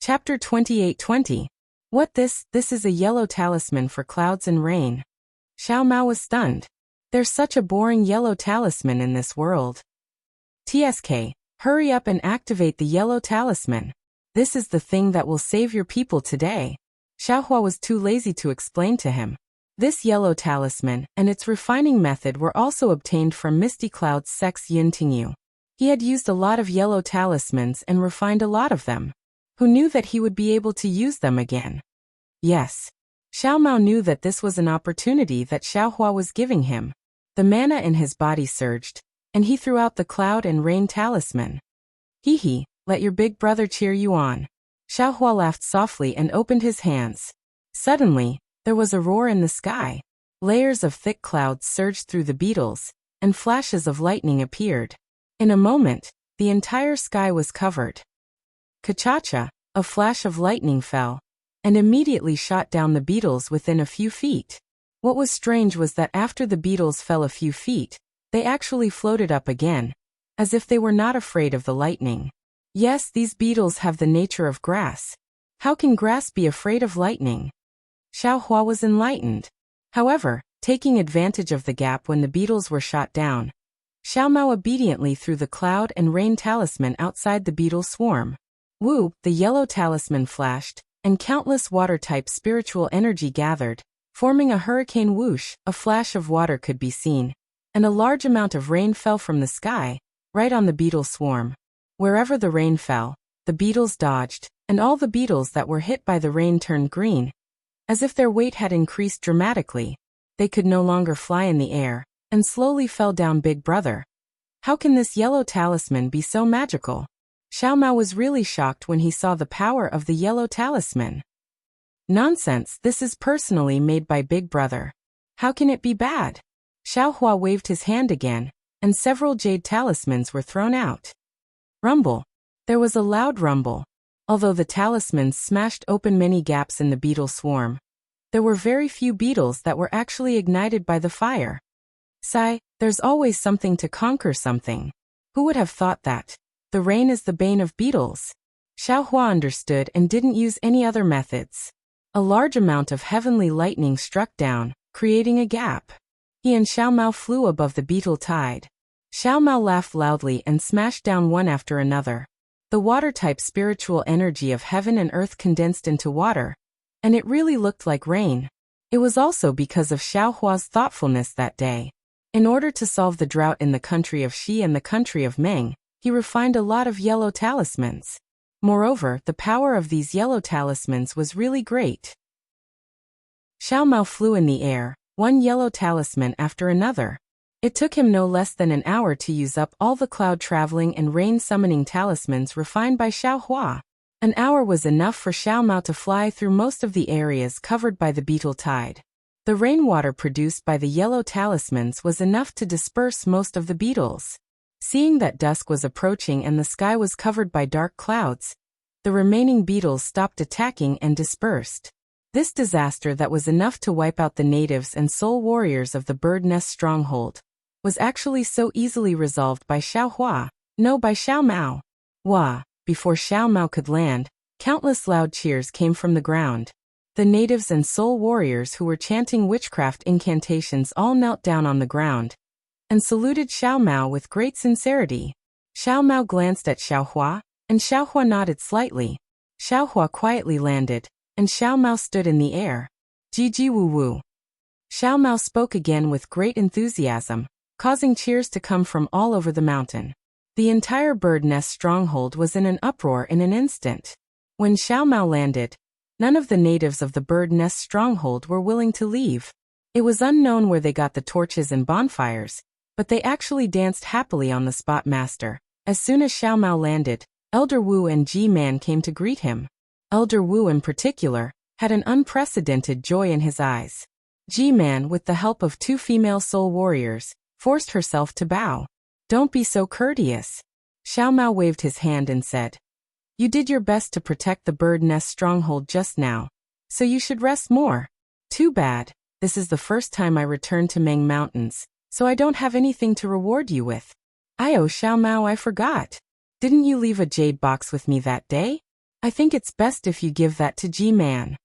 Chapter 28:20. What this is a yellow talisman for clouds and rain. Xiao Mao was stunned. There's such a boring yellow talisman in this world. TSK, hurry up and activate the yellow talisman. This is the thing that will save your people today. Xiaohua was too lazy to explain to him. This yellow talisman and its refining method were also obtained from Misty Cloud's sex Yin Tingyu. He had used a lot of yellow talismans and refined a lot of them. Who knew that he would be able to use them again? Yes. Xiao Mao knew that this was an opportunity that Xiaohua was giving him. The mana in his body surged, and he threw out the cloud and rain talisman. Hee, let your big brother cheer you on. Xiaohua laughed softly and opened his hands. Suddenly, there was a roar in the sky. Layers of thick clouds surged through the beetles, and flashes of lightning appeared. In a moment, the entire sky was covered. Ka-cha-cha, a flash of lightning fell, and immediately shot down the beetles within a few feet. What was strange was that after the beetles fell a few feet, they actually floated up again, as if they were not afraid of the lightning. Yes, these beetles have the nature of grass. How can grass be afraid of lightning? Xiaohua was enlightened. However, taking advantage of the gap when the beetles were shot down, Xiao Mao obediently threw the cloud and rain talisman outside the beetle swarm. Woo, the yellow talisman flashed, and countless water-type spiritual energy gathered, forming a hurricane whoosh. A flash of water could be seen, and a large amount of rain fell from the sky, right on the beetle swarm. Wherever the rain fell, the beetles dodged, and all the beetles that were hit by the rain turned green. As if their weight had increased dramatically, they could no longer fly in the air, and slowly fell down. Big brother. How can this yellow talisman be so magical? Xiao Mao was really shocked when he saw the power of the yellow talisman. Nonsense, this is personally made by Big Brother. How can it be bad? Xiaohua waved his hand again, and several jade talismans were thrown out. Rumble. There was a loud rumble. Although the talismans smashed open many gaps in the beetle swarm, there were very few beetles that were actually ignited by the fire. Sigh, there's always something to conquer something. Who would have thought that? The rain is the bane of beetles. Xiaohua understood and didn't use any other methods. A large amount of heavenly lightning struck down, creating a gap. He and Xiao Mao flew above the beetle tide. Xiao Mao laughed loudly and smashed down one after another. The water-type spiritual energy of heaven and earth condensed into water, and it really looked like rain. It was also because of Xiaohua's thoughtfulness that day. In order to solve the drought in the country of Xi and the country of Meng, he refined a lot of yellow talismans. Moreover, the power of these yellow talismans was really great. Xiao Mao flew in the air, one yellow talisman after another. It took him no less than an hour to use up all the cloud-traveling and rain-summoning talismans refined by Xiaohua. An hour was enough for Xiao Mao to fly through most of the areas covered by the beetle tide. The rainwater produced by the yellow talismans was enough to disperse most of the beetles. Seeing that dusk was approaching and the sky was covered by dark clouds, the remaining beetles stopped attacking and dispersed. This disaster that was enough to wipe out the natives and soul warriors of the bird nest stronghold was actually so easily resolved by Xiaohua, no, by Xiao Mao. Wah! Before Xiao Mao could land, countless loud cheers came from the ground. The natives and soul warriors who were chanting witchcraft incantations all knelt down on the ground and saluted Xiao Mao with great sincerity. Xiao Mao glanced at Xiaohua, and Xiaohua nodded slightly. Xiaohua quietly landed, and Xiao Mao stood in the air. Ji woo woo. Xiao Mao spoke again with great enthusiasm, causing cheers to come from all over the mountain. The entire bird nest stronghold was in an uproar in an instant. When Xiao Mao landed, none of the natives of the bird nest stronghold were willing to leave. It was unknown where they got the torches and bonfires, but they actually danced happily on the spot. Master. As soon as Xiao Mao landed, Elder Wu and Ji-Man came to greet him. Elder Wu in particular had an unprecedented joy in his eyes. Ji-Man, with the help of two female soul warriors, forced herself to bow. Don't be so courteous. Xiao Mao waved his hand and said, You did your best to protect the bird nest stronghold just now, so you should rest more. Too bad, this is the first time I returned to Meng Mountains, so I don't have anything to reward you with. Xiao Mao, I forgot. Didn't you leave a jade box with me that day? I think it's best if you give that to G-Man.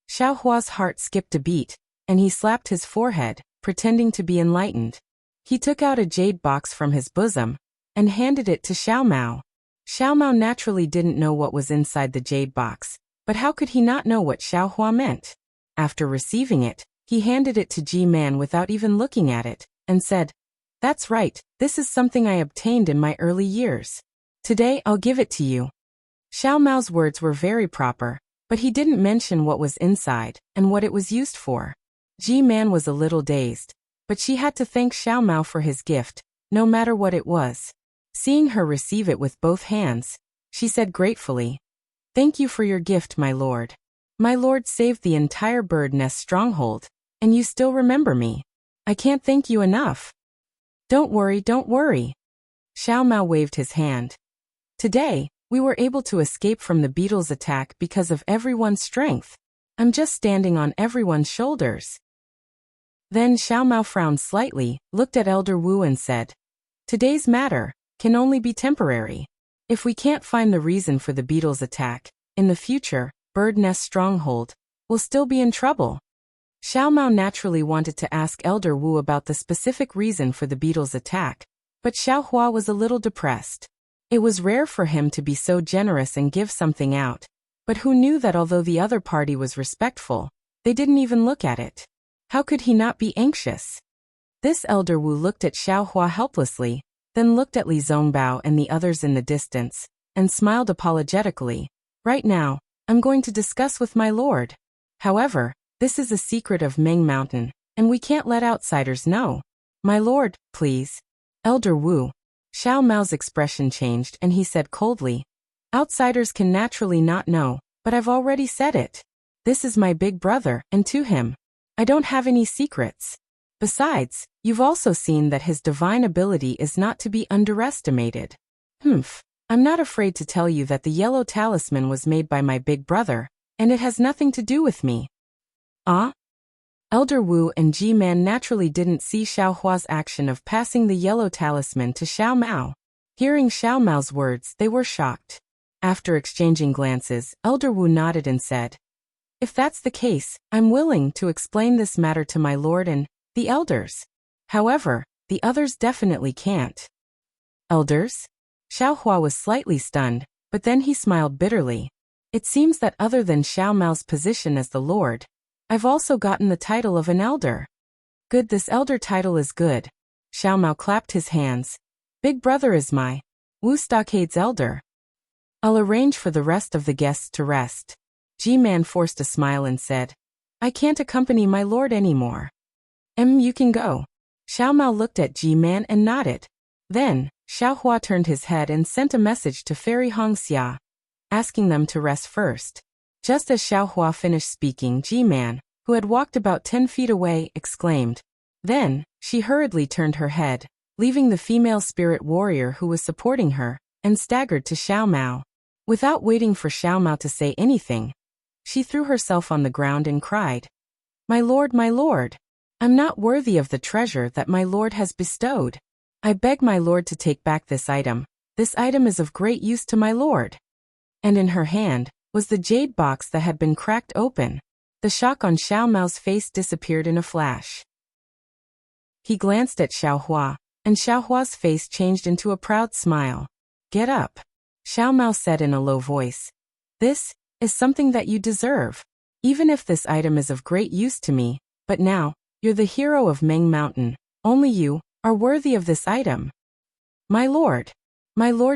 Xiao Hua's heart skipped a beat, and he slapped his forehead, pretending to be enlightened. He took out a jade box from his bosom and handed it to Xiao Mao. Xiao Mao naturally didn't know what was inside the jade box, but how could he not know what Xiao Hua meant? After receiving it, he handed it to G-Man without even looking at it, and said, "That's right, this is something I obtained in my early years. Today I'll give it to you." Xiao Mao's words were very proper, but he didn't mention what was inside and what it was used for. G-Man was a little dazed, but she had to thank Xiao Mao for his gift, no matter what it was. Seeing her receive it with both hands, she said gratefully, "Thank you for your gift, my lord. My lord saved the entire bird nest stronghold, and you still remember me. I can't thank you enough." Don't worry. Xiao Mao waved his hand. "Today, we were able to escape from the beetle's attack because of everyone's strength. I'm just standing on everyone's shoulders." Then Xiao Mao frowned slightly, looked at Elder Wu and said, "Today's matter can only be temporary. If we can't find the reason for the beetle's attack, in the future, Bird Nest Stronghold will still be in trouble." Xiao Mao naturally wanted to ask Elder Wu about the specific reason for the beetle's attack, but Xiao Hua was a little depressed. It was rare for him to be so generous and give something out, but who knew that although the other party was respectful, they didn't even look at it? How could he not be anxious? This Elder Wu looked at Xiao Hua helplessly, then looked at Li Zongbao and the others in the distance, and smiled apologetically. "Right now, I'm going to discuss with my lord. However, this is a secret of Meng Mountain, and we can't let outsiders know. My lord, please." Elder Wu. Xiao Mao's expression changed and he said coldly, "Outsiders can naturally not know, but I've already said it. This is my big brother, and to him, I don't have any secrets. Besides, you've also seen that his divine ability is not to be underestimated. I'm not afraid to tell you that the yellow talisman was made by my big brother, and it has nothing to do with me." Ah? Elder Wu and G-Man naturally didn't see Xiao Hua's action of passing the yellow talisman to Xiao Mao. Hearing Xiao Mao's words, they were shocked. After exchanging glances, Elder Wu nodded and said, "If that's the case, I'm willing to explain this matter to my lord and the elders. However, the others definitely can't." "Elders?" Xiao Hua was slightly stunned, but then he smiled bitterly. "It seems that other than Xiao Mao's position as the lord, I've also gotten the title of an elder." "Good, this elder title is good." Xiao Mao clapped his hands. "Big brother is my Wu Stockade's elder. I'll arrange for the rest of the guests to rest." G-Man forced a smile and said, "I can't accompany my lord anymore." You can go." Xiao Mao looked at G-Man and nodded. Then, Xiao Hua turned his head and sent a message to Fairy Hongxia, asking them to rest first. Just as Xiao Hua finished speaking, G-Man, who had walked about 10 feet away, exclaimed. Then, she hurriedly turned her head, leaving the female spirit warrior who was supporting her, and staggered to Xiao Mao. Without waiting for Xiao Mao to say anything, she threw herself on the ground and cried, my lord, I'm not worthy of the treasure that my lord has bestowed. I beg my lord to take back this item. This item is of great use to my lord." And in her hand was the jade box that had been cracked open. The shock on Xiao Mao's face disappeared in a flash. He glanced at Xiao Hua, and Xiao Hua's face changed into a proud smile. "Get up," Xiao Mao said in a low voice. "This is something that you deserve. Even if this item is of great use to me, but now, you're the hero of Meng Mountain. Only you are worthy of this item." My lord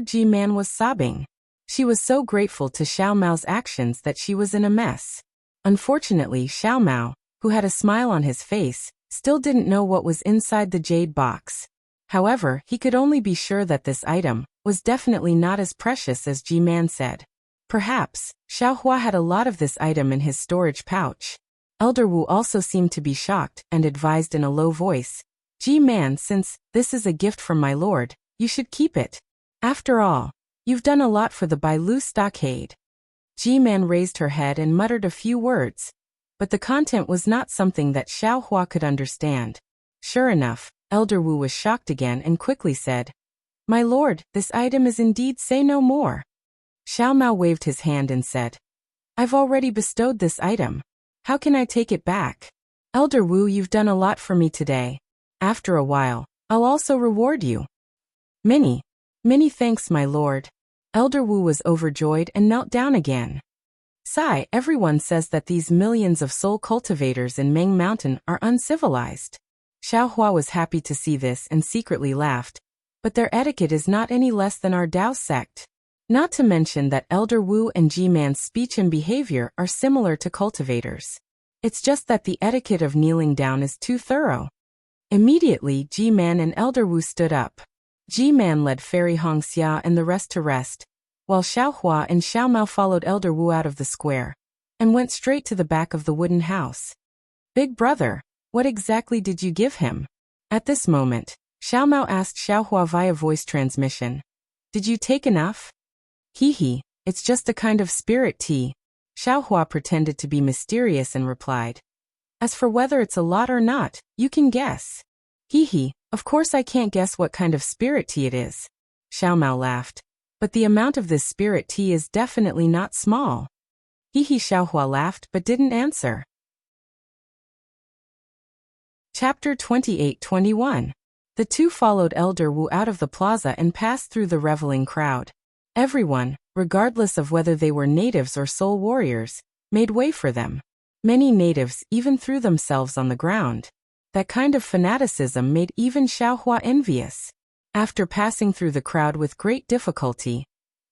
G-Man was sobbing. She was so grateful to Xiao Mao's actions that she was in a mess. Unfortunately, Xiao Mao, who had a smile on his face, still didn't know what was inside the jade box. However, he could only be sure that this item was definitely not as precious as G-Man said. Perhaps, Xiao Hua had a lot of this item in his storage pouch. Elder Wu also seemed to be shocked and advised in a low voice, G-Man, since this is a gift from my lord, you should keep it. After all, you've done a lot for the Bailu stockade. G-Man raised her head and muttered a few words, but the content was not something that Xiao Hua could understand. Sure enough, Elder Wu was shocked again and quickly said, my lord, this item is indeed say no more. Xiao Mao waved his hand and said, I've already bestowed this item. How can I take it back? Elder Wu, you've done a lot for me today. After a while, I'll also reward you. Many thanks, my lord. Elder Wu was overjoyed and knelt down again. Sigh, everyone says that these millions of soul cultivators in Meng Mountain are uncivilized. Xiao Hua was happy to see this and secretly laughed. But their etiquette is not any less than our Dao sect. Not to mention that Elder Wu and Ji-Man's speech and behavior are similar to cultivators. It's just that the etiquette of kneeling down is too thorough. Immediately, Ji-Man and Elder Wu stood up. Ji-Man led Fairy Hongxia and the rest to rest, while Xiao Hua and Xiao Mao followed Elder Wu out of the square, and went straight to the back of the wooden house. Big brother, what exactly did you give him? At this moment, Xiao Mao asked Xiao Hua via voice transmission. Did you take enough? Hee, it's just a kind of spirit tea. Xiao Hua pretended to be mysterious and replied. As for whether it's a lot or not, you can guess. Hee, of course I can't guess what kind of spirit tea it is. Xiao Mao laughed. But the amount of this spirit tea is definitely not small. Xiao Hua laughed but didn't answer. Chapter 28-21. The two followed Elder Wu out of the plaza and passed through the reveling crowd. Everyone, regardless of whether they were natives or soul warriors, made way for them. Many natives even threw themselves on the ground. That kind of fanaticism made even Xiao Hua envious. After passing through the crowd with great difficulty,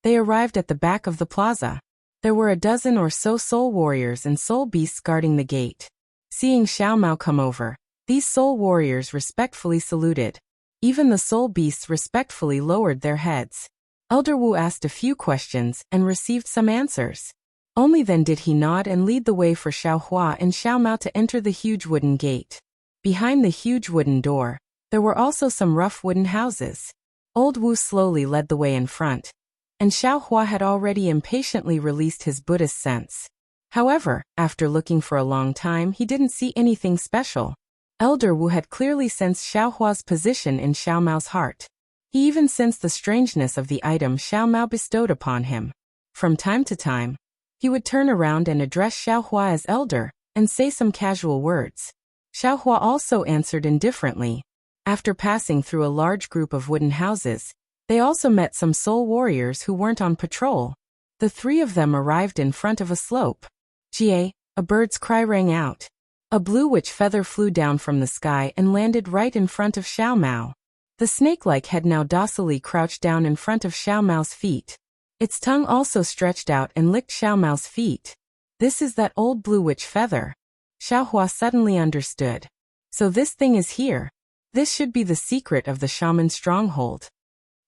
they arrived at the back of the plaza. There were a dozen or so soul warriors and soul beasts guarding the gate. Seeing Xiao Mao come over, these soul warriors respectfully saluted. Even the soul beasts respectfully lowered their heads. Elder Wu asked a few questions and received some answers. Only then did he nod and lead the way for Xiao Hua and Xiao Mao to enter the huge wooden gate. Behind the huge wooden door, there were also some rough wooden houses. Old Wu slowly led the way in front, and Xiao Hua had already impatiently released his Buddhist sense. However, after looking for a long time, he didn't see anything special. Elder Wu had clearly sensed Xiao Hua's position in Xiao Mao's heart. He even sensed the strangeness of the item Xiao Mao bestowed upon him. From time to time, he would turn around and address Xiao Hua as elder, and say some casual words. Xiao Hua also answered indifferently. After passing through a large group of wooden houses, they also met some soul warriors who weren't on patrol. The three of them arrived in front of a slope. Jie, a bird's cry rang out. A blue witch feather flew down from the sky and landed right in front of Xiao Mao. The snake-like head now docilely crouched down in front of Xiao Mao's feet. Its tongue also stretched out and licked Xiao Mao's feet. This is that old blue witch feather. Xiao Hua suddenly understood. So this thing is here. This should be the secret of the shaman stronghold.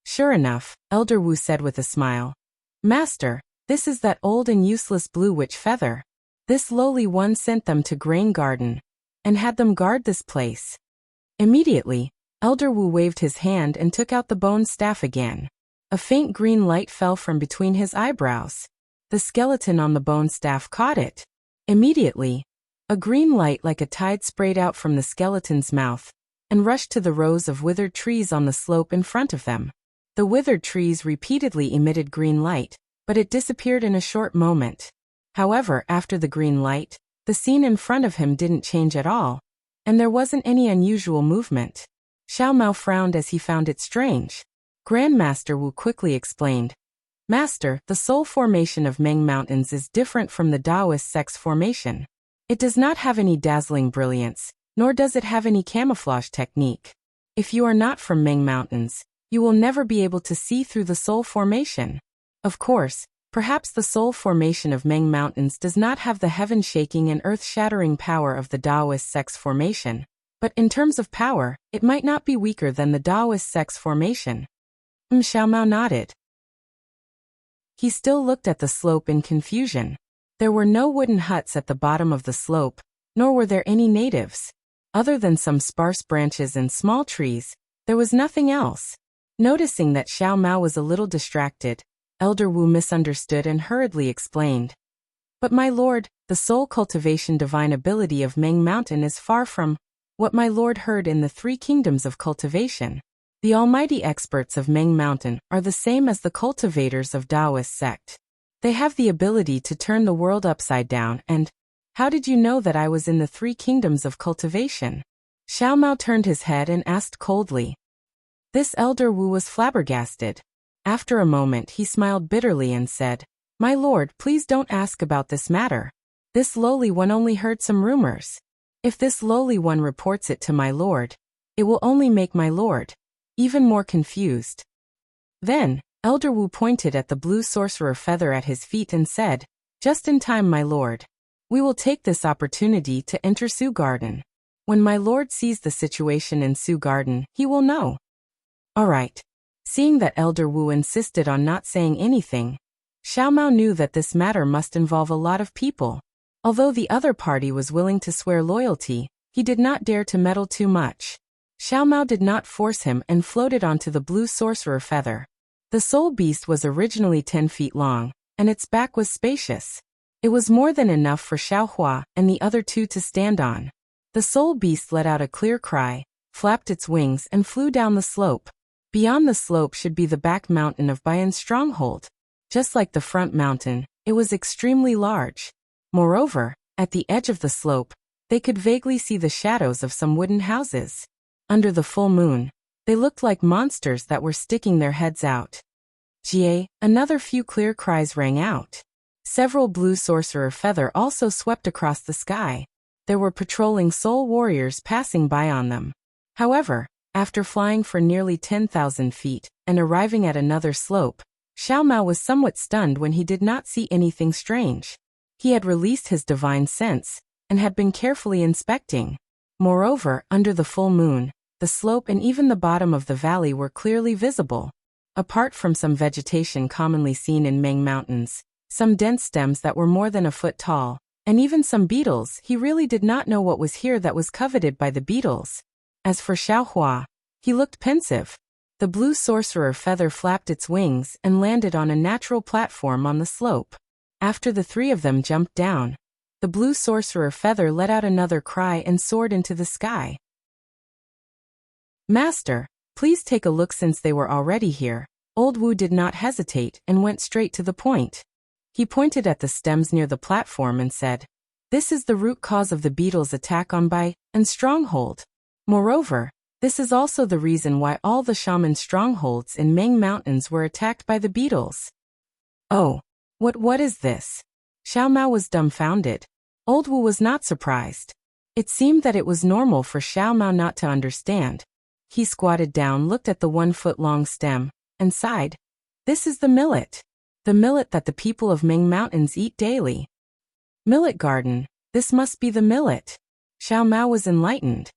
Sure enough, Elder Wu said with a smile. Master, this is that old and useless blue witch feather. This lowly one sent them to Grain Garden, and had them guard this place. Immediately, Elder Wu waved his hand and took out the bone staff again. A faint green light fell from between his eyebrows. The skeleton on the bone staff caught it. Immediately, a green light like a tide sprayed out from the skeleton's mouth, and rushed to the rows of withered trees on the slope in front of them. The withered trees repeatedly emitted green light, but it disappeared in a short moment. However, after the green light, the scene in front of him didn't change at all, and there wasn't any unusual movement. Xiao Mao frowned as he found it strange. Grandmaster Wu quickly explained. Master, the soul formation of Meng Mountains is different from the Taoist sect's formation. It does not have any dazzling brilliance, nor does it have any camouflage technique. If you are not from Meng Mountains, you will never be able to see through the soul formation. Of course, perhaps the soul formation of Meng Mountains does not have the heaven-shaking and earth-shattering power of the Taoist sect's formation, but in terms of power, it might not be weaker than the Taoist sect's formation. Xiao Mao nodded. He still looked at the slope in confusion. There were no wooden huts at the bottom of the slope, nor were there any natives. Other than some sparse branches and small trees, there was nothing else. Noticing that Xiao Mao was a little distracted, Elder Wu misunderstood and hurriedly explained. But my lord, the soul cultivation divine ability of Meng Mountain is far from what my lord heard in the three kingdoms of cultivation. The almighty experts of Meng Mountain are the same as the cultivators of Taoist sect. They have the ability to turn the world upside down and, how did you know that I was in the 3 kingdoms of cultivation? Xiao Mao turned his head and asked coldly. This elder Wu was flabbergasted. After a moment he smiled bitterly and said, My lord, please don't ask about this matter. This lowly one only heard some rumors. If this lowly one reports it to my lord, it will only make my lord even more confused. Then, Elder Wu pointed at the blue sorcerer feather at his feet and said, Just in time, my lord. We will take this opportunity to enter Su Garden. When my lord sees the situation in Su Garden, he will know. All right. Seeing that Elder Wu insisted on not saying anything, Xiao Mao knew that this matter must involve a lot of people. Although the other party was willing to swear loyalty, he did not dare to meddle too much. Xiao Mao did not force him and floated onto the blue sorcerer feather. The soul beast was originally 10 feet long, and its back was spacious. It was more than enough for Xiao Hua and the other 2 to stand on. The soul beast let out a clear cry, flapped its wings and flew down the slope. Beyond the slope should be the back mountain of Bayan's stronghold. Just like the front mountain, it was extremely large. Moreover, at the edge of the slope, they could vaguely see the shadows of some wooden houses. Under the full moon, they looked like monsters that were sticking their heads out. Jie, another few clear cries rang out. Several blue sorcerer feather also swept across the sky. There were patrolling soul warriors passing by on them. However, after flying for nearly 10,000 feet and arriving at another slope, Xiao Mao was somewhat stunned when he did not see anything strange. He had released his divine sense and had been carefully inspecting. Moreover, under the full moon, the slope and even the bottom of the valley were clearly visible. Apart from some vegetation commonly seen in Meng Mountains, some dense stems that were more than a foot tall, and even some beetles, he really did not know what was here that was coveted by the beetles. As for Xiao Hua, he looked pensive. The blue sorcerer feather flapped its wings and landed on a natural platform on the slope. After the 3 of them jumped down, the blue sorcerer feather let out another cry and soared into the sky. Master, please take a look. Since they were already here, Old Wu did not hesitate and went straight to the point. He pointed at the stems near the platform and said, This is the root cause of the beetles' attack on Bai and stronghold. Moreover, this is also the reason why all the shaman strongholds in Meng Mountains were attacked by the beetles. Oh, what is this? Xiao Mao was dumbfounded. Old Wu was not surprised. It seemed that it was normal for Xiao Mao not to understand. He squatted down, looked at the 1-foot-long stem, and sighed. This is the millet. The millet that the people of Meng Mountains eat daily. Millet garden, this must be the millet. Xiao Mao was enlightened.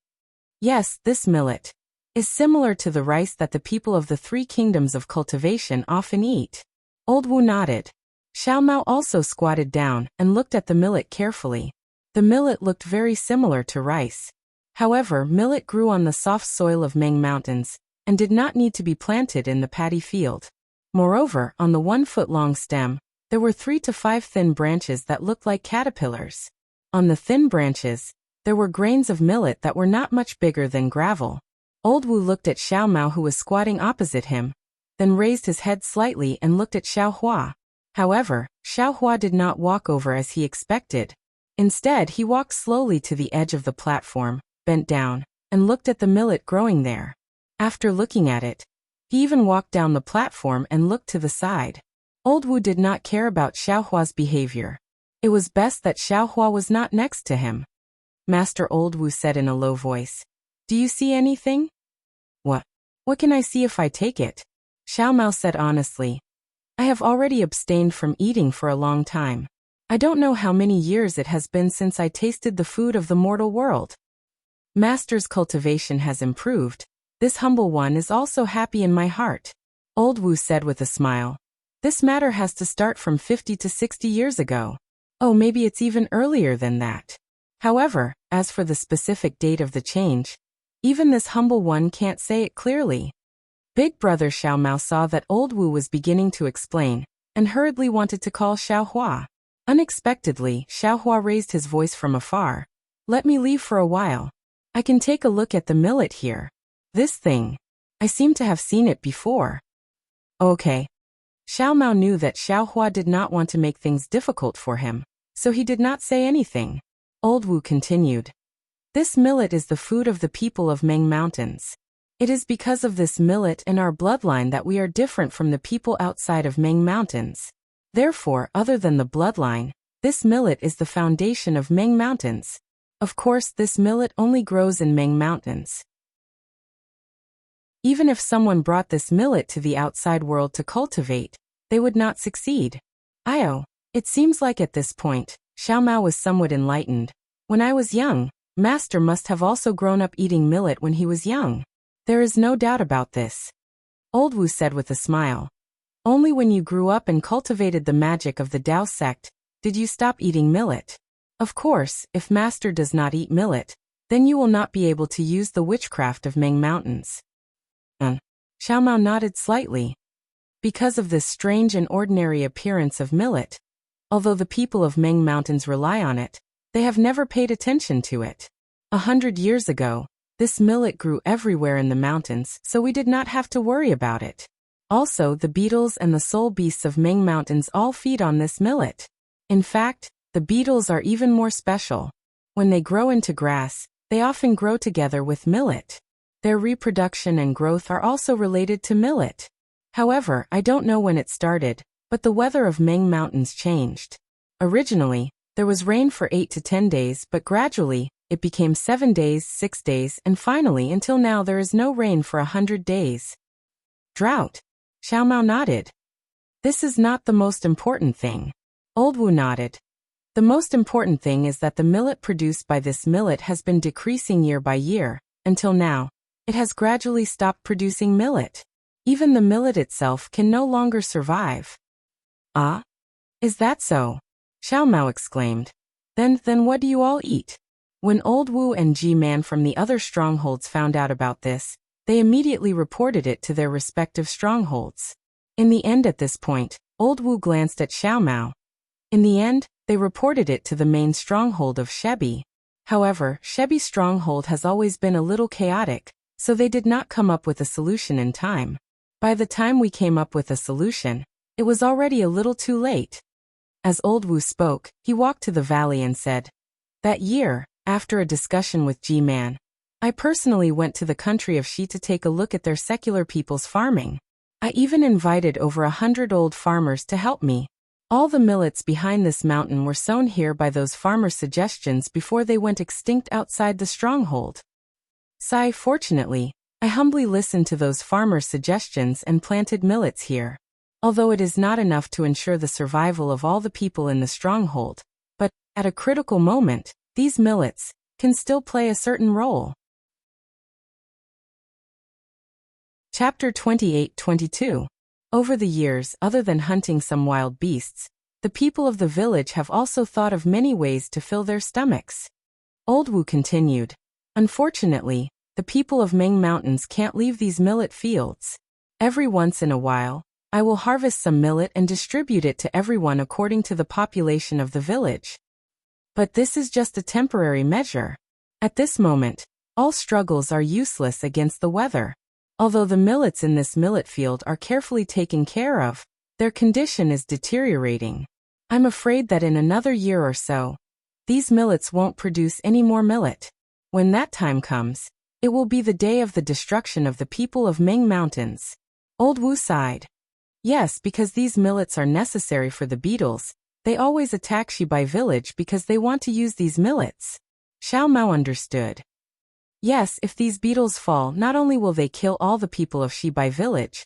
Yes, this millet is similar to the rice that the people of the 3 kingdoms of cultivation often eat. Old Wu nodded. Xiao Mao also squatted down and looked at the millet carefully. The millet looked very similar to rice. However, millet grew on the soft soil of Meng Mountains and did not need to be planted in the paddy field. Moreover, on the 1-foot-long stem, there were 3 to 5 thin branches that looked like caterpillars. On the thin branches, there were grains of millet that were not much bigger than gravel. Old Wu looked at Xiao Mao, who was squatting opposite him, then raised his head slightly and looked at Xiao Hua. However, Xiao Hua did not walk over as he expected. Instead, he walked slowly to the edge of the platform, bent down, and looked at the millet growing there. After looking at it, he even walked down the platform and looked to the side. Old Wu did not care about Xiao Hua's behavior. It was best that Xiao Hua was not next to him. Master, Old Wu said in a low voice. Do you see anything? What can I see if I take it? Xiao Mao said honestly. I have already abstained from eating for a long time. I don't know how many years it has been since I tasted the food of the mortal world. Master's cultivation has improved. This humble one is also happy in my heart. Old Wu said with a smile. This matter has to start from 50 to 60 years ago. Oh, maybe it's even earlier than that. However, as for the specific date of the change, even this humble one can't say it clearly. Big brother Xiao Mao saw that Old Wu was beginning to explain, and hurriedly wanted to call Xiao Hua. Unexpectedly, Xiao Hua raised his voice from afar. Let me leave for a while. I can take a look at the millet here. This thing. I seem to have seen it before. Okay. Xiao Mao knew that Xiao Hua did not want to make things difficult for him, so he did not say anything. Old Wu continued. This millet is the food of the people of Ming Mountains. It is because of this millet and our bloodline that we are different from the people outside of Ming Mountains. Therefore, other than the bloodline, this millet is the foundation of Ming Mountains. Of course, this millet only grows in Ming Mountains. Even if someone brought this millet to the outside world to cultivate, they would not succeed. It seems like at this point, Xiao Mao was somewhat enlightened. When I was young, Master must have also grown up eating millet when he was young. There is no doubt about this. Old Wu said with a smile. Only when you grew up and cultivated the magic of the Tao sect, did you stop eating millet. Of course, if Master does not eat millet, then you will not be able to use the witchcraft of Ming Mountains. Xiao Mao nodded slightly. Because of this strange and ordinary appearance of millet, although the people of Ming Mountains rely on it, they have never paid attention to it. 100 years ago, this millet grew everywhere in the mountains, so we did not have to worry about it. Also, the beetles and the soul beasts of Ming Mountains all feed on this millet. In fact, the beetles are even more special. When they grow into grass, they often grow together with millet. Their reproduction and growth are also related to millet. However, I don't know when it started, but the weather of Ming Mountains changed. Originally, there was rain for 8 to 10 days, but gradually, it became 7 days, 6 days, and finally until now there is no rain for 100 days. Drought. Xiao Mao nodded. This is not the most important thing. Old Wu nodded. The most important thing is that the millet produced by this millet has been decreasing year by year, until now. It has gradually stopped producing millet. Even the millet itself can no longer survive. Ah? Is that so? Xiao Mao exclaimed. Then what do you all eat? When Old Wu and Ji-Man from the other strongholds found out about this, they immediately reported it to their respective strongholds. In the end at this point, Old Wu glanced at Xiao Mao. In the end, they reported it to the main stronghold of Shebi. However, Shebi's stronghold has always been a little chaotic, so they did not come up with a solution in time. By the time we came up with a solution, it was already a little too late. As Old Wu spoke, he walked to the valley and said, that year, after a discussion with Ji-Man, I personally went to the country of Shi to take a look at their secular people's farming. I even invited over 100 old farmers to help me. All the millets behind this mountain were sown here by those farmers' suggestions before they went extinct outside the stronghold. Fortunately, I humbly listened to those farmers' suggestions and planted millets here. Although it is not enough to ensure the survival of all the people in the stronghold, but, at a critical moment, these millets can still play a certain role. Chapter 28-22. Over the years, other than hunting some wild beasts, the people of the village have also thought of many ways to fill their stomachs. Old Wu continued. Unfortunately, the people of Ming Mountains can't leave these millet fields. Every once in a while, I will harvest some millet and distribute it to everyone according to the population of the village. But this is just a temporary measure. At this moment, all struggles are useless against the weather. Although the millets in this millet field are carefully taken care of, their condition is deteriorating. I'm afraid that in another year or so, these millets won't produce any more millet. When that time comes, it will be the day of the destruction of the people of Ming Mountains. Old Wu sighed. Yes, because these millets are necessary for the beetles. They always attack Shibai village because they want to use these millets. Xiao Mao understood. Yes, if these beetles fall, not only will they kill all the people of Shibai village,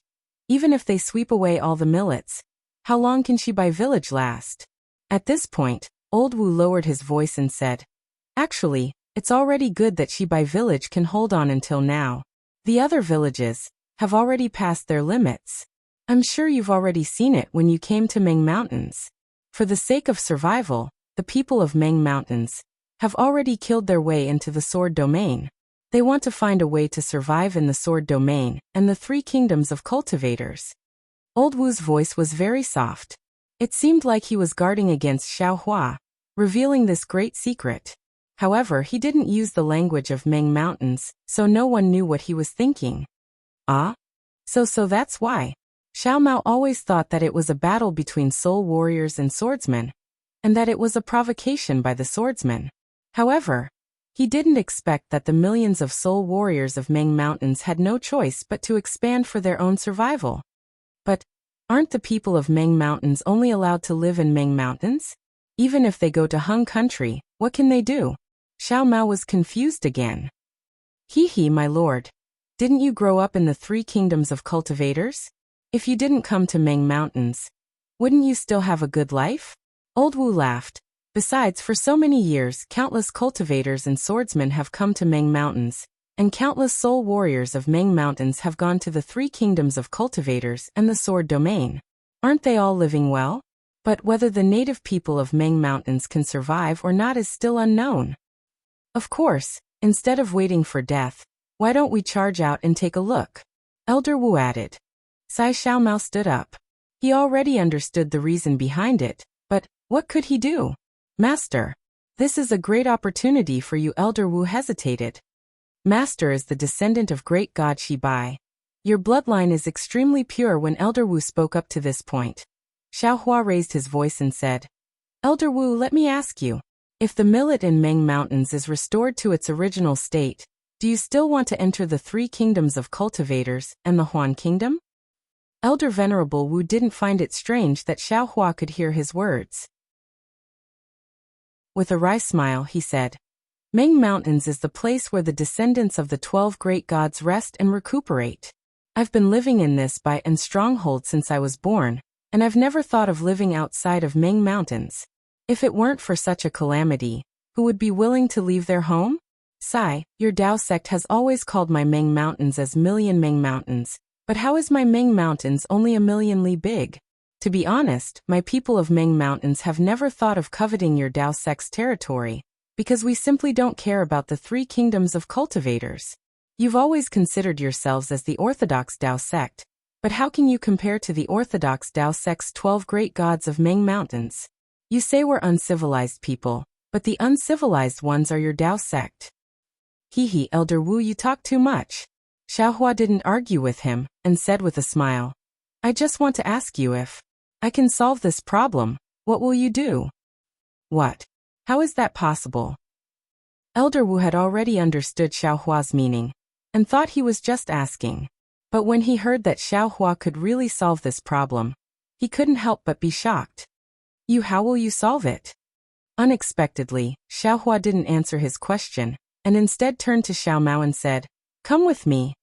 even if they sweep away all the millets, how long can Shibai village last? At this point, Old Wu lowered his voice and said, actually, it's already good that Shibai village can hold on until now. The other villages have already passed their limits. I'm sure you've already seen it when you came to Ming Mountains. For the sake of survival, the people of Ming Mountains have already killed their way into the sword domain. They want to find a way to survive in the sword domain and the 3 kingdoms of cultivators. Old Wu's voice was very soft. It seemed like he was guarding against Xiao Hua, revealing this great secret. However, he didn't use the language of Ming Mountains, so no one knew what he was thinking. Ah? So that's why. Xiao Mao always thought that it was a battle between soul warriors and swordsmen, and that it was a provocation by the swordsmen. However, he didn't expect that the millions of soul warriors of Ming Mountains had no choice but to expand for their own survival. But, aren't the people of Ming Mountains only allowed to live in Ming Mountains? Even if they go to Hung Country, what can they do? Xiao Mao was confused again. Hee, my lord. Didn't you grow up in the 3 kingdoms of cultivators? If you didn't come to Ming Mountains, wouldn't you still have a good life? Old Wu laughed. Besides, for so many years, countless cultivators and swordsmen have come to Ming Mountains, and countless soul warriors of Ming Mountains have gone to the 3 kingdoms of cultivators and the sword domain. Aren't they all living well? But whether the native people of Ming Mountains can survive or not is still unknown. Of course, instead of waiting for death, why don't we charge out and take a look? Elder Wu added. Sai Xiao Mao stood up. He already understood the reason behind it, but what could he do? Master, this is a great opportunity for you. Elder Wu hesitated. Master is the descendant of great god Shibai. Your bloodline is extremely pure. When Elder Wu spoke up to this point, Xiao Hua raised his voice and said, Elder Wu, let me ask you, if the millet in Ming Mountains is restored to its original state, do you still want to enter the 3 kingdoms of cultivators and the Huan Kingdom? Elder Venerable Wu didn't find it strange that Xiao Hua could hear his words. With a wry smile, he said, Ming Mountains is the place where the descendants of the 12 great gods rest and recuperate. I've been living in this and stronghold since I was born, and I've never thought of living outside of Ming Mountains. If it weren't for such a calamity, who would be willing to leave their home? Sai, your Dao sect has always called my Ming Mountains as Million Ming Mountains, but how is my Ming Mountains only 1,000,000 li big? To be honest, my people of Ming Mountains have never thought of coveting your Dao sect's territory, because we simply don't care about the 3 kingdoms of cultivators. You've always considered yourselves as the orthodox Dao sect, but how can you compare to the orthodox Dao sect's 12 great gods of Ming Mountains? You say we're uncivilized people, but the uncivilized ones are your Dao sect. Hee, Elder Wu, you talk too much. Xiao Hua didn't argue with him, and said with a smile, I just want to ask you if I can solve this problem, what will you do? What? How is that possible? Elder Wu had already understood Xiao Hua's meaning, and thought he was just asking. But when he heard that Xiao Hua could really solve this problem, he couldn't help but be shocked. How will you solve it? Unexpectedly, Xiao Hua didn't answer his question, and instead turned to Xiao Mao and said, Come with me.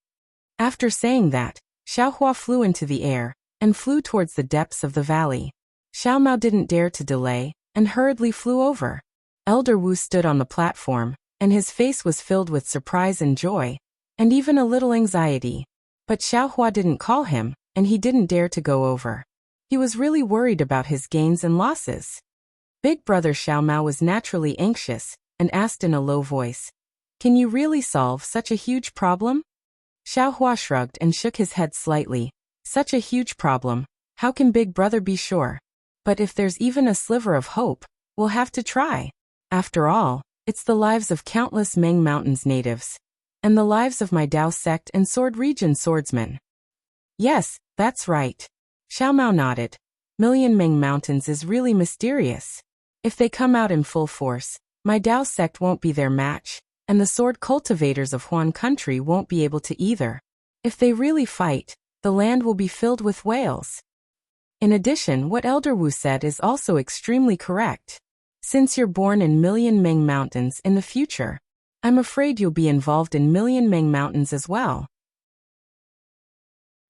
After saying that, Xiao Hua flew into the air, and flew towards the depths of the valley. Xiao Mao didn't dare to delay, and hurriedly flew over. Elder Wu stood on the platform, and his face was filled with surprise and joy, and even a little anxiety. But Xiao Hua didn't call him, and he didn't dare to go over. He was really worried about his gains and losses. Big brother Xiao Mao was naturally anxious, and asked in a low voice, Can you really solve such a huge problem? Xiao Hua shrugged and shook his head slightly. Such a huge problem, how can Big Brother be sure? But if there's even a sliver of hope, we'll have to try. After all, it's the lives of countless Ming Mountains natives, and the lives of my Dao sect and Sword Region swordsmen. Yes, that's right. Xiao Mao nodded. Million Ming Mountains is really mysterious. If they come out in full force, my Dao sect won't be their match, and the sword cultivators of Huan Country won't be able to either. If they really fight, the land will be filled with whales. In addition, what Elder Wu said is also extremely correct. Since you're born in Million Ming Mountains in the future, I'm afraid you'll be involved in Million Ming Mountains as well.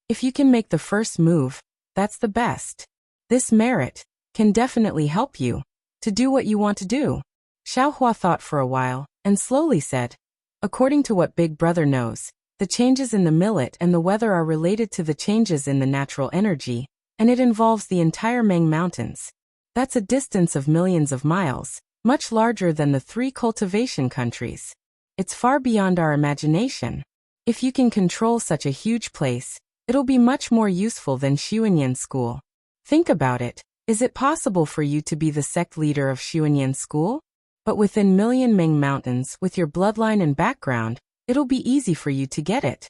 If you can make the first move, that's the best. This merit can definitely help you to do what you want to do. Xiao Hua thought for a while, and slowly said, According to what Big Brother knows, the changes in the millet and the weather are related to the changes in the natural energy, and it involves the entire Ming Mountains. That's a distance of millions of miles, much larger than the 3 cultivation countries. It's far beyond our imagination. If you can control such a huge place, it'll be much more useful than Xuanyan School. Think about it. Is it possible for you to be the sect leader of Xuanyan School? But within Million Ming Mountains, with your bloodline and background, it'll be easy for you to get it.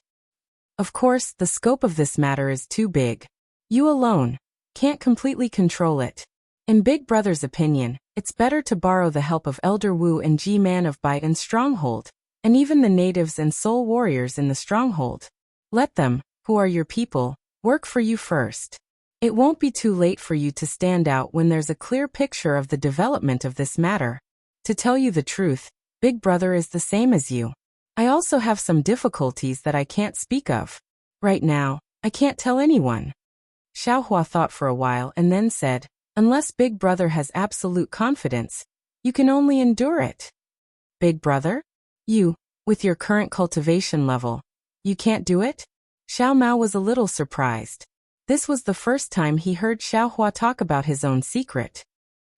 Of course, the scope of this matter is too big. You alone can't completely control it. In Big Brother's opinion, it's better to borrow the help of Elder Wu and G-Man of Bite and Stronghold, and even the natives and soul warriors in the Stronghold. Let them, who are your people, work for you first. It won't be too late for you to stand out when there's a clear picture of the development of this matter. To tell you the truth, Big Brother is the same as you. I also have some difficulties that I can't speak of. Right now, I can't tell anyone. Xiaohua thought for a while and then said, unless Big Brother has absolute confidence, you can only endure it. Big Brother? You, with your current cultivation level, you can't do it? Xiao Mao was a little surprised. This was the first time he heard Xiaohua talk about his own secret.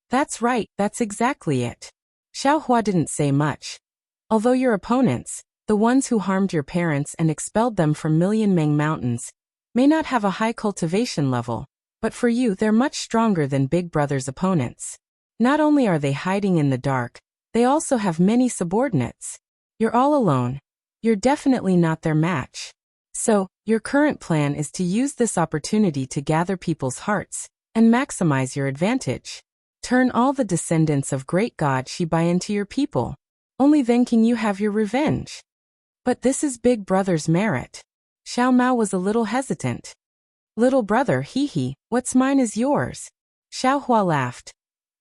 That's right, that's exactly it. Xiaohua didn't say much. Although your opponents, the ones who harmed your parents and expelled them from Million Meng Mountains, may not have a high cultivation level, but for you they're much stronger than Big Brother's opponents. Not only are they hiding in the dark, they also have many subordinates. You're all alone. You're definitely not their match. So, your current plan is to use this opportunity to gather people's hearts and maximize your advantage. Turn all the descendants of Great God Shibai into your people. Only then can you have your revenge. But this is Big Brother's merit. Xiao Mao was a little hesitant. Little brother, hee, what's mine is yours. Xiaohua laughed.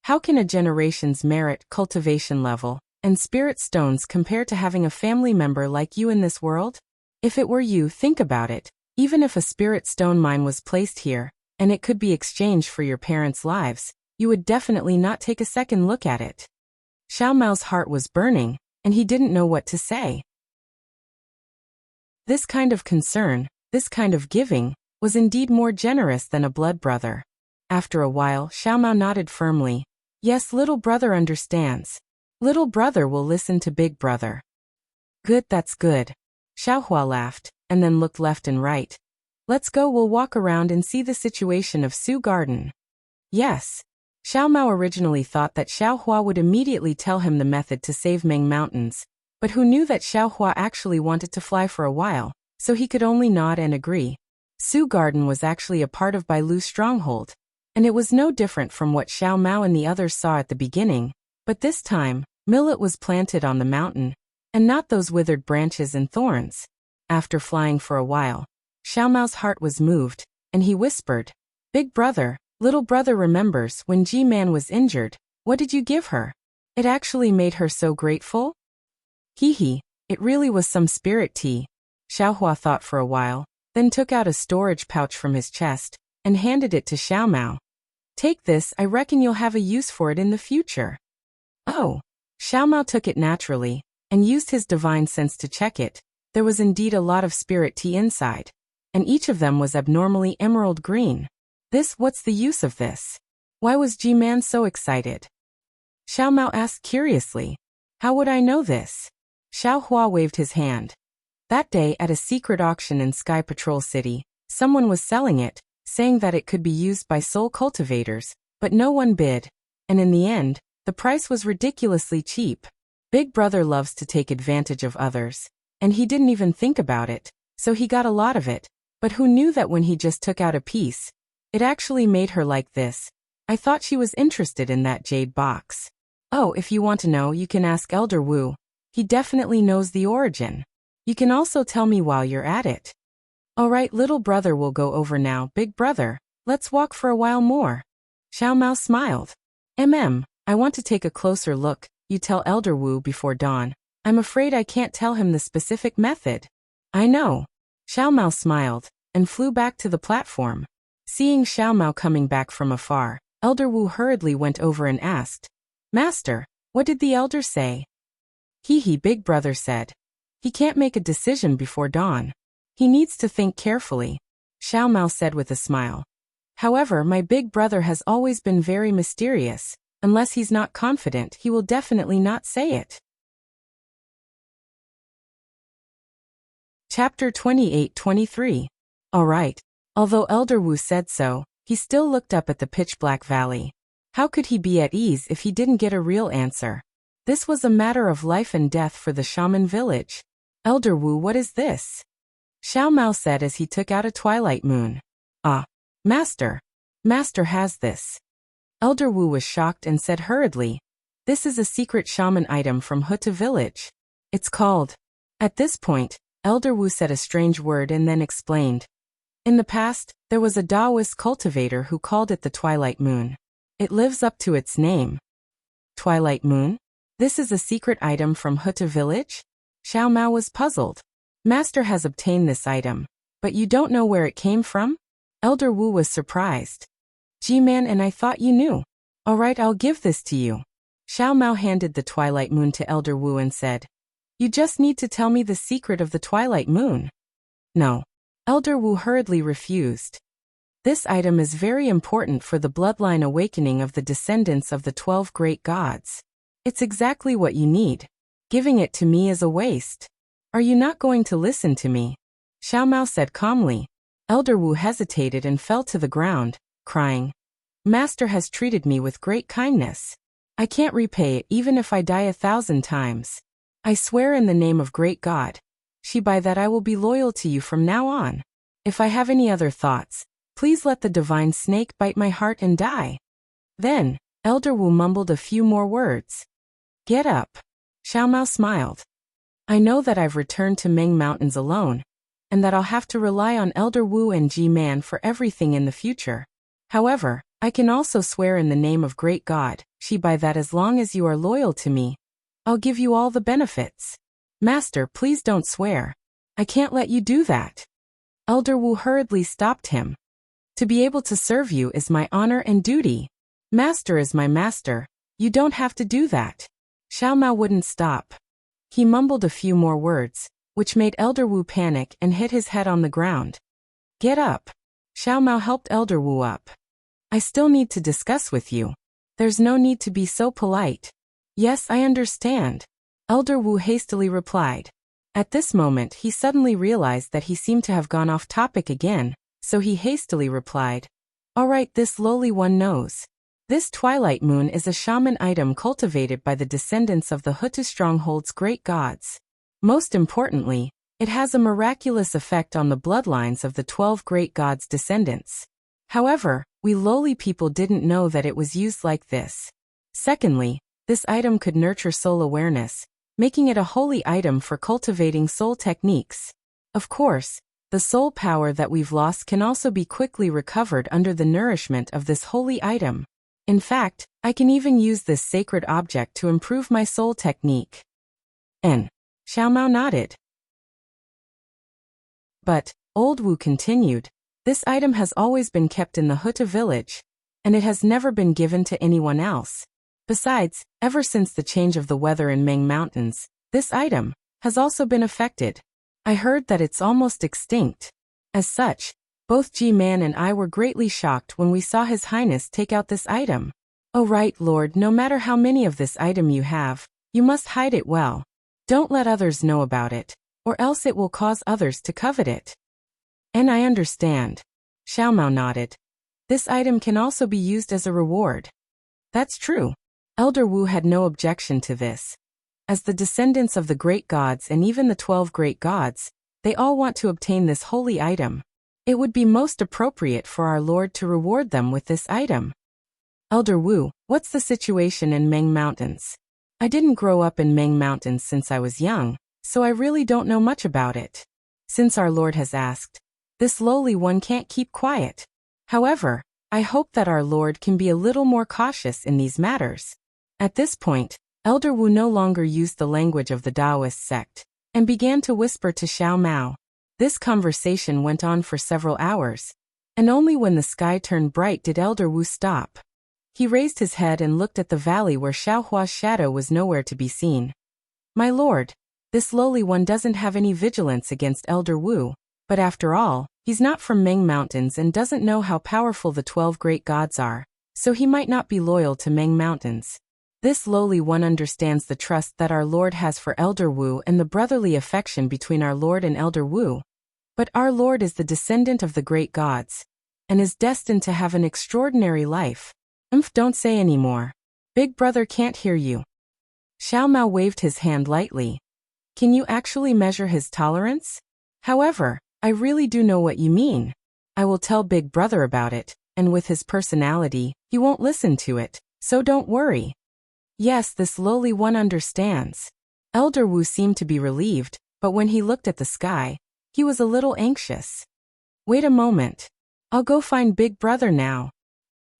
How can a generation's merit, cultivation level, and spirit stones compare to having a family member like you in this world? If it were you, think about it. Even if a spirit stone mine was placed here, and it could be exchanged for your parents' lives, you would definitely not take a second look at it. Xiao Mao's heart was burning, and he didn't know what to say. This kind of concern, this kind of giving, was indeed more generous than a blood brother. After a while, Xiao Mao nodded firmly. Yes, little brother understands. Little brother will listen to Big Brother. Good, that's good. Xiaohua laughed, and then looked left and right. Let's go, we'll walk around and see the situation of Su Garden. Yes. Xiao Mao originally thought that Xiaohua would immediately tell him the method to save Meng Mountains, but who knew that Xiaohua actually wanted to fly for a while, so he could only nod and agree. Su Garden was actually a part of Bailu's stronghold, and it was no different from what Xiao Mao and the others saw at the beginning, but this time, millet was planted on the mountain, and not those withered branches and thorns. After flying for a while, Xiao Mao's heart was moved, and he whispered, Big Brother, little brother remembers when G-Man was injured, what did you give her? It actually made her so grateful? Hee, it really was some spirit tea. Xiaohua thought for a while, then took out a storage pouch from his chest, and handed it to Xiao Mao. Take this, I reckon you'll have a use for it in the future. Oh. Xiao Mao took it naturally, and used his divine sense to check it. There was indeed a lot of spirit tea inside, and each of them was abnormally emerald green. What's the use of this? Why was G-Man so excited? Xiao Mao asked curiously. How would I know this? Xiaohua waved his hand. That day at a secret auction in Sky Patrol City, someone was selling it, saying that it could be used by soul cultivators, but no one bid, and in the end, the price was ridiculously cheap. Big Brother loves to take advantage of others, and he didn't even think about it, so he got a lot of it, but who knew that when he just took out a piece, it actually made her like this. I thought she was interested in that jade box. Oh, if you want to know, you can ask Elder Wu. He definitely knows the origin. You can also tell me while you're at it. Alright, little brother will go over now. Big Brother, let's walk for a while more. Xiao Mao smiled. I want to take a closer look. You tell Elder Wu before dawn. I'm afraid I can't tell him the specific method. I know. Xiao Mao smiled, and flew back to the platform. Seeing Xiao Mao coming back from afar, Elder Wu hurriedly went over and asked, Master, what did the elder say? Big Brother said. He can't make a decision before dawn. He needs to think carefully, Xiao Mao said with a smile. However, my big brother has always been very mysterious. Unless he's not confident, he will definitely not say it. Chapter 28-23. Alright. Although Elder Wu said so, he still looked up at the pitch-black valley. How could he be at ease if he didn't get a real answer? This was a matter of life and death for the shaman village. Elder Wu, what is this? Xiao Mao said as he took out a twilight moon. Ah, Master. Master has this. Elder Wu was shocked and said hurriedly, "This is a secret shaman item from Huta village. It's called." At this point, Elder Wu said a strange word and then explained. In the past, there was a Taoist cultivator who called it the Twilight Moon. It lives up to its name. Twilight Moon? This is a secret item from Huta village? Xiao Mao was puzzled. Master has obtained this item, but you don't know where it came from? Elder Wu was surprised. G-Man, and I thought you knew. All right, I'll give this to you. Xiao Mao handed the Twilight Moon to Elder Wu and said, "You just need to tell me the secret of the Twilight Moon." No. Elder Wu hurriedly refused. This item is very important for the bloodline awakening of the descendants of the 12 great gods. It's exactly what you need. Giving it to me is a waste. Are you not going to listen to me? Xiao Mao said calmly. Elder Wu hesitated and fell to the ground, crying, "Master has treated me with great kindness. I can't repay it even if I die 1,000 times. I swear in the name of great God, by that I will be loyal to you from now on. If I have any other thoughts, please let the divine snake bite my heart and die." Then, Elder Wu mumbled a few more words. "Get up." Xiao Mao smiled. "I know that I've returned to Meng Mountains alone, and that I'll have to rely on Elder Wu and G-Man for everything in the future. However, I can also swear in the name of great God, by that as long as you are loyal to me, I'll give you all the benefits." "Master, please don't swear. I can't let you do that." Elder Wu hurriedly stopped him. "To be able to serve you is my honor and duty. Master is my master. You don't have to do that." Xiao Mao wouldn't stop. He mumbled a few more words, which made Elder Wu panic and hit his head on the ground. "Get up." Xiao Mao helped Elder Wu up. "I still need to discuss with you. There's no need to be so polite." "Yes, I understand," Elder Wu hastily replied. At this moment he suddenly realized that he seemed to have gone off topic again, so he hastily replied, "All right, this lowly one knows. This Twilight Moon is a shaman item cultivated by the descendants of the Huta stronghold's great gods. Most importantly, it has a miraculous effect on the bloodlines of the 12 great gods' descendants. However, we lowly people didn't know that it was used like this. Secondly, this item could nurture soul awareness, making it a holy item for cultivating soul techniques. Of course, the soul power that we've lost can also be quickly recovered under the nourishment of this holy item. In fact, I can even use this sacred object to improve my soul technique." Xiao Mao nodded. But, Old Wu continued, "This item has always been kept in the Huta village, and it has never been given to anyone else. Besides, ever since the change of the weather in Meng Mountains, this item has also been affected. I heard that it's almost extinct. As such, both G-Man and I were greatly shocked when we saw His Highness take out this item. Oh right, Lord, no matter how many of this item you have, you must hide it well. Don't let others know about it, or else it will cause others to covet it." "And I understand." Xiao Mao nodded. "This item can also be used as a reward." That's true. Elder Wu had no objection to this. As the descendants of the great gods and even the 12 great gods, they all want to obtain this holy item. It would be most appropriate for our Lord to reward them with this item. "Elder Wu, what's the situation in Meng Mountains? I didn't grow up in Meng Mountains since I was young, so I really don't know much about it. Since our Lord has asked, this lowly one can't keep quiet. However, I hope that our Lord can be a little more cautious in these matters." At this point, Elder Wu no longer used the language of the Taoist sect, and began to whisper to Xiao Mao. This conversation went on for several hours, and only when the sky turned bright did Elder Wu stop. He raised his head and looked at the valley where Xiaohua's shadow was nowhere to be seen. "My lord, this lowly one doesn't have any vigilance against Elder Wu, but after all, he's not from Meng Mountains and doesn't know how powerful the 12 great gods are, so he might not be loyal to Meng Mountains. This lowly one understands the trust that our Lord has for Elder Wu and the brotherly affection between our Lord and Elder Wu. But our Lord is the descendant of the great gods, and is destined to have an extraordinary life. Don't say any more. Big brother can't hear you." Xiao Mao waved his hand lightly. "Can you actually measure his tolerance? However, I really do know what you mean. I will tell Big Brother about it, and with his personality, he won't listen to it, so don't worry. Yes, this lowly one understands. Elder Wu seemed to be relieved, but when he looked at the sky, he was a little anxious. Wait a moment. I'll go find Big Brother now.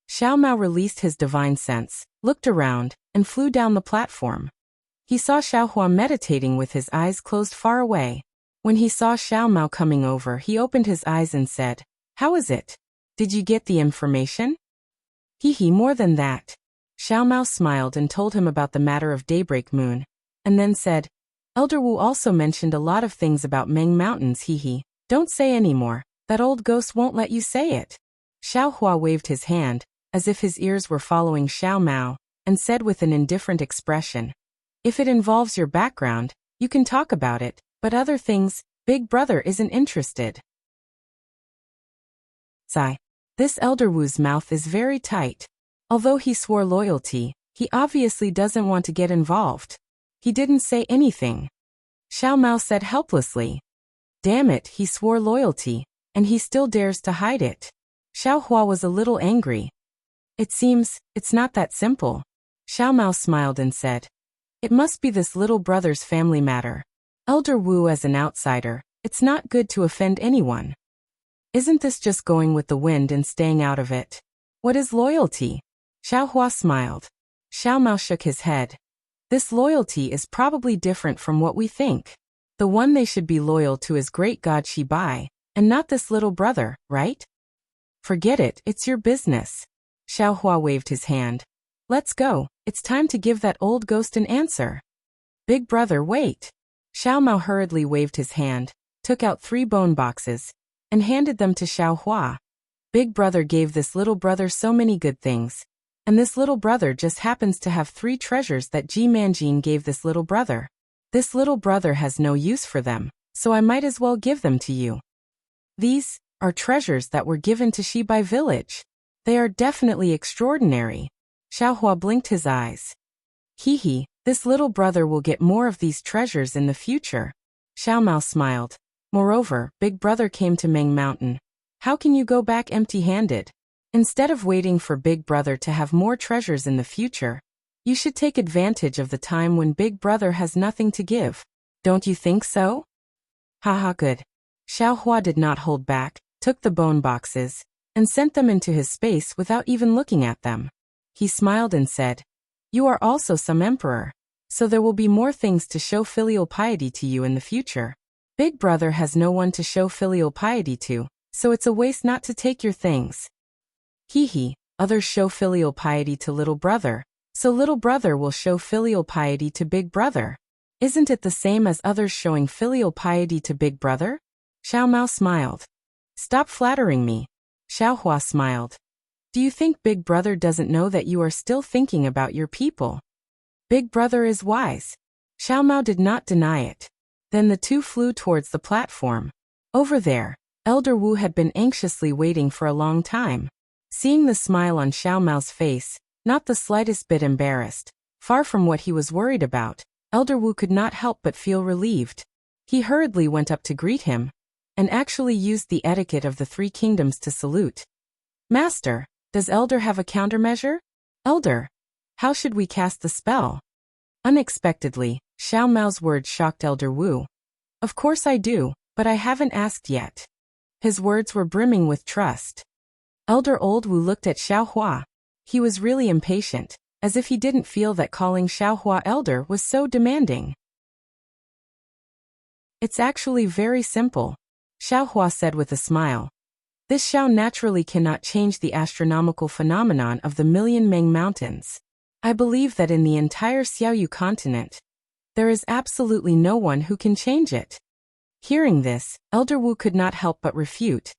Xiao Mao released his divine sense, looked around, and flew down the platform. He saw Xiao Hua meditating with his eyes closed far away. When he saw Xiao Mao coming over, he opened his eyes and said, "How is it? Did you get the information?" Hee, more than that. Xiao Mao smiled and told him about the matter of Daybreak Moon, and then said, Elder Wu also mentioned a lot of things about Meng Mountains. Hee. Don't say any more. That old ghost won't let you say it. Xiao Hua waved his hand, as if his ears were following Xiao Mao, and said with an indifferent expression, "If it involves your background, you can talk about it, but other things, Big Brother isn't interested." Sigh. This Elder Wu's mouth is very tight. Although he swore loyalty, he obviously doesn't want to get involved. He didn't say anything. Xiao Mao said helplessly. Damn it, he swore loyalty, and he still dares to hide it. Xiao Hua was a little angry. It seems, it's not that simple. Xiao Mao smiled and said, "It must be this little brother's family matter. Elder Wu as an outsider, it's not good to offend anyone. Isn't this just going with the wind and staying out of it? What is loyalty?" Xiao Hua smiled. Xiao Mao shook his head. This loyalty is probably different from what we think. The one they should be loyal to is great God Shi Bai, and not this little brother, right? Forget it, it's your business. Xiao Hua waved his hand. Let's go, it's time to give that old ghost an answer. Big Brother, wait. Xiao Mao hurriedly waved his hand, took out 3 bone boxes, and handed them to Xiao Hua. Big Brother gave this little brother so many good things, and this little brother just happens to have 3 treasures that Ji Manjin gave this little brother. This little brother has no use for them, so I might as well give them to you. These are treasures that were given to Shibai village. They are definitely extraordinary. Xiao Hua blinked his eyes. Hee, this little brother will get more of these treasures in the future. Xiao Mao smiled. Moreover, Big Brother came to Meng Mountain. How can you go back empty-handed? Instead of waiting for Big Brother to have more treasures in the future, you should take advantage of the time when Big Brother has nothing to give. Don't you think so? Haha, good. Xiao Hua did not hold back, took the bone boxes, and sent them into his space without even looking at them. He smiled and said, "You are also some emperor, so there will be more things to show filial piety to you in the future. Big Brother has no one to show filial piety to, so it's a waste not to take your things." Hee, others show filial piety to little brother, so little brother will show filial piety to Big Brother. Isn't it the same as others showing filial piety to Big Brother? Xiao Mao smiled. Stop flattering me. Xiao Hua smiled. Do you think Big Brother doesn't know that you are still thinking about your people? Big Brother is wise. Xiao Mao did not deny it. Then the two flew towards the platform. Over there, Elder Wu had been anxiously waiting for a long time. Seeing the smile on Xiao Mao's face, not the slightest bit embarrassed, far from what he was worried about, Elder Wu could not help but feel relieved. He hurriedly went up to greet him, and actually used the etiquette of the 3 kingdoms to salute. Master, does Elder have a countermeasure? Elder, how should we cast the spell? Unexpectedly, Xiao Mao's words shocked Elder Wu. Of course I do, but I haven't asked yet. His words were brimming with trust. Elder Old Wu looked at Xiao Hua. He was really impatient, as if he didn't feel that calling Xiao Hua elder was so demanding. It's actually very simple, Xiao Hua said with a smile. This Xiao naturally cannot change the astronomical phenomenon of the million Meng Mountains. I believe that in the entire Xiaoyu continent, there is absolutely no one who can change it. Hearing this, Elder Wu could not help but refute.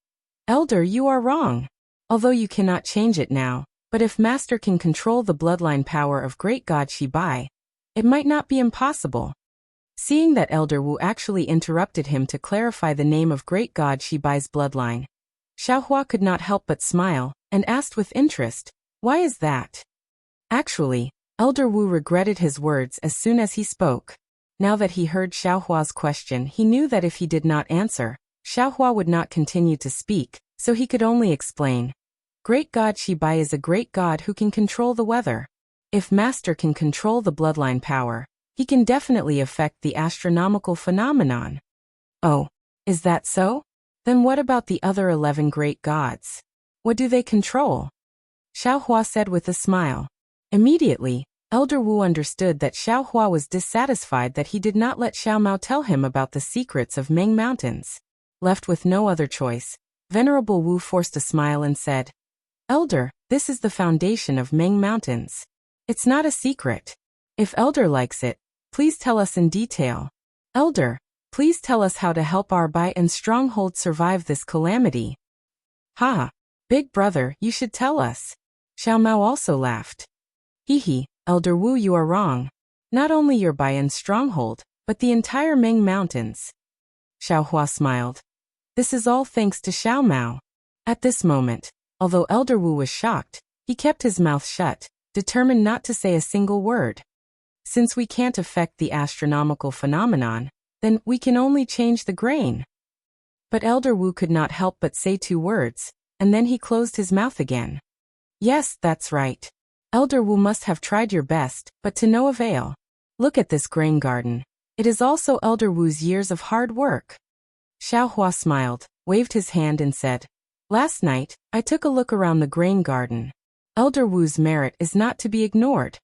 Elder, you are wrong. Although you cannot change it now, but if Master can control the bloodline power of Great God Shi Bai, it might not be impossible. Seeing that Elder Wu actually interrupted him to clarify the name of Great God Shi Bai's bloodline, Xiao Hua could not help but smile, and asked with interest, "Why is that?" Actually, Elder Wu regretted his words as soon as he spoke. Now that he heard Xiao Hua's question, he knew that if he did not answer, Xiaohua would not continue to speak, so he could only explain. Great God Shibai is a great god who can control the weather. If Master can control the bloodline power, he can definitely affect the astronomical phenomenon. Oh, is that so? Then what about the other 11 great gods? What do they control? Xiaohua said with a smile. Immediately, Elder Wu understood that Xiaohua was dissatisfied that he did not let Xiao Mao tell him about the secrets of Ming Mountains. Left with no other choice, Venerable Wu forced a smile and said, Elder, this is the foundation of Ming Mountains. It's not a secret. If Elder likes it, please tell us in detail. Elder, please tell us how to help our Bai and stronghold survive this calamity. Ha! Big brother, you should tell us. Xiao Mao also laughed. Hee, Elder Wu, you are wrong. Not only your Bai and stronghold, but the entire Ming Mountains. Xiaohua smiled. This is all thanks to Xiao Mao. At this moment, although Elder Wu was shocked, he kept his mouth shut, determined not to say a single word. Since we can't affect the astronomical phenomenon, then we can only change the grain. But Elder Wu could not help but say 2 words, and then he closed his mouth again. Yes, that's right. Elder Wu must have tried your best, but to no avail. Look at this grain garden. It is also Elder Wu's years of hard work. Xiaohua smiled, waved his hand and said, Last night, I took a look around the grain garden. Elder Wu's merit is not to be ignored.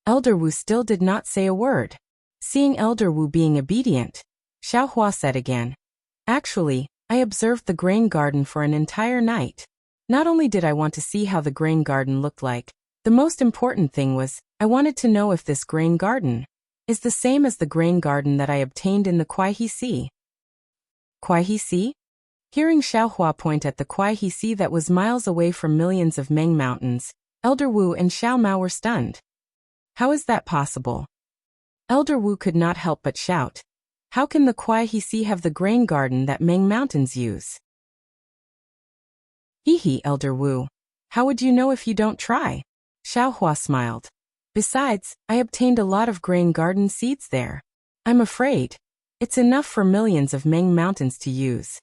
Elder Wu still did not say a word. Seeing Elder Wu being obedient, Xiaohua said again, Actually, I observed the grain garden for an entire night. Not only did I want to see how the grain garden looked like, the most important thing was, I wanted to know if this grain garden is the same as the grain garden that I obtained in the Kuai-He Sea. Kuai-He Sea? Hearing Xiaohua point at the Kuai-He Sea that was miles away from millions of Ming mountains, Elder Wu and Xiao Mao were stunned. How is that possible? Elder Wu could not help but shout. How can the Kuai-He Sea have the grain garden that Ming mountains use? Hee, Elder Wu. How would you know if you don't try? Xiaohua smiled. Besides, I obtained a lot of grain garden seeds there. I'm afraid it's enough for millions of Ming mountains to use.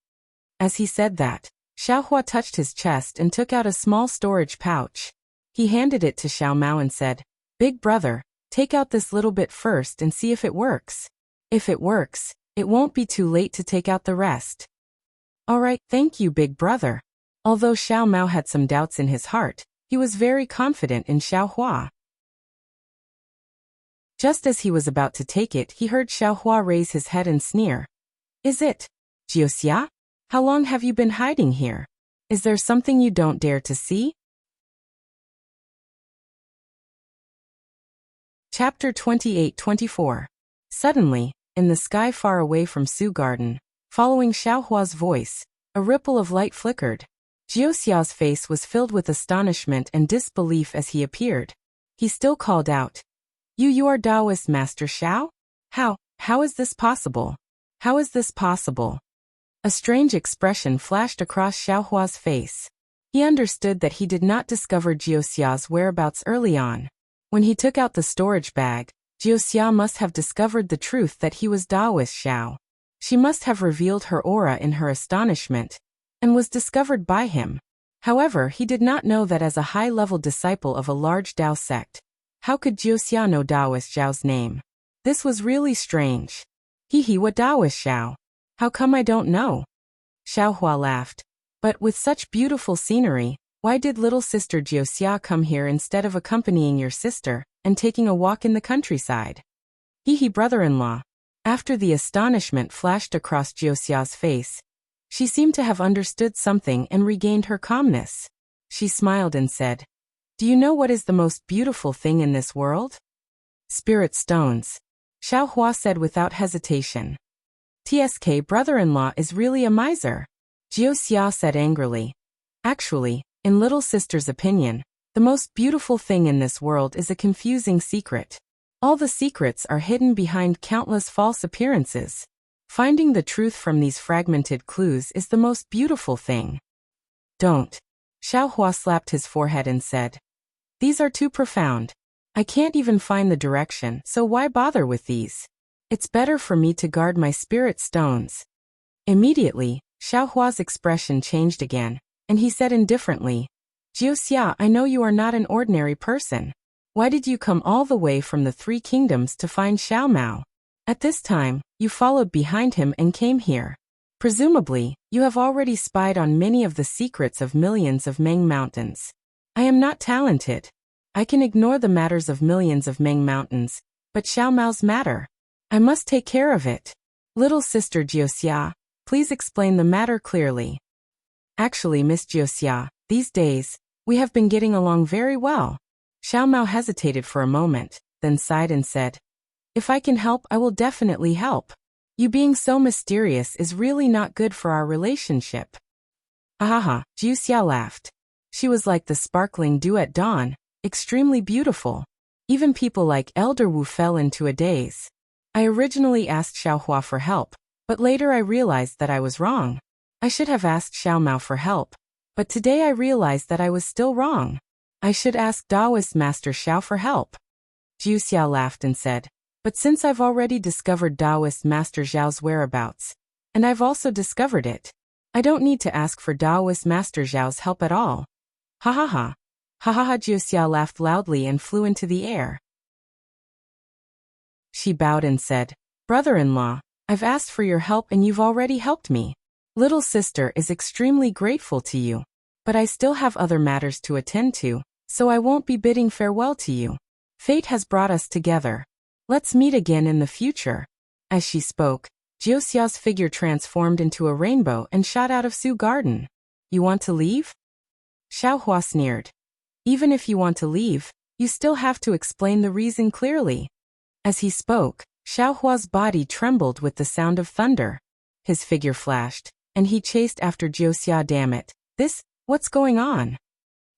As he said that, Xiaohua touched his chest and took out a small storage pouch. He handed it to Xiao Mao and said, Big brother, take out this little bit first and see if it works. If it works, it won't be too late to take out the rest. All right, thank you, big brother. Although Xiao Mao had some doubts in his heart, he was very confident in Xiaohua. Just as he was about to take it, he heard Xiaohua raise his head and sneer. Is it Jiuxia? How long have you been hiding here? Is there something you don't dare to see? Chapter 28-24. Suddenly, in the sky far away from Su Garden, following Xiaohua's voice, a ripple of light flickered. Jiuxia's face was filled with astonishment and disbelief as he appeared. He still called out, You are Taoist Master Xiao? How is this possible? How is this possible? A strange expression flashed across Xiaohua's face. He understood that he did not discover Jiuxia's whereabouts early on. When he took out the storage bag, Jiuxia must have discovered the truth that he was Taoist Xiao. She must have revealed her aura in her astonishment, and was discovered by him. However, he did not know that as a high-level disciple of a large Tao sect, how could Jiuxia know Taoist Xiao's name? This was really strange. What Taoist Xiao? How come I don't know? Xiaohua laughed. But with such beautiful scenery, why did little sister Jiuxia come here instead of accompanying your sister and taking a walk in the countryside? Brother-in-law. After the astonishment flashed across Jiuxia's face, she seemed to have understood something and regained her calmness. She smiled and said, Do you know what is the most beautiful thing in this world? Spirit stones. Xiaohua said without hesitation. TSK brother-in-law is really a miser. Jiuxia said angrily. Actually, in little sister's opinion, the most beautiful thing in this world is a confusing secret. All the secrets are hidden behind countless false appearances. Finding the truth from these fragmented clues is the most beautiful thing. Don't. Xiaohua slapped his forehead and said. These are too profound. I can't even find the direction, so why bother with these? It's better for me to guard my spirit stones. Immediately, Xiao Hua's expression changed again, and he said indifferently, Wuxia, I know you are not an ordinary person. Why did you come all the way from the Three Kingdoms to find Xiao Mao? At this time, you followed behind him and came here. Presumably, you have already spied on many of the secrets of millions of Meng Mountains. I am not talented. I can ignore the matters of millions of Meng Mountains, but Xiao Mao's matter. I must take care of it. Little sister Wuxia, please explain the matter clearly. Actually, Miss Wuxia, these days, we have been getting along very well. Xiao Mao hesitated for a moment, then sighed and said, If I can help, I will definitely help. You being so mysterious is really not good for our relationship. Ahaha, Wuxia laughed. She was like the sparkling dew at dawn, extremely beautiful. Even people like Elder Wu fell into a daze. I originally asked Xiao Hua for help, but later I realized that I was wrong. I should have asked Xiao Mao for help, but today I realized that I was still wrong. I should ask Taoist Master Xiao for help. Wuxia laughed and said, But since I've already discovered Taoist Master Zhao's whereabouts, and I've also discovered it, I don't need to ask for Taoist Master Zhao's help at all. Ha ha ha. Ha ha ha. Wuxia laughed loudly and flew into the air. She bowed and said, Brother-in-law, I've asked for your help and you've already helped me. Little sister is extremely grateful to you, but I still have other matters to attend to, so I won't be bidding farewell to you. Fate has brought us together. Let's meet again in the future. As she spoke, Wuxia's figure transformed into a rainbow and shot out of Su Garden. You want to leave? Xiao Hua sneered. Even if you want to leave, you still have to explain the reason clearly. As he spoke, Xiao Hua's body trembled with the sound of thunder. His figure flashed, and he chased after Wuxia. Damn it, what's going on?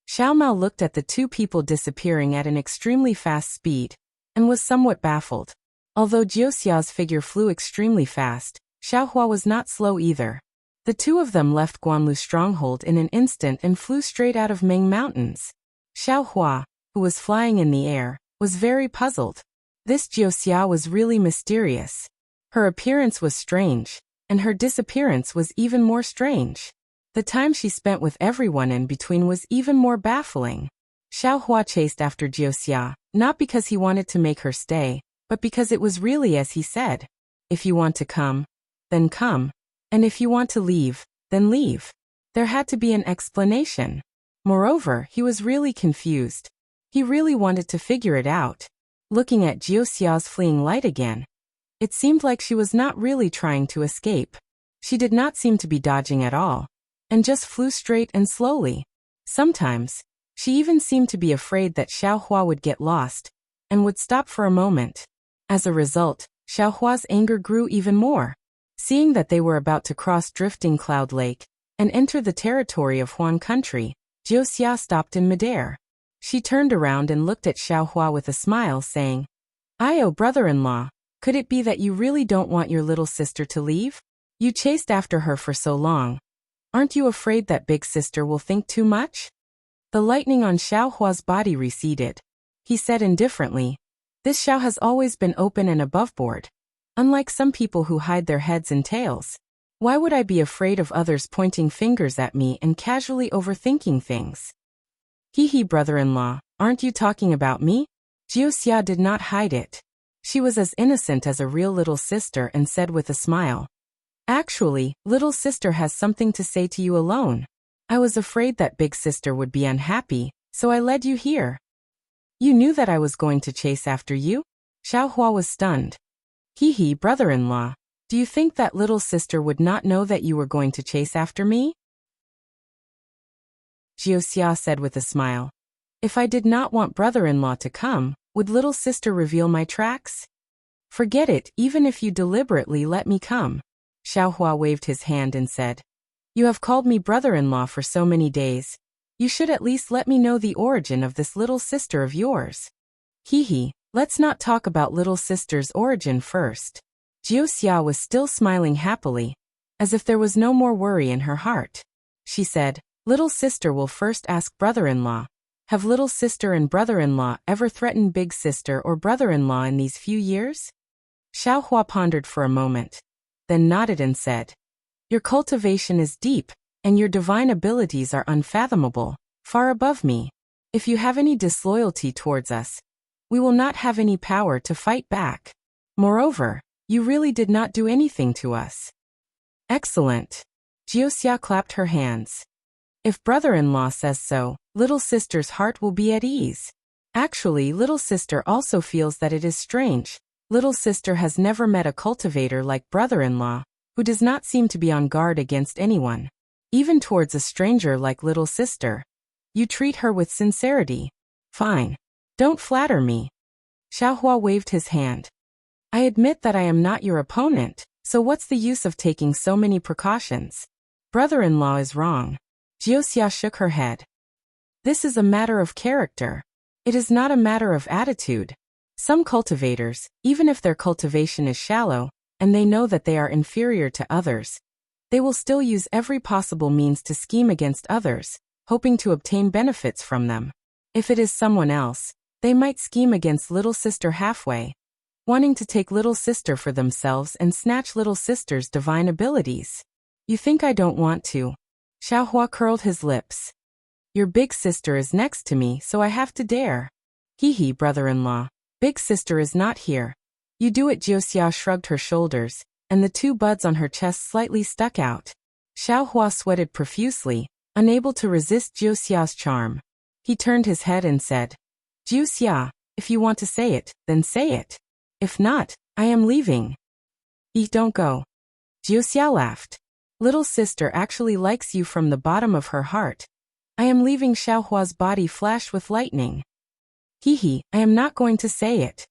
Xiao Mao looked at the two people disappearing at an extremely fast speed, and was somewhat baffled. Although Wuxia's figure flew extremely fast, Xiao Hua was not slow either. The two of them left Guanlu's stronghold in an instant and flew straight out of Meng Mountains. Xiao Hua, who was flying in the air, was very puzzled. This Wuxia was really mysterious. Her appearance was strange, and her disappearance was even more strange. The time she spent with everyone in between was even more baffling. Xiao Hua chased after Wuxia, not because he wanted to make her stay, but because it was really as he said. If you want to come, then come. And if you want to leave, then leave. There had to be an explanation. Moreover, he was really confused. He really wanted to figure it out. Looking at Wuxia's fleeing light again, it seemed like she was not really trying to escape. She did not seem to be dodging at all, and just flew straight and slowly. Sometimes, she even seemed to be afraid that Xiao Hua would get lost, and would stop for a moment. As a result, Xiao Hua's anger grew even more. Seeing that they were about to cross Drifting Cloud Lake, and enter the territory of Huan country, Wuxia stopped in midair. She turned around and looked at Xiao Hua with a smile, saying, "Oh, brother-in-law, could it be that you really don't want your little sister to leave? You chased after her for so long. Aren't you afraid that big sister will think too much?" The lightning on Xiao Hua's body receded. He said indifferently, "This Xiao has always been open and aboveboard. Unlike some people who hide their heads and tails. Why would I be afraid of others pointing fingers at me and casually overthinking things?" Hee, brother-in-law, aren't you talking about me? Wuxia did not hide it. She was as innocent as a real little sister and said with a smile, "Actually, little sister has something to say to you alone. I was afraid that big sister would be unhappy, so I led you here." "You knew that I was going to chase after you?" Xiao Hua was stunned. Hee, brother-in-law, do you think that little sister would not know that you were going to chase after me? Wuxia said with a smile, "If I did not want brother-in-law to come, would little sister reveal my tracks? Forget it, even if you deliberately let me come." Xiao Hua waved his hand and said, "You have called me brother-in-law for so many days. You should at least let me know the origin of this little sister of yours." Hee, let's not talk about little sister's origin first. Wuxia was still smiling happily, as if there was no more worry in her heart. She said, "Little sister will first ask brother-in-law, have little sister and brother-in-law ever threatened big sister or brother-in-law in these few years?" Xiao Hua pondered for a moment, then nodded and said, Your cultivation is deep, and your divine abilities are unfathomable, far above me. If you have any disloyalty towards us, we will not have any power to fight back. Moreover, you really did not do anything to us. Excellent. Wuxia clapped her hands. If brother-in-law says so, little sister's heart will be at ease. Actually, little sister also feels that it is strange. Little sister has never met a cultivator like brother-in-law, who does not seem to be on guard against anyone. Even towards a stranger like little sister. You treat her with sincerity. Fine. Don't flatter me. Xiaohua waved his hand. I admit that I am not your opponent, so what's the use of taking so many precautions? Brother-in-law is wrong. Wuxia shook her head. This is a matter of character. It is not a matter of attitude. Some cultivators, even if their cultivation is shallow, and they know that they are inferior to others, they will still use every possible means to scheme against others, hoping to obtain benefits from them. If it is someone else, they might scheme against little sister halfway, wanting to take little sister for themselves and snatch little sister's divine abilities. You think I don't want to? Xiaohua curled his lips. Your big sister is next to me, so I have to dare. Hee, brother-in-law. Big sister is not here. You do it. Wuxia shrugged her shoulders, and the two buds on her chest slightly stuck out. Xiaohua sweated profusely, unable to resist Wuxia's charm. He turned his head and said, Wuxia, if you want to say it, then say it. If not, I am leaving. Don't go. Wuxia laughed. Little sister actually likes you from the bottom of her heart. I am leaving. Xiaohua's body flashed with lightning. I am not going to say it.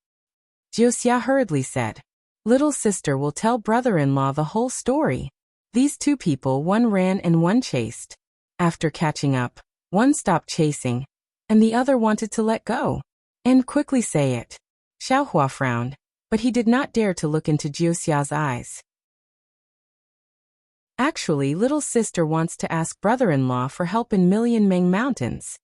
Wuxia hurriedly said. Little sister will tell brother-in-law the whole story. These two people, one ran and one chased. After catching up, one stopped chasing, and the other wanted to let go. And quickly say it. Xiaohua frowned, but he did not dare to look into Wuxia's eyes. Actually, little sister wants to ask brother-in-law for help in Million Meng Mountains.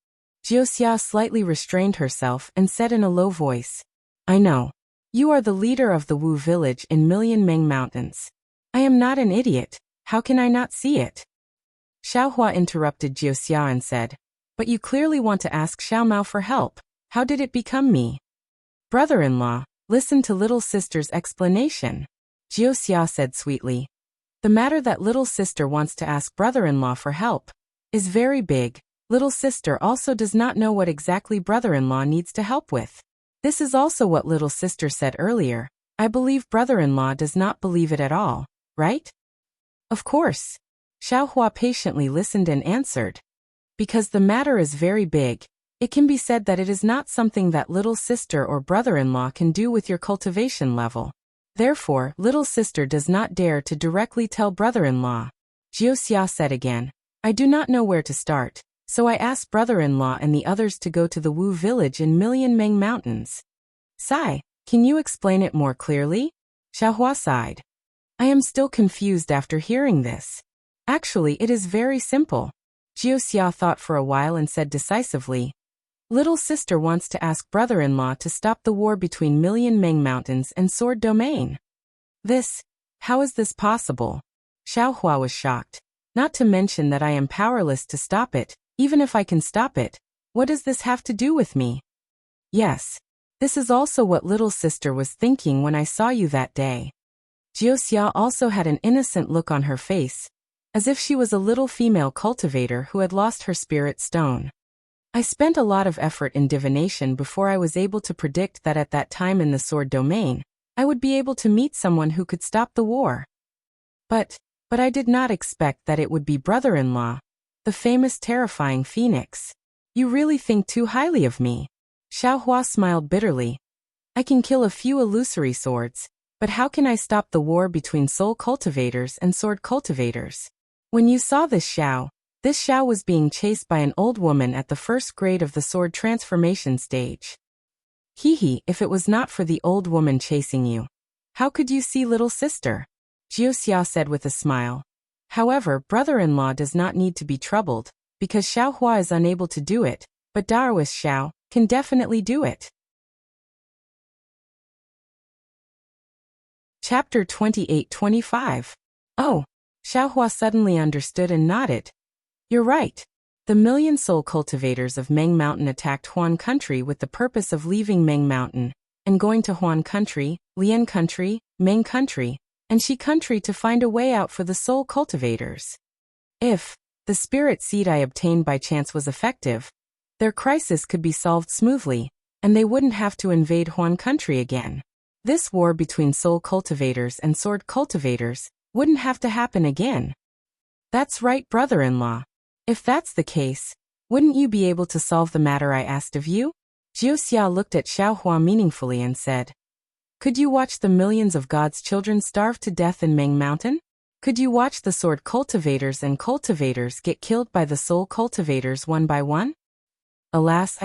Wuxia slightly restrained herself and said in a low voice, I know. You are the leader of the Wu village in Million Meng Mountains. I am not an idiot, how can I not see it? Xiaohua interrupted Wuxia and said, But you clearly want to ask Xiao Mao for help. How did it become me? Brother-in-law, listen to little sister's explanation. Wuxia said sweetly. The matter that little sister wants to ask brother-in-law for help is very big. Little sister also does not know what exactly brother-in-law needs to help with. This is also what little sister said earlier. I believe brother-in-law does not believe it at all, right? Of course. Xiaohua patiently listened and answered. Because the matter is very big, it can be said that it is not something that little sister or brother-in-law can do with your cultivation level. Therefore, little sister does not dare to directly tell brother-in-law. Wuxia said again, I do not know where to start, so I asked brother-in-law and the others to go to the Wu village in Million Meng Mountains. Sai, can you explain it more clearly? Xiaohua sighed. I am still confused after hearing this. Actually, it is very simple. Wuxia thought for a while and said decisively, Little sister wants to ask brother-in-law to stop the war between Million Meng Mountains and Sword Domain. How is this possible? Xiaohua was shocked. Not to mention that I am powerless to stop it, even if I can stop it. What does this have to do with me? Yes. This is also what little sister was thinking when I saw you that day. Wuxia also had an innocent look on her face, as if she was a little female cultivator who had lost her spirit stone. I spent a lot of effort in divination before I was able to predict that at that time in the Sword Domain, I would be able to meet someone who could stop the war. But I did not expect that it would be brother-in-law, the famous terrifying phoenix. You really think too highly of me. Xiaohua smiled bitterly. I can kill a few illusory swords, but how can I stop the war between soul cultivators and sword cultivators? When you saw this Xiao was being chased by an old woman at the first grade of the sword transformation stage. If it was not for the old woman chasing you, how could you see little sister? Wuxia said with a smile. However, brother-in-law does not need to be troubled, because Xiaohua is unable to do it, but Daoist Xiao can definitely do it. Chapter 28-25. Oh, Xiaohua suddenly understood and nodded. You're right. The million soul cultivators of Meng Mountain attacked Huan Country with the purpose of leaving Meng Mountain and going to Huan Country, Lian Country, Meng Country, and Shi Country to find a way out for the soul cultivators. If the spirit seed I obtained by chance was effective, their crisis could be solved smoothly, and they wouldn't have to invade Huan Country again. This war between soul cultivators and sword cultivators wouldn't have to happen again. That's right, brother-in-law. If that's the case, wouldn't you be able to solve the matter I asked of you? Jiuxia looked at Xiaohua meaningfully and said, could you watch the millions of God's children starve to death in Meng Mountain? Could you watch the sword cultivators and cultivators get killed by the soul cultivators one by one? Alas,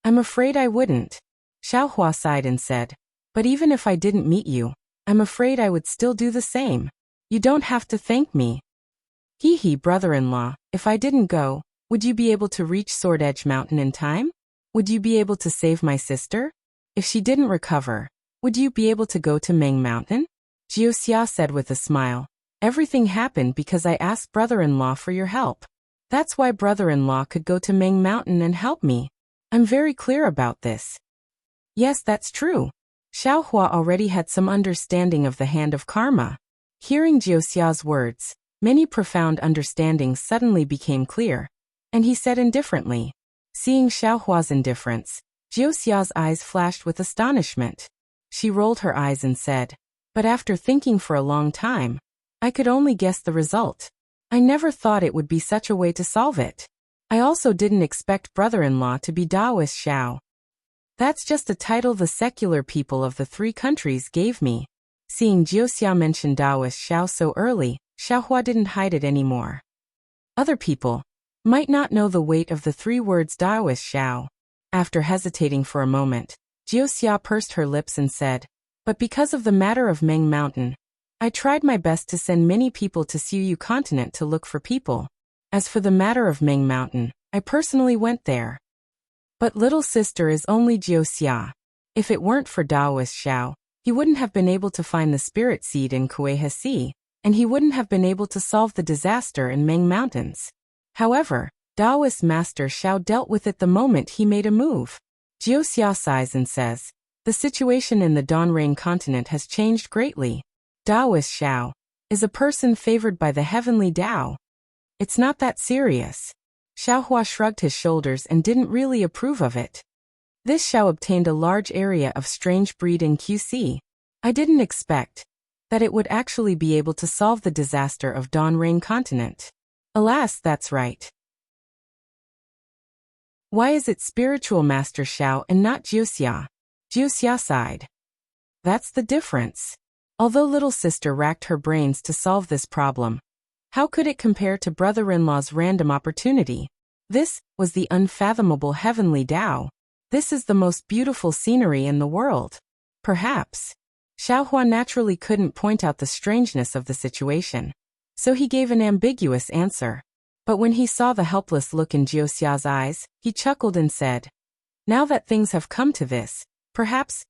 I'm afraid I wouldn't. Xiaohua sighed and said, but even if I didn't meet you, I'm afraid I would still do the same. You don't have to thank me. Hee, brother-in-law, if I didn't go, would you be able to reach Sword Edge Mountain in time? Would you be able to save my sister? If she didn't recover, would you be able to go to Meng Mountain? Jiuxia said with a smile. Everything happened because I asked brother-in-law for your help. That's why brother-in-law could go to Meng Mountain and help me. I'm very clear about this. Yes, that's true. Xiaohua already had some understanding of the hand of karma. Hearing Jiuxia's words, many profound understandings suddenly became clear, and he said indifferently. Seeing Xiaohua's indifference, Jiuxia's eyes flashed with astonishment. She rolled her eyes and said, but after thinking for a long time, I could only guess the result. I never thought it would be such a way to solve it. I also didn't expect brother-in-law to be Daoist Xiao. That's just a title the secular people of the three countries gave me. Seeing Jiuxia mention Daoist Xiao so early, Xiaohua didn't hide it anymore. Other people might not know the weight of the three words Daoist Xiao. After hesitating for a moment, Jiuxia pursed her lips and said, but because of the matter of Meng Mountain, I tried my best to send many people to Suyu Continent to look for people. As for the matter of Meng Mountain, I personally went there. But little sister is only Jiuxia. If it weren't for Daoist Xiao, he wouldn't have been able to find the spirit seed in Kueha Sea, and he wouldn't have been able to solve the disaster in Meng Mountains. However, Daoist Master Xiao dealt with it the moment he made a move. Jiuxia sighs and says, the situation in the Donrain continent has changed greatly. Daoist Xiao is a person favored by the heavenly Dao. It's not that serious. Xiaohua shrugged his shoulders and didn't really approve of it. This Xiao obtained a large area of strange breed in QC. I didn't expect that it would actually be able to solve the disaster of Donrain continent. Alas, that's right. Why is it spiritual Master Xiao and not Jiuxia? Jiuxia sighed. That's the difference. Although little sister racked her brains to solve this problem, how could it compare to brother-in-law's random opportunity? This was the unfathomable heavenly Tao. This is the most beautiful scenery in the world. Perhaps. Xiaohua naturally couldn't point out the strangeness of the situation, so he gave an ambiguous answer. But when he saw the helpless look in Jiuxia's eyes, he chuckled and said, now that things have come to this, perhaps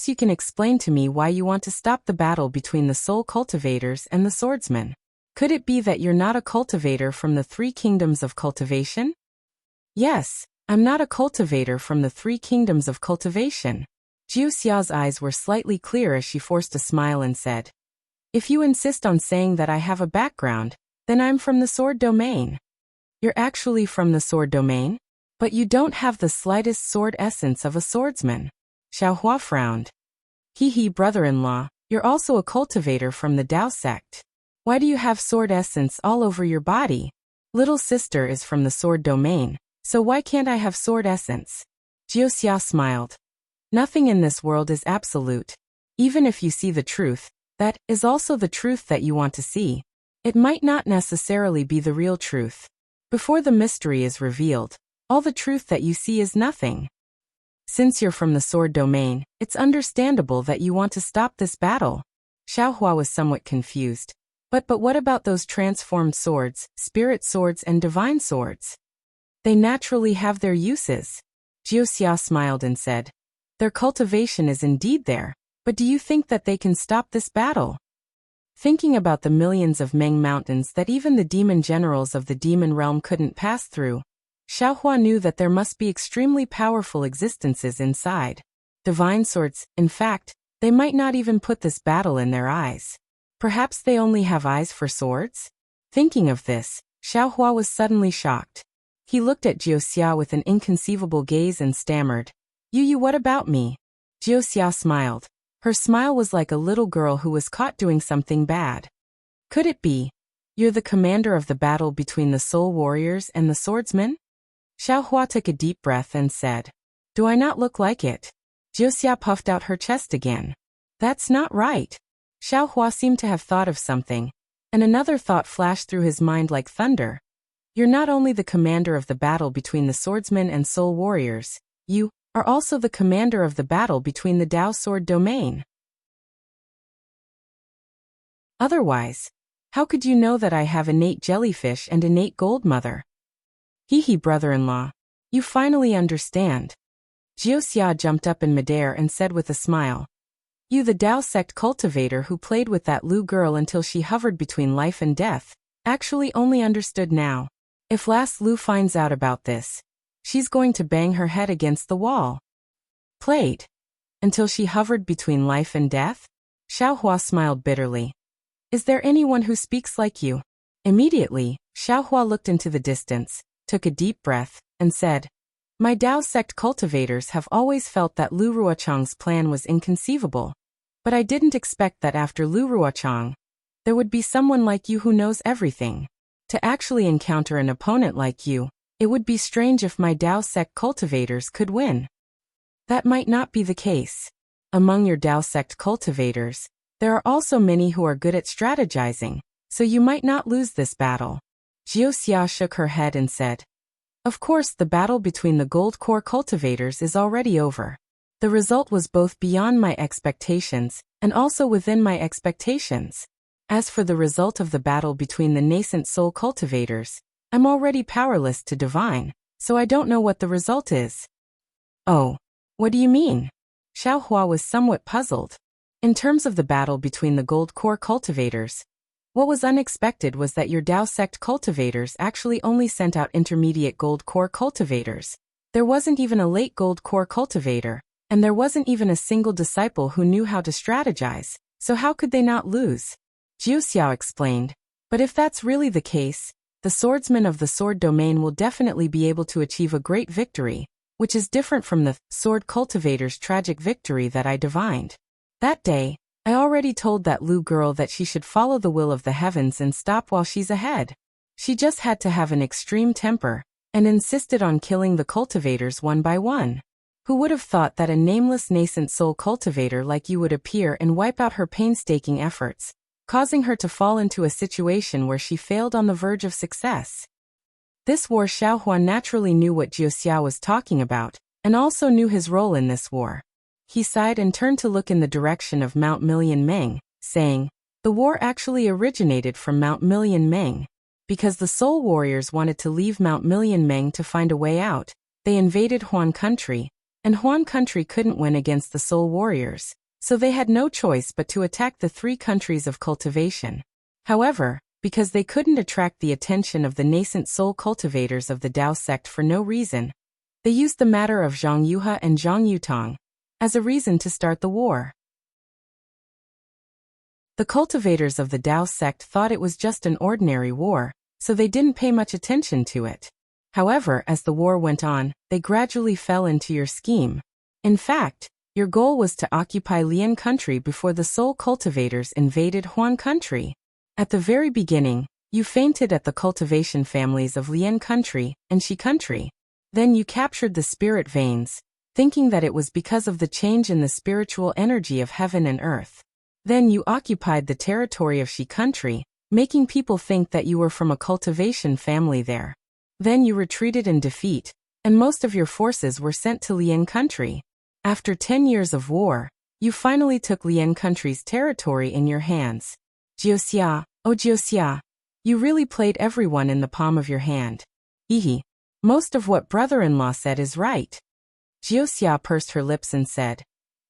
you can explain to me why you want to stop the battle between the soul cultivators and the swordsmen. Could it be that you're not a cultivator from the three kingdoms of cultivation? Yes, I'm not a cultivator from the three kingdoms of cultivation. Jiuxia's eyes were slightly clear as she forced a smile and said, if you insist on saying that I have a background, then I'm from the sword domain. You're actually from the sword domain? But you don't have the slightest sword essence of a swordsman. Xiaohua frowned. Hee, brother-in-law, you're also a cultivator from the Dao sect. Why do you have sword essence all over your body? Little sister is from the sword domain, so why can't I have sword essence? Jiuxia smiled. Nothing in this world is absolute. Even if you see the truth, that is also the truth that you want to see. It might not necessarily be the real truth. Before the mystery is revealed, all the truth that you see is nothing. Since you're from the sword domain, it's understandable that you want to stop this battle. Xiaohua was somewhat confused. But what about those transformed swords, spirit swords and divine swords? They naturally have their uses. Jiuxia smiled and said, their cultivation is indeed there, but do you think that they can stop this battle? Thinking about the millions of Meng mountains that even the demon generals of the demon realm couldn't pass through, Xiaohua knew that there must be extremely powerful existences inside. Divine swords, in fact, they might not even put this battle in their eyes. Perhaps they only have eyes for swords? Thinking of this, Xiaohua was suddenly shocked. He looked at Wuxia with an inconceivable gaze and stammered, "You, what about me?" Wuxia smiled. Her smile was like a little girl who was caught doing something bad. "Could it be? You're the commander of the battle between the soul warriors and the swordsmen?" Xiaohua took a deep breath and said, "Do I not look like it?" Wuxia puffed out her chest again. "That's not right." Xiaohua seemed to have thought of something, and another thought flashed through his mind like thunder. "You're not only the commander of the battle between the swordsmen and soul warriors, you are also the commander of the battle between the Dao sword domain. Otherwise, how could you know that I have innate jellyfish and innate gold mother?" "Hee brother-in-law. You finally understand." Wuxia jumped up in midair and said with a smile, "You, the Dao sect cultivator who played with that Lu girl until she hovered between life and death, actually only understood now. If last Lu finds out about this, she's going to bang her head against the wall." "Played until she hovered between life and death?" Xiaohua smiled bitterly. "Is there anyone who speaks like you?" Immediately, Xiaohua looked into the distance, took a deep breath, and said, "My Dao sect cultivators have always felt that Lu Ruochang's plan was inconceivable. But I didn't expect that after Lu Ruochang, there would be someone like you who knows everything. To actually encounter an opponent like you, it would be strange if my Dao sect cultivators could win." "That might not be the case. Among your Dao sect cultivators, there are also many who are good at strategizing, so you might not lose this battle." Wuxia shook her head and said, "Of course, the battle between the gold core cultivators is already over. The result was both beyond my expectations and also within my expectations. As for the result of the battle between the nascent soul cultivators, I'm already powerless to divine, so I don't know what the result is." "Oh, what do you mean?" Xiaohua was somewhat puzzled. In terms of the battle between the gold core cultivators, what was unexpected was that your Dao sect cultivators actually only sent out intermediate gold core cultivators. There wasn't even a late gold core cultivator, and there wasn't even a single disciple who knew how to strategize, so how could they not lose? Wuxia explained, "But if that's really the case, the swordsmen of the sword domain will definitely be able to achieve a great victory, which is different from the sword cultivator's tragic victory that I divined. That day, I already told that Lu girl that she should follow the will of the heavens and stop while she's ahead. She just had to have an extreme temper, and insisted on killing the cultivators one by one. Who would have thought that a nameless nascent soul cultivator like you would appear and wipe out her painstaking efforts, causing her to fall into a situation where she failed on the verge of success?" This war Xiaohua naturally knew what Wuxia was talking about, and also knew his role in this war. He sighed and turned to look in the direction of Mount Million Meng, saying, "The war actually originated from Mount Million Meng. Because the soul warriors wanted to leave Mount Million Meng to find a way out, they invaded Huan country, and Huan country couldn't win against the soul warriors, so they had no choice but to attack the 3 countries of cultivation. However, because they couldn't attract the attention of the nascent soul cultivators of the Dao sect for no reason, they used the matter of Zhang Yuhe and Zhang Yutong as a reason to start the war. The cultivators of the Dao sect thought it was just an ordinary war, so they didn't pay much attention to it. However, as the war went on, they gradually fell into your scheme. In fact, your goal was to occupy Lian country before the soul cultivators invaded Huan country. At the very beginning, you fainted at the cultivation families of Lian country and Shi country. Then you captured the spirit veins, thinking that it was because of the change in the spiritual energy of heaven and earth. Then you occupied the territory of Shi country, making people think that you were from a cultivation family there. Then you retreated in defeat, and most of your forces were sent to Lian country. After 10 years of war, you finally took Lian country's territory in your hands. Wuxia, oh Wuxia, you really played everyone in the palm of your hand. Hehe. Most of what brother-in-law said is right." Wuxia pursed her lips and said,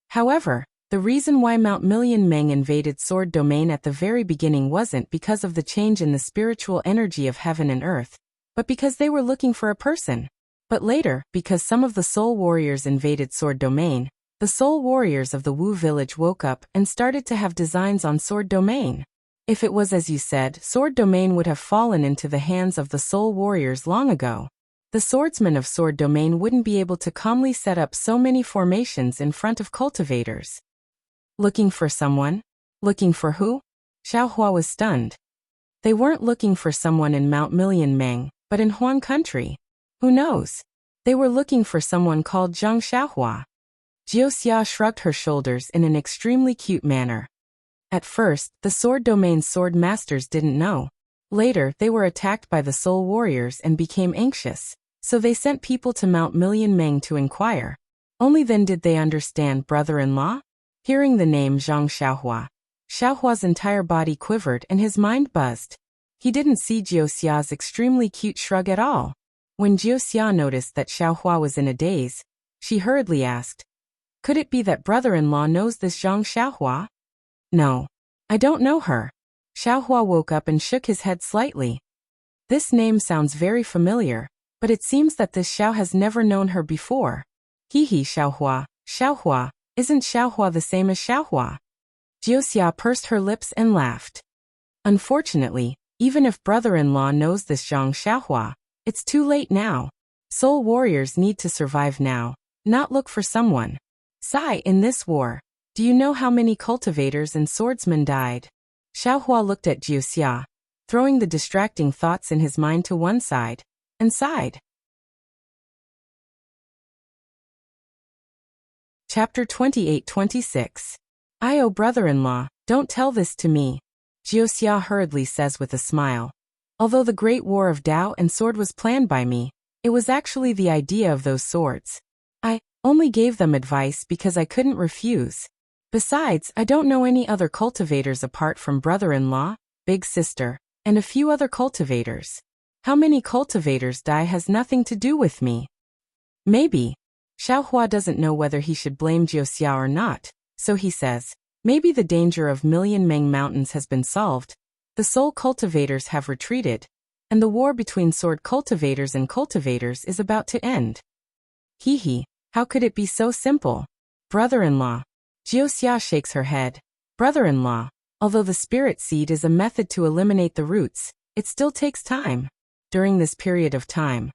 "However, The reason why Mount Million Meng invaded Sword Domain at the very beginning wasn't because of the change in the spiritual energy of heaven and earth, but because they were looking for a person. But later, because some of the soul warriors invaded Sword Domain, the soul warriors of the Wu village woke up and started to have designs on Sword Domain. If it was as you said, Sword Domain would have fallen into the hands of the soul warriors long ago. The swordsmen of Sword Domain wouldn't be able to calmly set up so many formations in front of cultivators. Looking for someone? Looking for who? Xiaohua was stunned. They weren't looking for someone in Mount Million Meng, but in Huan country. Who knows? They were looking for someone called Zhang Xiaohua. Wuxia shrugged her shoulders in an extremely cute manner. At first, the Sword Domain sword masters didn't know. Later, they were attacked by the soul warriors and became anxious, so they sent people to Mount Million Meng to inquire. Only then did they understand brother-in-law? Hearing the name Zhang Xiaohua, Xiaohua's entire body quivered and his mind buzzed. He didn't see Wuxia's extremely cute shrug at all. When Wuxia noticed that Xiaohua was in a daze, she hurriedly asked, "Could it be that brother-in-law knows this Zhang Xiaohua?" "No. I don't know her." Xiaohua woke up and shook his head slightly. "This name sounds very familiar, but it seems that this Xiao has never known her before." "Hehe, Xiaohua, Xiaohua. Isn't Xiaohua the same as Xiaohua?" Wuxia pursed her lips and laughed. "Unfortunately, even if brother-in-law knows this Zhang Xiaohua, it's too late now. Soul warriors need to survive now, not look for someone. Sigh, in this war, do you know how many cultivators and swordsmen died?" Xiaohua looked at Wuxia, throwing the distracting thoughts in his mind to one side, and sighed. Chapter 28-26. "I brother-in-law, don't tell this to me," Wuxia hurriedly says with a smile. "Although the great war of Dao and sword was planned by me, it was actually the idea of those swords. I only gave them advice because I couldn't refuse. Besides, I don't know any other cultivators apart from brother-in-law, big sister, and a few other cultivators. How many cultivators die has nothing to do with me." Maybe. Xiaohua doesn't know whether he should blame Wuxia or not, so he says, "Maybe the danger of Million Meng Mountains has been solved. The soul cultivators have retreated, and the war between sword cultivators and cultivators is about to end." Hehe, how could it be so simple? Brother-in-law. Wuxia shakes her head. Brother-in-law, although the spirit seed is a method to eliminate the roots, it still takes time. During this period of time,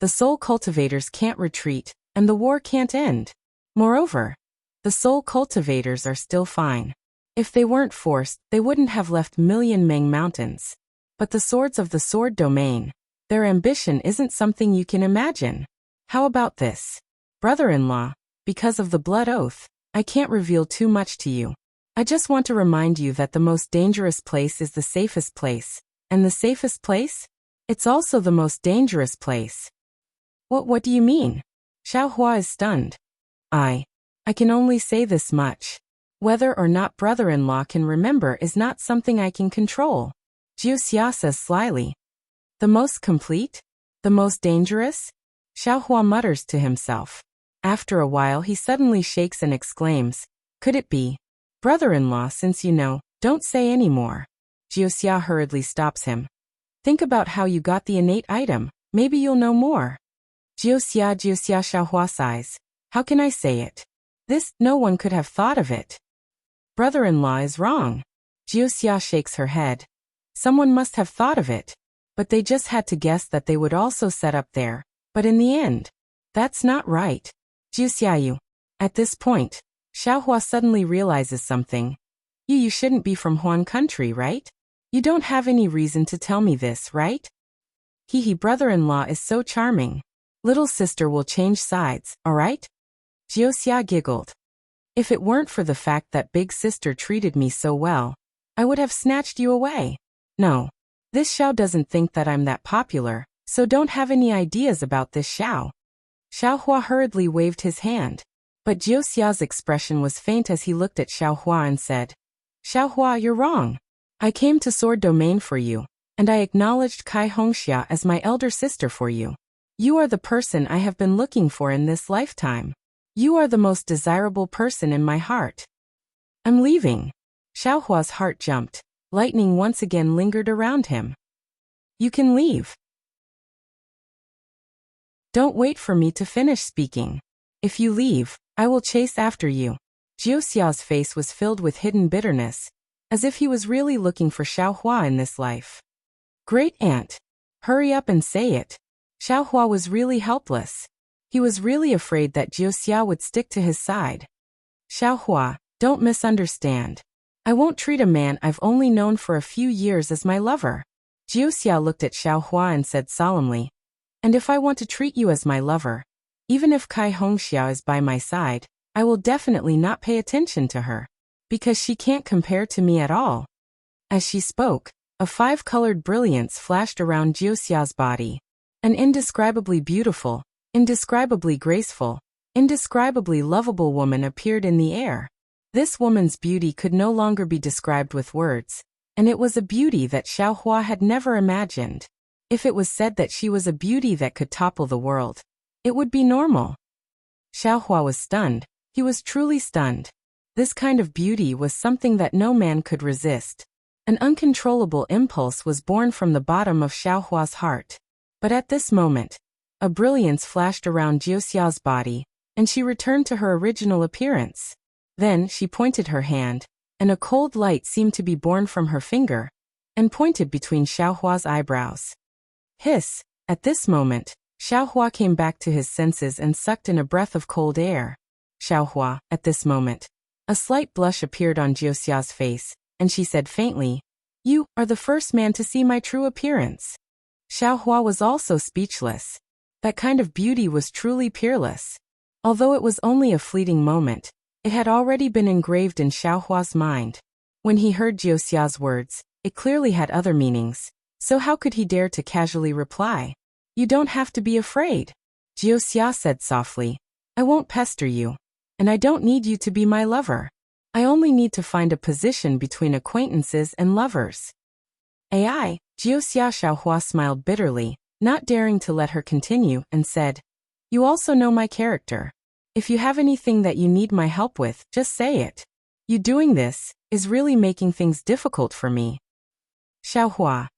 the soul cultivators can't retreat, and the war can't end. Moreover, the soul cultivators are still fine. If they weren't forced, they wouldn't have left Million Meng Mountains. But the swords of the Sword Domain, their ambition isn't something you can imagine. How about this? Brother-in-law, because of the blood oath, I can't reveal too much to you. I just want to remind you that the most dangerous place is the safest place. And the safest place? It's also the most dangerous place. What do you mean? Xiaohua is stunned. I can only say this much. Whether or not brother-in-law can remember is not something I can control. Wuxia says slyly. The most complete? The most dangerous? Xiaohua mutters to himself. After a while he suddenly shakes and exclaims, "Could it be? Brother-in-law, since you know, don't say any more." Wuxia hurriedly stops him. "Think about how you got the innate item, maybe you'll know more." Wuxia Xiaohua sighs. "How can I say it? No one could have thought of it." Brother-in-law is wrong. Wuxia shakes her head. Someone must have thought of it. But they just had to guess that they would also set up there. But in the end, that's not right. Wuxia, at this point, Xiaohua suddenly realizes something. You shouldn't be from Huan country, right? You don't have any reason to tell me this, right? Hehe, brother-in-law is so charming. Little sister will change sides, alright? Wuxia giggled. If it weren't for the fact that big sister treated me so well, I would have snatched you away. No. This Xiao doesn't think that I'm that popular, so don't have any ideas about this Xiao. Xiaohua hurriedly waved his hand. But Wuxia's expression was faint as he looked at Xiaohua and said, "Xiaohua, you're wrong. I came to Sword Domain for you, and I acknowledged Kai Hongxia as my elder sister for you. You are the person I have been looking for in this lifetime. You are the most desirable person in my heart." I'm leaving. Xiaohua's heart jumped. Lightning once again lingered around him. You can leave. Don't wait for me to finish speaking. If you leave, I will chase after you. Jiuxia's face was filled with hidden bitterness, as if he was really looking for Xiaohua in this life. Great aunt. Hurry up and say it. Xiaohua was really helpless. He was really afraid that Jiuxia would stick to his side. Xiaohua, don't misunderstand. I won't treat a man I've only known for a few years as my lover. Jiuxia looked at Xiaohua and said solemnly, and if I want to treat you as my lover, even if Kai Hongxiao is by my side, I will definitely not pay attention to her, because she can't compare to me at all. As she spoke, a five-colored brilliance flashed around Jiuxia's body. An indescribably beautiful, indescribably graceful, indescribably lovable woman appeared in the air. This woman's beauty could no longer be described with words, and it was a beauty that Xiaohua had never imagined. If it was said that she was a beauty that could topple the world, it would be normal. Xiaohua was stunned. He was truly stunned. This kind of beauty was something that no man could resist. An uncontrollable impulse was born from the bottom of Xiaohua's heart. But at this moment, a brilliance flashed around Jiuxia's body, and she returned to her original appearance. Then she pointed her hand, and a cold light seemed to be born from her finger, and pointed between Xiaohua's eyebrows. Hiss! At this moment, Xiaohua came back to his senses and sucked in a breath of cold air. Xiaohua, at this moment, a slight blush appeared on Jiuxia's face, and she said faintly, "You are the first man to see my true appearance." Xiaohua was also speechless. That kind of beauty was truly peerless. Although it was only a fleeting moment, it had already been engraved in Xiaohua's mind. When he heard Jiuxia's words, it clearly had other meanings, so how could he dare to casually reply? "You don't have to be afraid," Jiuxia said softly. "I won't pester you. And I don't need you to be my lover. I only need to find a position between acquaintances and lovers." AI, Jiuxia. Xiaohua smiled bitterly, not daring to let her continue, and said, "You also know my character. If you have anything that you need my help with, just say it. You doing this is really making things difficult for me." Xiaohua.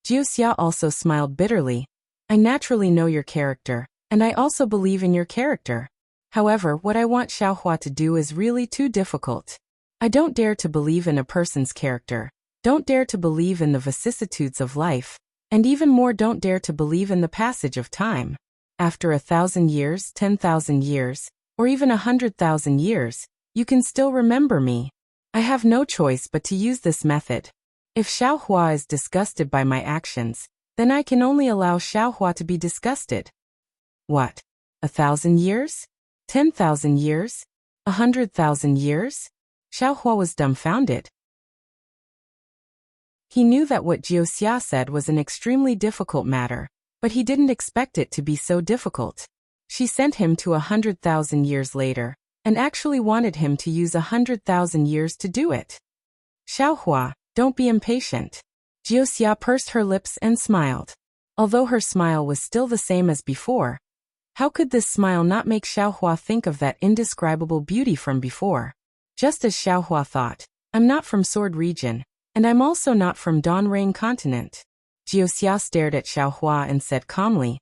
Jiuxia also smiled bitterly. "I naturally know your character, and I also believe in your character. However, what I want Xiaohua to do is really too difficult. I don't dare to believe in a person's character, don't dare to believe in the vicissitudes of life, and even more don't dare to believe in the passage of time. After 1,000 years, 10,000 years, or even 100,000 years, you can still remember me. I have no choice but to use this method. If Xiaohua is disgusted by my actions, then I can only allow Xiaohua to be disgusted." What? 1,000 years? 10,000 years? 100,000 years? Xiaohua was dumbfounded. He knew that what Jiuxia said was an extremely difficult matter, but he didn't expect it to be so difficult. She sent him to 100,000 years later, and actually wanted him to use 100,000 years to do it. Xiaohua, don't be impatient. Jiuxia pursed her lips and smiled. Although her smile was still the same as before, how could this smile not make Xiaohua think of that indescribable beauty from before? Just as Xiaohua thought, "I'm not from Sword region, and I'm also not from Donrain continent." Jiuxia stared at Xiaohua and said calmly,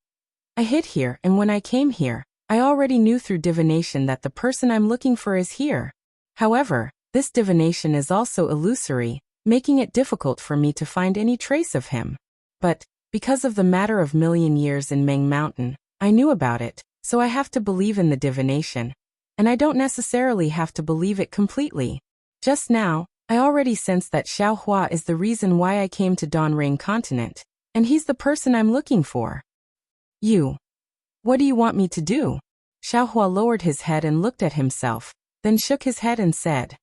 "I hid here, and when I came here, I already knew through divination that the person I'm looking for is here. However, this divination is also illusory, making it difficult for me to find any trace of him. But, because of the matter of million years in Meng Mountain, I knew about it, so I have to believe in the divination. And I don't necessarily have to believe it completely. Just now, I already sense that Xiaohua is the reason why I came to Donrain continent, and he's the person I'm looking for." "You. What do you want me to do?" Xiaohua lowered his head and looked at himself, then shook his head and said,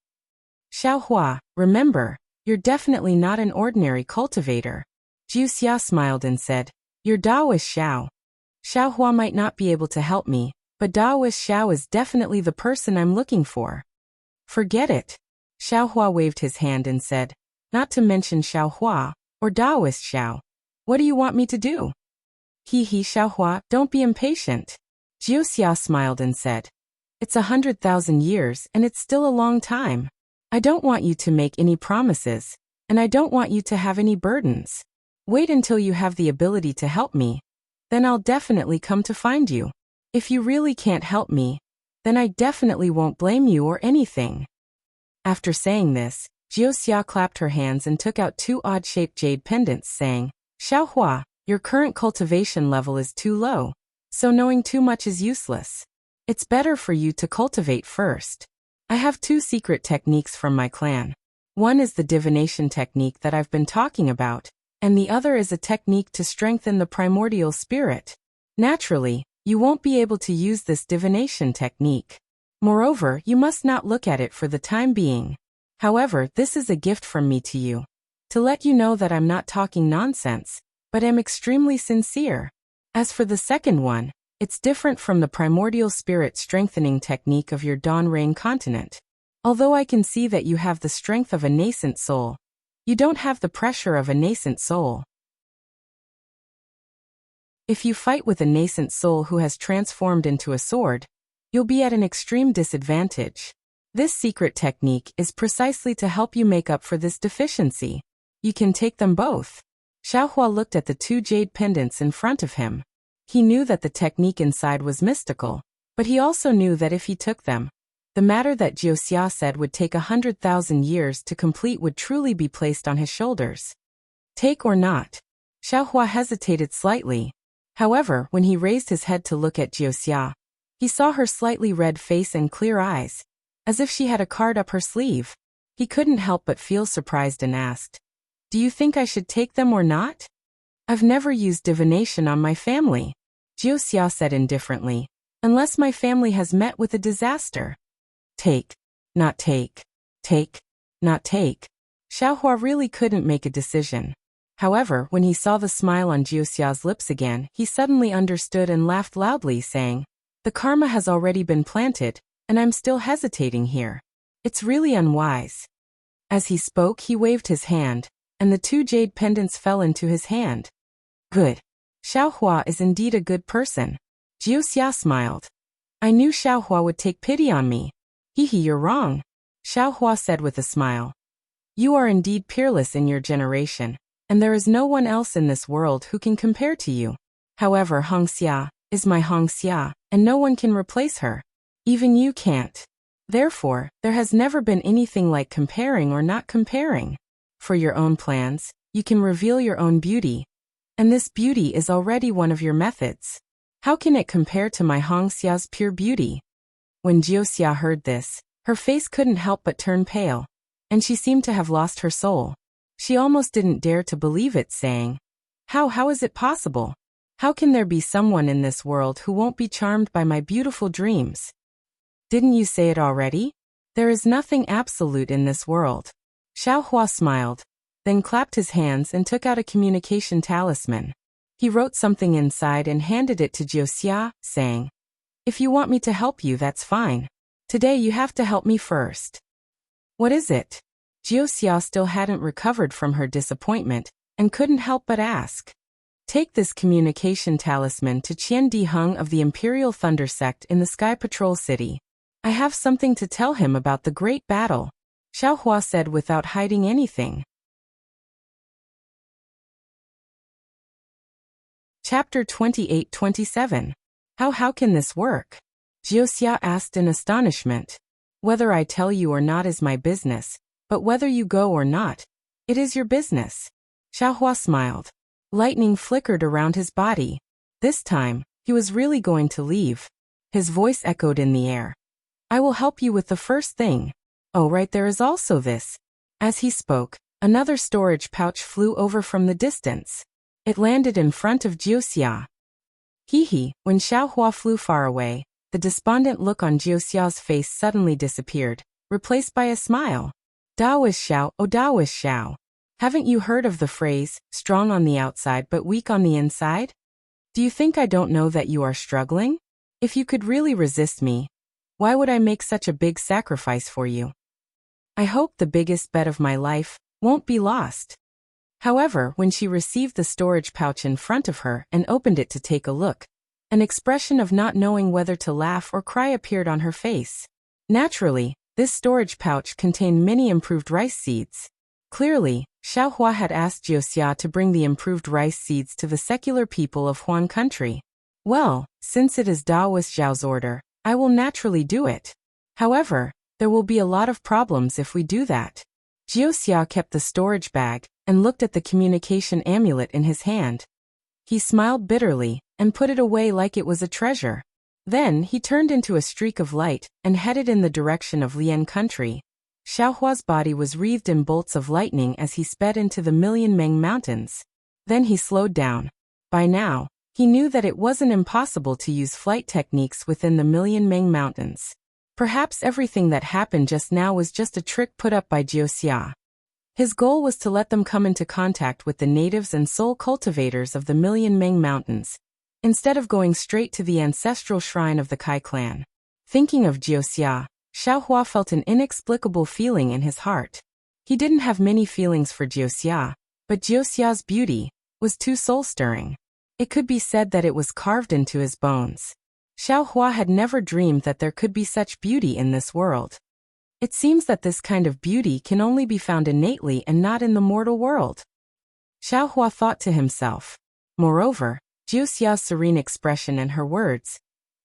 "Xiaohua, remember, you're definitely not an ordinary cultivator." Jiuxia smiled and said, "You're Daoist Xiao. Xiaohua might not be able to help me, but Daoist Xiao is definitely the person I'm looking for." "Forget it." Xiaohua waved his hand and said, "Not to mention Xiaohua, or Daoist Xiao. What do you want me to do?" He Xiaohua, don't be impatient." Jiuxia smiled and said, "It's 100,000 years and it's still a long time. I don't want you to make any promises, and I don't want you to have any burdens. Wait until you have the ability to help me. Then I'll definitely come to find you. If you really can't help me, then I definitely won't blame you or anything." After saying this, Wuxia clapped her hands and took out 2 odd-shaped jade pendants, saying, "Xiaohua, your current cultivation level is too low, so knowing too much is useless. It's better for you to cultivate first. I have 2 secret techniques from my clan. One is the divination technique that I've been talking about, and the other is a technique to strengthen the primordial spirit. Naturally, you won't be able to use this divination technique. Moreover, you must not look at it for the time being. However, this is a gift from me to you, to let you know that I'm not talking nonsense, but am extremely sincere. As for the second one, it's different from the primordial spirit strengthening technique of your Dawn Rain continent. Although I can see that you have the strength of a nascent soul, you don't have the pressure of a nascent soul. If you fight with a nascent soul who has transformed into a sword, you'll be at an extreme disadvantage. This secret technique is precisely to help you make up for this deficiency. You can take them both." Xiaohua looked at the 2 jade pendants in front of him. He knew that the technique inside was mystical, but he also knew that if he took them, the matter that Wuxia said would take 100,000 years to complete would truly be placed on his shoulders. Take or not? Xiaohua hesitated slightly. However, when he raised his head to look at Wuxia, he saw her slightly red face and clear eyes, as if she had a card up her sleeve. He couldn't help but feel surprised and asked, "Do you think I should take them or not?" "I've never used divination on my family," Wuxia said indifferently, "unless my family has met with a disaster." Take, not take. Take, not take. Xiaohua really couldn't make a decision. However, when he saw the smile on Wuxia's lips again, he suddenly understood and laughed loudly, saying, "The karma has already been planted, and I'm still hesitating here. It's really unwise." As he spoke, he waved his hand, and the 2 jade pendants fell into his hand. "Good. Xiaohua is indeed a good person." Wuxia smiled. "I knew Xiaohua would take pity on me." You're wrong," Xiaohua said with a smile. "You are indeed peerless in your generation, and there is no one else in this world who can compare to you. However, Hongxia is my Hongxia, and no one can replace her. Even you can't. Therefore, there has never been anything like comparing or not comparing. For your own plans, you can reveal your own beauty, and this beauty is already one of your methods. How can it compare to my Hongxia's pure beauty?" When Wuxia heard this, her face couldn't help but turn pale, and she seemed to have lost her soul. She almost didn't dare to believe it, saying, How is it possible? How can there be someone in this world who won't be charmed by my beautiful dreams? Didn't you say it already? There is nothing absolute in this world." Xiaohua smiled, then clapped his hands and took out a communication talisman. He wrote something inside and handed it to Wuxia, saying, "If you want me to help you, that's fine. Today you have to help me first." "What is it?" Wuxia still hadn't recovered from her disappointment, and couldn't help but ask. "Take this communication talisman to Qian Di Heng of the Imperial Thunder Sect in the Sky Patrol City. I have something to tell him about the great battle," Xiaohua said without hiding anything. Chapter 28-27. How can this work? Wuxia asked in astonishment. "Whether I tell you or not is my business, but whether you go or not, it is your business." Xiaohua smiled. Lightning flickered around his body. This time, he was really going to leave. His voice echoed in the air. "I will help you with the first thing. Oh, right, there is also this." As he spoke, another storage pouch flew over from the distance. It landed in front of Wuxia. When Xiaohua flew far away, the despondent look on Wuxia's face suddenly disappeared, replaced by a smile. "Daoist Xiao, oh Daoist Xiao. Haven't you heard of the phrase, strong on the outside but weak on the inside? Do you think I don't know that you are struggling? If you could really resist me, why would I make such a big sacrifice for you? I hope the biggest bet of my life won't be lost." However, when she received the storage pouch in front of her and opened it to take a look, an expression of not knowing whether to laugh or cry appeared on her face. Naturally, This storage pouch contained many improved rice seeds. Clearly, Xiaohua had asked Jiuxia to bring the improved rice seeds to the secular people of Huan country. Well, since it is Daoist Zhao's order, I will naturally do it. However, there will be a lot of problems if we do that. Jiuxia kept the storage bag and looked at the communication amulet in his hand. He smiled bitterly and put it away like it was a treasure. Then he turned into a streak of light and headed in the direction of Lian country. Xiaohua's body was wreathed in bolts of lightning as he sped into the Million Meng Mountains. Then he slowed down. By now, he knew that it wasn't impossible to use flight techniques within the Million Meng Mountains. Perhaps everything that happened just now was just a trick put up by Jiuxia. His goal was to let them come into contact with the natives and soul cultivators of the Million Meng Mountains, instead of going straight to the ancestral shrine of the Kai clan. Thinking of Jiuxia, Xiaohua felt an inexplicable feeling in his heart. He didn't have many feelings for Jiuxia, but Jiuxia's beauty was too soul-stirring. It could be said that it was carved into his bones. Xiaohua had never dreamed that there could be such beauty in this world. It seems that this kind of beauty can only be found innately and not in the mortal world. Xiaohua thought to himself. Moreover, Jiuxia's serene expression and her words,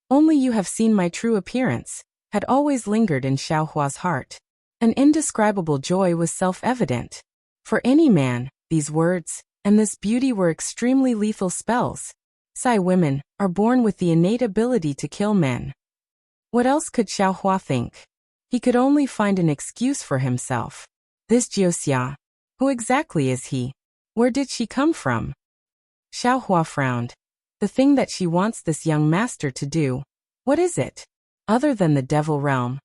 "Only you have seen my true appearance," had always lingered in Xiaohua's heart. An indescribable joy was self-evident. For any man, these words and this beauty were extremely lethal spells. Sai women are born with the innate ability to kill men. What else could Xiaohua think? He could only find an excuse for himself. This Jiuxia. Who exactly is he? Where did she come from? Xiaohua frowned. The thing that she wants this young master to do, what is it? Other than the Devil Realm.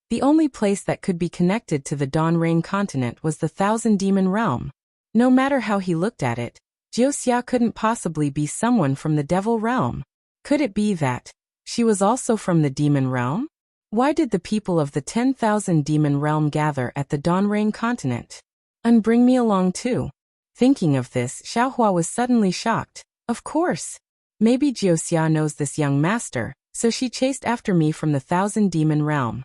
The only place that could be connected to the Dawn Rain continent was the Thousand Demon Realm. No matter how he looked at it, Jiuxia couldn't possibly be someone from the Devil Realm. Could it be that she was also from the Demon Realm? Why did the people of the 10,000 Demon Realm gather at the Dawn Rain continent? And bring me along too. Thinking of this, Xiaohua was suddenly shocked. Of course. Maybe Jiuxia knows this young master, so she chased after me from the Thousand Demon Realm.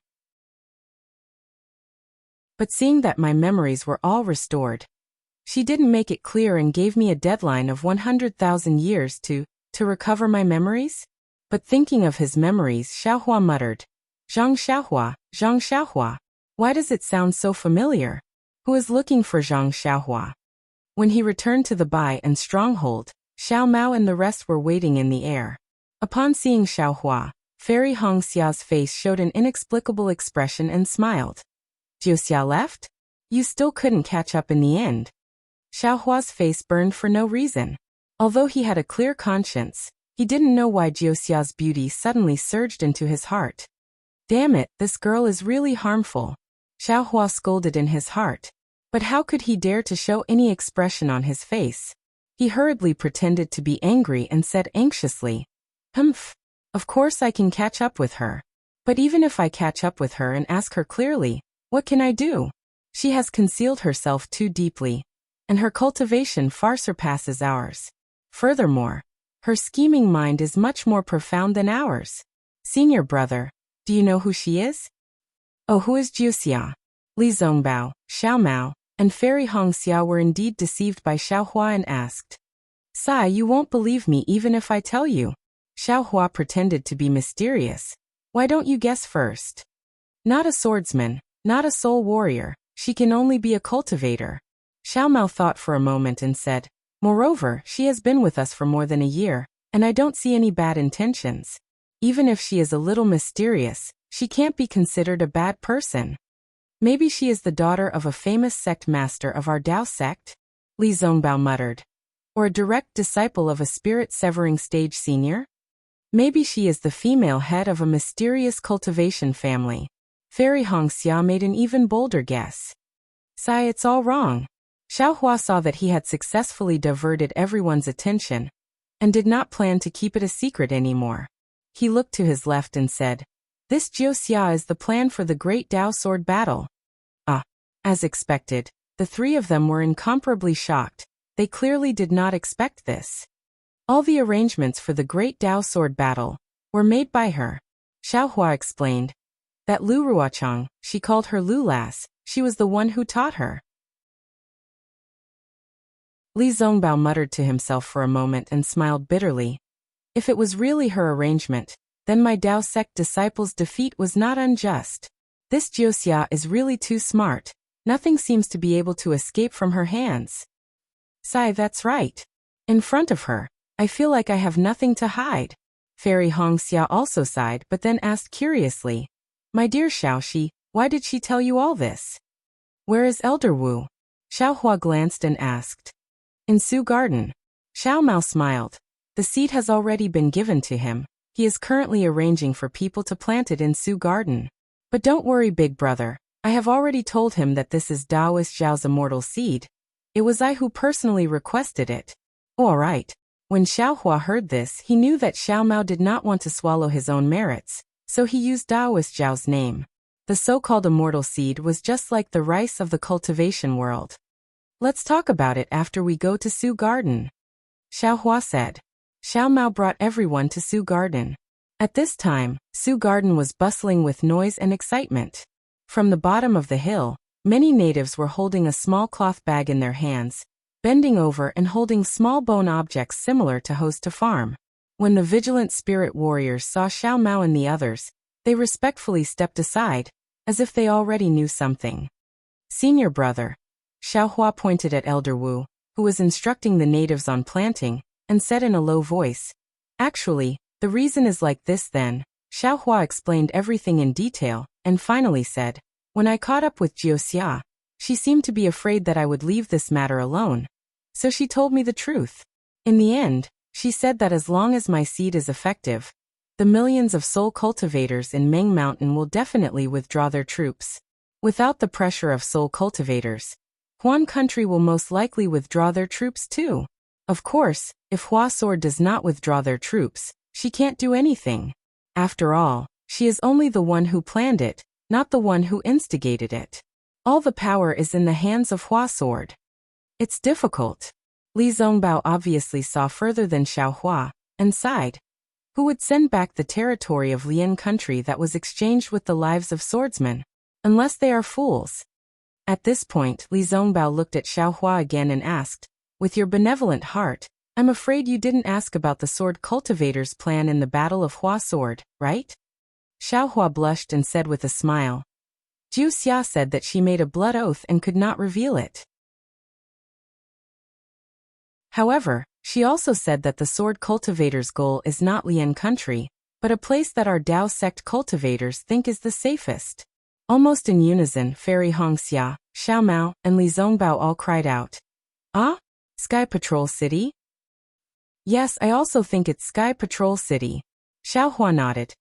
But seeing that my memories were all restored, she didn't make it clear and gave me a deadline of 100,000 years to recover my memories? But thinking of his memories, Xiaohua muttered, Zhang Xiaohua, Zhang Xiaohua. Why does it sound so familiar? Who is looking for Zhang Xiaohua? When he returned to the Bai and stronghold, Xiao Mao and the rest were waiting in the air. Upon seeing Xiaohua, Fairy Hongxia's face showed an inexplicable expression and smiled. Jiuxia left? You still couldn't catch up in the end. Xiaohua's face burned for no reason. Although he had a clear conscience, he didn't know why Jiuxia's beauty suddenly surged into his heart. Damn it, this girl is really harmful. Xiaohua scolded in his heart. But how could he dare to show any expression on his face? He hurriedly pretended to be angry and said anxiously, Humph. Of course I can catch up with her. But even if I catch up with her and ask her clearly, what can I do? She has concealed herself too deeply, and her cultivation far surpasses ours. Furthermore, her scheming mind is much more profound than ours. Senior brother, do you know who she is? Oh, who is Jiuxia? Li Zongbao, Xiao Mao, and Fairy Hongxia were indeed deceived by Xiaohua and asked, Sai, you won't believe me even if I tell you. Xiaohua pretended to be mysterious. Why don't you guess first? Not a swordsman, not a soul warrior, she can only be a cultivator. Xiao Mao thought for a moment and said, Moreover, she has been with us for more than a year, and I don't see any bad intentions. Even if she is a little mysterious, she can't be considered a bad person. Maybe she is the daughter of a famous sect master of our Dao sect? Li Zongbao muttered. Or a direct disciple of a spirit-severing stage senior? Maybe she is the female head of a mysterious cultivation family. Fairy Hongxia made an even bolder guess. Sai, it's all wrong. Xiaohua saw that he had successfully diverted everyone's attention, and did not plan to keep it a secret anymore. He looked to his left and said, This Jiuxia is the plan for the great Dao sword battle. As expected, the three of them were incomparably shocked. They clearly did not expect this. All the arrangements for the great Dao sword battle were made by her. Xiaohua explained. That Lu Ruochang, she called her Lu Lass, she was the one who taught her. Li Zongbao muttered to himself for a moment and smiled bitterly. If it was really her arrangement, then my Dao sect disciples' defeat was not unjust. This Wuxia is really too smart. Nothing seems to be able to escape from her hands. Sigh, that's right. In front of her, I feel like I have nothing to hide. Fairy Hongxia also sighed but then asked curiously, My dear Xiaoxi, why did she tell you all this? Where is Elder Wu? Xiaohua glanced and asked. In Su Garden. Xiao Mao smiled. The seed has already been given to him. He is currently arranging for people to plant it in Su Garden. But don't worry, big brother. I have already told him that this is Daoist Zhao's immortal seed. It was I who personally requested it. All right. When Xiaohua heard this, he knew that Xiao Mao did not want to swallow his own merits, so he used Daoist Zhao's name. The so-called immortal seed was just like the rice of the cultivation world. Let's talk about it after we go to Su Garden, Xiaohua said. Xiao Mao brought everyone to Su Garden. At this time, Su Garden was bustling with noise and excitement. From the bottom of the hill, many natives were holding a small cloth bag in their hands, bending over and holding small bone objects similar to hoes to farm. When the vigilant spirit warriors saw Xiao Mao and the others, they respectfully stepped aside, as if they already knew something. Senior brother. Xiaohua pointed at Elder Wu, who was instructing the natives on planting, and said in a low voice, Actually, the reason is like this then. Xiaohua explained everything in detail, and finally said, When I caught up with Wuxia, she seemed to be afraid that I would leave this matter alone. So she told me the truth. In the end, she said that as long as my seed is effective, the millions of soul cultivators in Meng Mountain will definitely withdraw their troops. Without the pressure of soul cultivators, Huan country will most likely withdraw their troops too. Of course, if Hua Sword does not withdraw their troops, she can't do anything. After all, she is only the one who planned it, not the one who instigated it. All the power is in the hands of Hua Sword. It's difficult. Li Zongbao obviously saw further than Xiaohua, and sighed. Who would send back the territory of Lian country that was exchanged with the lives of swordsmen? Unless they are fools. At this point, Li Zongbao looked at Xiaohua again and asked, With your benevolent heart, I'm afraid you didn't ask about the sword cultivator's plan in the Battle of Hua Sword, right? Xiaohua blushed and said with a smile. Wuxia said that she made a blood oath and could not reveal it. However, she also said that the sword cultivator's goal is not Lian country, but a place that our Dao sect cultivators think is the safest. Almost in unison, Fairy Hongxia, Xiao Mao, and Li Zongbao all cried out. Ah? Sky Patrol City? Yes, I also think it's Sky Patrol City. Xiaohua nodded.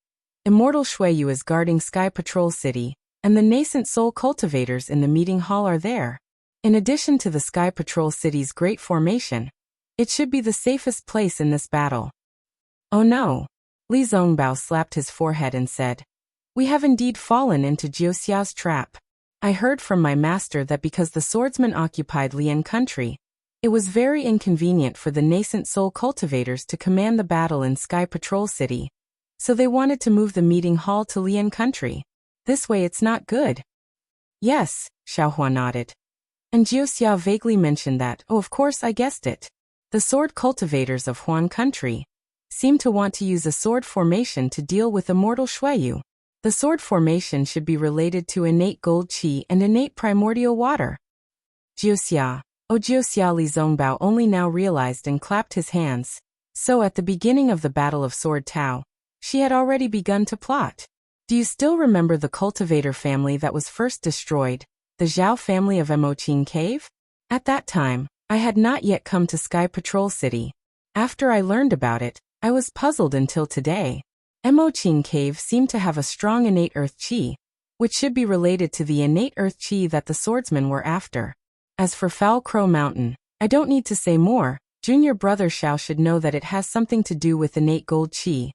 Immortal Shuiyu is guarding Sky Patrol City, and the nascent soul cultivators in the meeting hall are there. In addition to the Sky Patrol City's great formation, it should be the safest place in this battle. Oh no. Li Zongbao slapped his forehead and said, We have indeed fallen into Wuxia's trap. I heard from my master that because the swordsmen occupied Lian country, it was very inconvenient for the nascent soul cultivators to command the battle in Sky Patrol City. So they wanted to move the meeting hall to Lian country. This way it's not good. Yes, Xiaohua nodded. And Wuxia vaguely mentioned that, oh of course I guessed it. The sword cultivators of Huan country seem to want to use a sword formation to deal with immortal Shuiyu. The sword formation should be related to innate gold qi and innate primordial water. Wuxia. Oh Wuxia, Li Zongbao only now realized and clapped his hands. So at the beginning of the Battle of Sword Tao, she had already begun to plot. Do you still remember the cultivator family that was first destroyed, the Zhao family of Emoqing Cave? At that time, I had not yet come to Sky Patrol City. After I learned about it, I was puzzled until today. Emoqing Cave seemed to have a strong innate earth qi, which should be related to the innate earth qi that the swordsmen were after. As for Foul Crow Mountain, I don't need to say more. Junior brother Xiao should know that it has something to do with innate gold qi.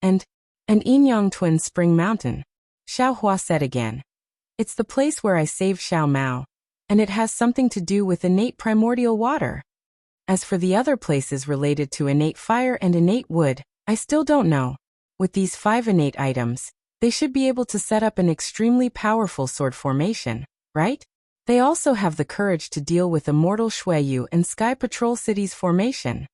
And Yinyang Twin Spring Mountain. Xiaohua said again. It's the place where I saved Xiao Mao, and it has something to do with innate primordial water. As for the other places related to innate fire and innate wood, I still don't know. With these 5 innate items, They should be able to set up an extremely powerful sword formation, right? They also have the courage to deal with Immortal Shuiyu and Sky Patrol City's formation.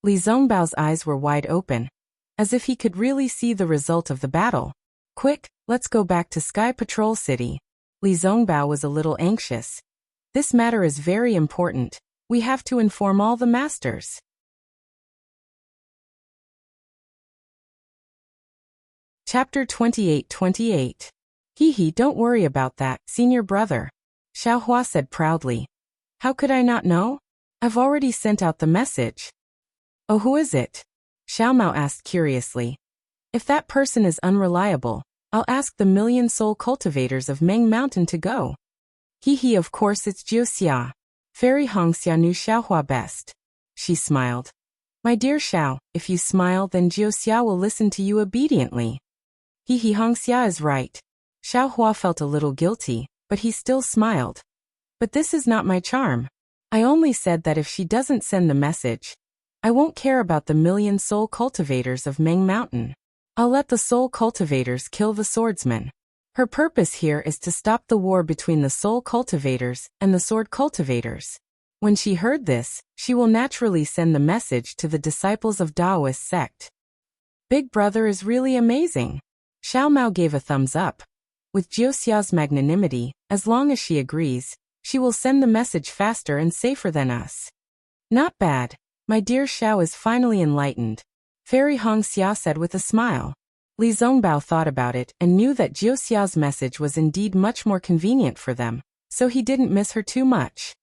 Li Zongbao's eyes were wide open, as if he could really see the result of the battle. Quick, let's go back to Sky Patrol City. Li Zongbao was a little anxious. This matter is very important. We have to inform all the masters. Chapter 28. Hee, don't worry about that, senior brother. Xiaohua said proudly. How could I not know? I've already sent out the message. Oh, who is it? Xiaomao asked curiously. If that person is unreliable, I'll ask the million soul cultivators of Meng Mountain to go. Hee, of course it's Wuxia. Fairy Hongxia knew Xiaohua best. She smiled. My dear Xiao, if you smile then Wuxia will listen to you obediently. Hee, Hongxia is right. Xiaohua felt a little guilty, but he still smiled. But this is not my charm. I only said that if she doesn't send the message, I won't care about the million soul cultivators of Meng Mountain. I'll let the soul cultivators kill the swordsman. Her purpose here is to stop the war between the soul cultivators and the sword cultivators. When she heard this, she will naturally send the message to the disciples of Daoist sect. Big brother is really amazing. Xiao Mao gave a thumbs up. With Wuxia's magnanimity, as long as she agrees, she will send the message faster and safer than us. Not bad. My dear Xiao is finally enlightened. Fairy Hongxia said with a smile. Li Zongbao thought about it and knew that Wuxia's message was indeed much more convenient for them, so he didn't miss her too much.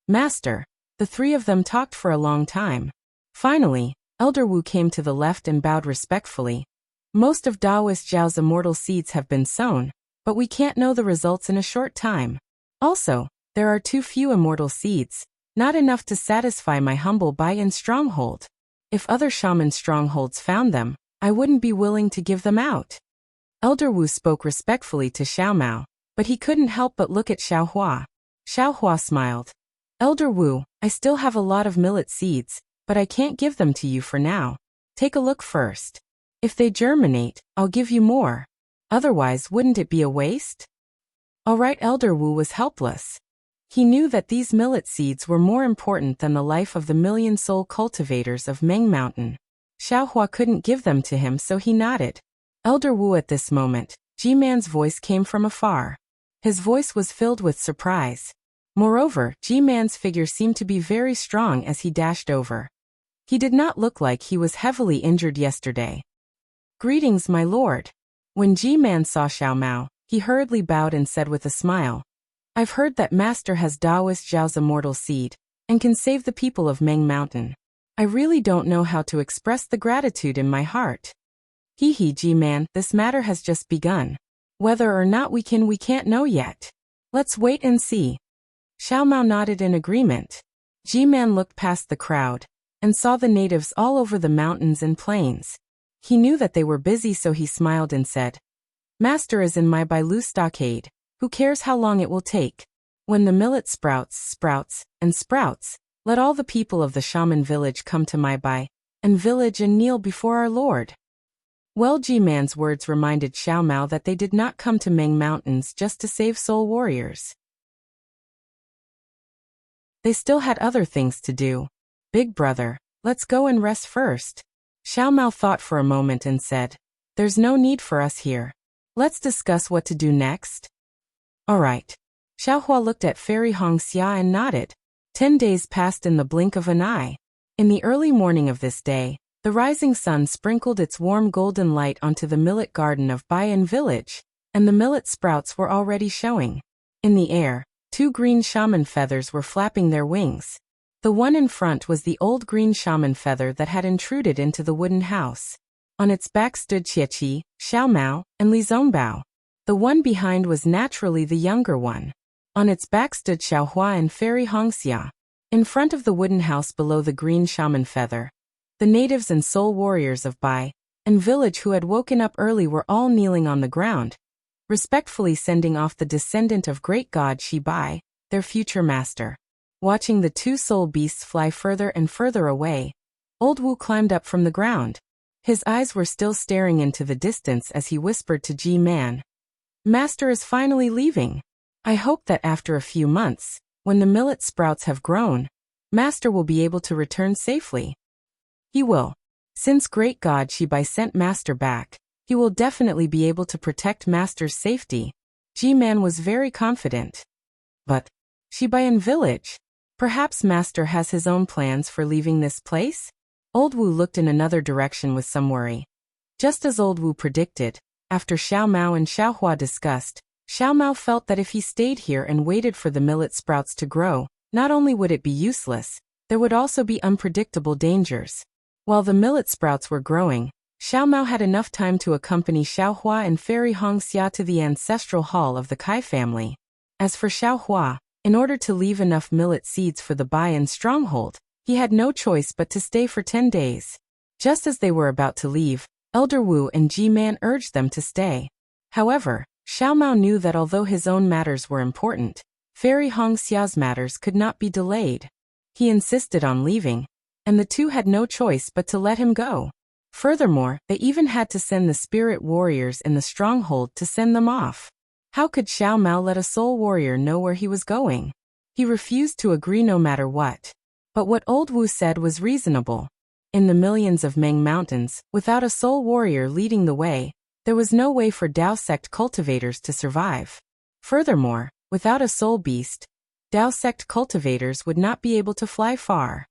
Master. The three of them talked for a long time. Finally, Elder Wu came to the left and bowed respectfully. Most of Daoist Zhao's immortal seeds have been sown, but we can't know the results in a short time. Also, there are too few immortal seeds, not enough to satisfy my humble buy-in stronghold. If other shaman strongholds found them, I wouldn't be willing to give them out. Elder Wu spoke respectfully to Xiao Mao, but he couldn't help but look at Xiaohua. Xiaohua smiled. Elder Wu, I still have a lot of millet seeds, but I can't give them to you for now. Take a look first. If they germinate, I'll give you more. Otherwise, wouldn't it be a waste? All right, Elder Wu was helpless. He knew that these millet seeds were more important than the life of the million soul cultivators of Meng Mountain. Xiaohua couldn't give them to him, so he nodded. Elder Wu at this moment, G-Man's voice came from afar. His voice was filled with surprise. Moreover, G-Man's figure seemed to be very strong as he dashed over. He did not look like he was heavily injured yesterday. Greetings, my lord. When G-Man saw Xiao Mao, he hurriedly bowed and said with a smile, I've heard that Master has Daoist Zhao's immortal seed, and can save the people of Meng Mountain. I really don't know how to express the gratitude in my heart. Hee, G-Man, this matter has just begun. Whether or not we can't know yet. Let's wait and see. Xiao Mao nodded in agreement. G-Man looked past the crowd, and saw the natives all over the mountains and plains. He knew that they were busy, so he smiled and said, Master is in my Bailu stockade. Who cares how long it will take? When the millet sprouts, let all the people of the shaman village come to my village and kneel before our lord. Well, G-Man's words reminded Xiao Mao that they did not come to Meng Mountains just to save soul warriors. They still had other things to do. Big brother, let's go and rest first. Xiao Mao thought for a moment and said, There's no need for us here. Let's discuss what to do next. All right. Xiaohua looked at Fairy Hongxia and nodded. 10 days passed in the blink of an eye. In the early morning of this day, the rising sun sprinkled its warm golden light onto the millet garden of Bayan village, and the millet sprouts were already showing. In the air, 2 green shaman feathers were flapping their wings. The one in front was the old green shaman feather that had intruded into the wooden house. On its back stood Qieqi, Xiao Mao, and Li Zongbao. The one behind was naturally the younger one. On its back stood Xiaohua and Fairy Hongxia. In front of the wooden house below the green shaman feather, the natives and soul warriors of Bai and village who had woken up early were all kneeling on the ground, respectfully sending off the descendant of great god Shi Bai, their future master. Watching the 2 soul beasts fly further and further away, Old Wu climbed up from the ground. His eyes were still staring into the distance as he whispered to G-Man. Master is finally leaving. I hope that after a few months, when the millet sprouts have grown, Master will be able to return safely. He will. Since great God Shibai sent Master back, he will definitely be able to protect Master's safety. G-Man was very confident. But Shibayan village? Perhaps Master has his own plans for leaving this place? Old Wu looked in another direction with some worry. Just as Old Wu predicted, after Xiao Mao and Xiao Hua discussed, Xiao Mao felt that if he stayed here and waited for the millet sprouts to grow, not only would it be useless, there would also be unpredictable dangers. While the millet sprouts were growing, Xiao Mao had enough time to accompany Xiao Hua and Fairy Hongxia to the ancestral hall of the Kai family. As for Xiao Hua, in order to leave enough millet seeds for the Bayan stronghold, he had no choice but to stay for 10 days. Just as they were about to leave, Elder Wu and G-Man urged them to stay. However, Xiao Mao knew that although his own matters were important, Fairy Hongxia's matters could not be delayed. He insisted on leaving, and the two had no choice but to let him go. Furthermore, they even had to send the spirit warriors in the stronghold to send them off. How could Xiao Mao let a soul warrior know where he was going? He refused to agree no matter what. But what Old Wu said was reasonable. In the millions of Meng Mountains, without a soul warrior leading the way, there was no way for Dao sect cultivators to survive. Furthermore, without a soul beast, Dao sect cultivators would not be able to fly far.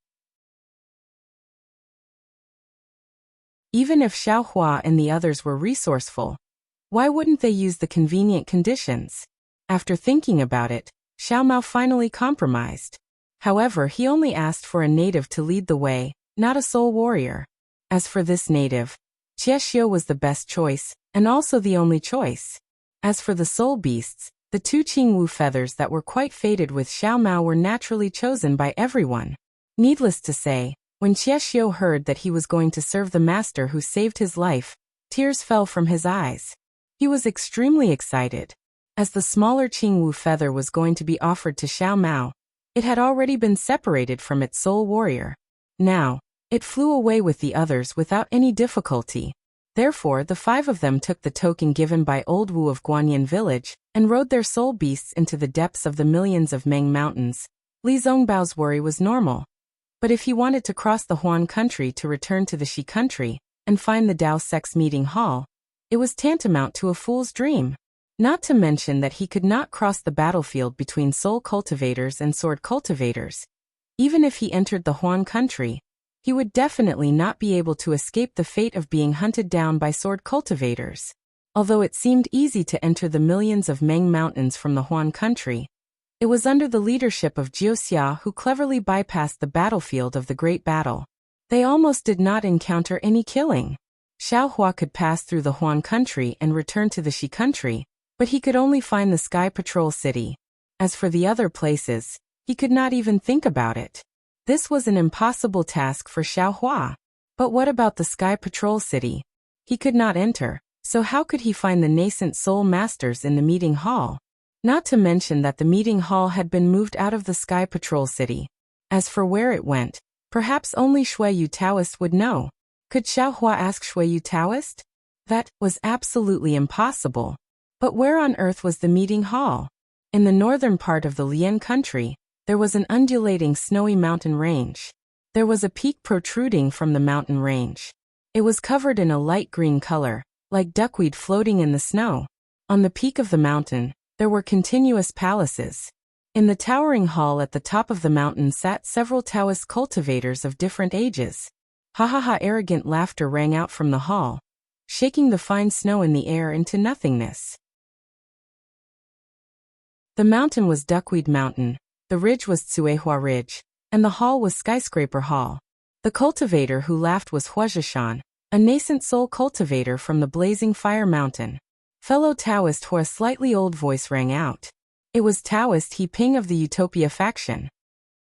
Even if Xiao Hua and the others were resourceful, why wouldn't they use the convenient conditions? After thinking about it, Xiao Mao finally compromised. However, he only asked for a native to lead the way, not a soul warrior. As for this native, Xiexio was the best choice, and also the only choice. As for the soul beasts, the two Qingwu feathers that were quite faded with Xiao Mao were naturally chosen by everyone. Needless to say, when Xiexio heard that he was going to serve the master who saved his life, tears fell from his eyes. He was extremely excited. As the smaller Qingwu feather was going to be offered to Xiao Mao, it had already been separated from its soul warrior. Now, it flew away with the others without any difficulty. Therefore, the 5 of them took the token given by Old Wu of Guanyin village and rode their soul beasts into the depths of the millions of Meng Mountains. Li Zongbao's worry was normal. But if he wanted to cross the Huan country to return to the Shi country and find the Dao sect's meeting hall, it was tantamount to a fool's dream. Not to mention that he could not cross the battlefield between soul cultivators and sword cultivators. Even if he entered the Huan country, he would definitely not be able to escape the fate of being hunted down by sword cultivators. Although it seemed easy to enter the millions of Meng Mountains from the Huan country, it was under the leadership of Jiuxia who cleverly bypassed the battlefield of the Great Battle. They almost did not encounter any killing. Xiao Hua could pass through the Huan country and return to the Shi country, but he could only find the Sky Patrol City. As for the other places, he could not even think about it. This was an impossible task for Xiao Hua. But what about the Sky Patrol City? He could not enter, so how could he find the nascent soul masters in the meeting hall? Not to mention that the meeting hall had been moved out of the Sky Patrol City. As for where it went, perhaps only Shuiyu Taoist would know. Could Xiao Hua ask Shuiyu Taoist? That was absolutely impossible. But where on earth was the meeting hall? In the northern part of the Lian country, there was an undulating snowy mountain range. There was a peak protruding from the mountain range. It was covered in a light green color, like duckweed floating in the snow. On the peak of the mountain, there were continuous palaces. In the towering hall at the top of the mountain sat several Taoist cultivators of different ages. Ha ha ha! Arrogant laughter rang out from the hall, shaking the fine snow in the air into nothingness. The mountain was Duckweed Mountain, the ridge was Tsuehua Ridge, and the hall was Skyscraper Hall. The cultivator who laughed was Huazhishan, a nascent soul cultivator from the blazing fire mountain. Fellow Taoist Hua, a slightly old voice rang out. It was Taoist He Ping of the Utopia faction.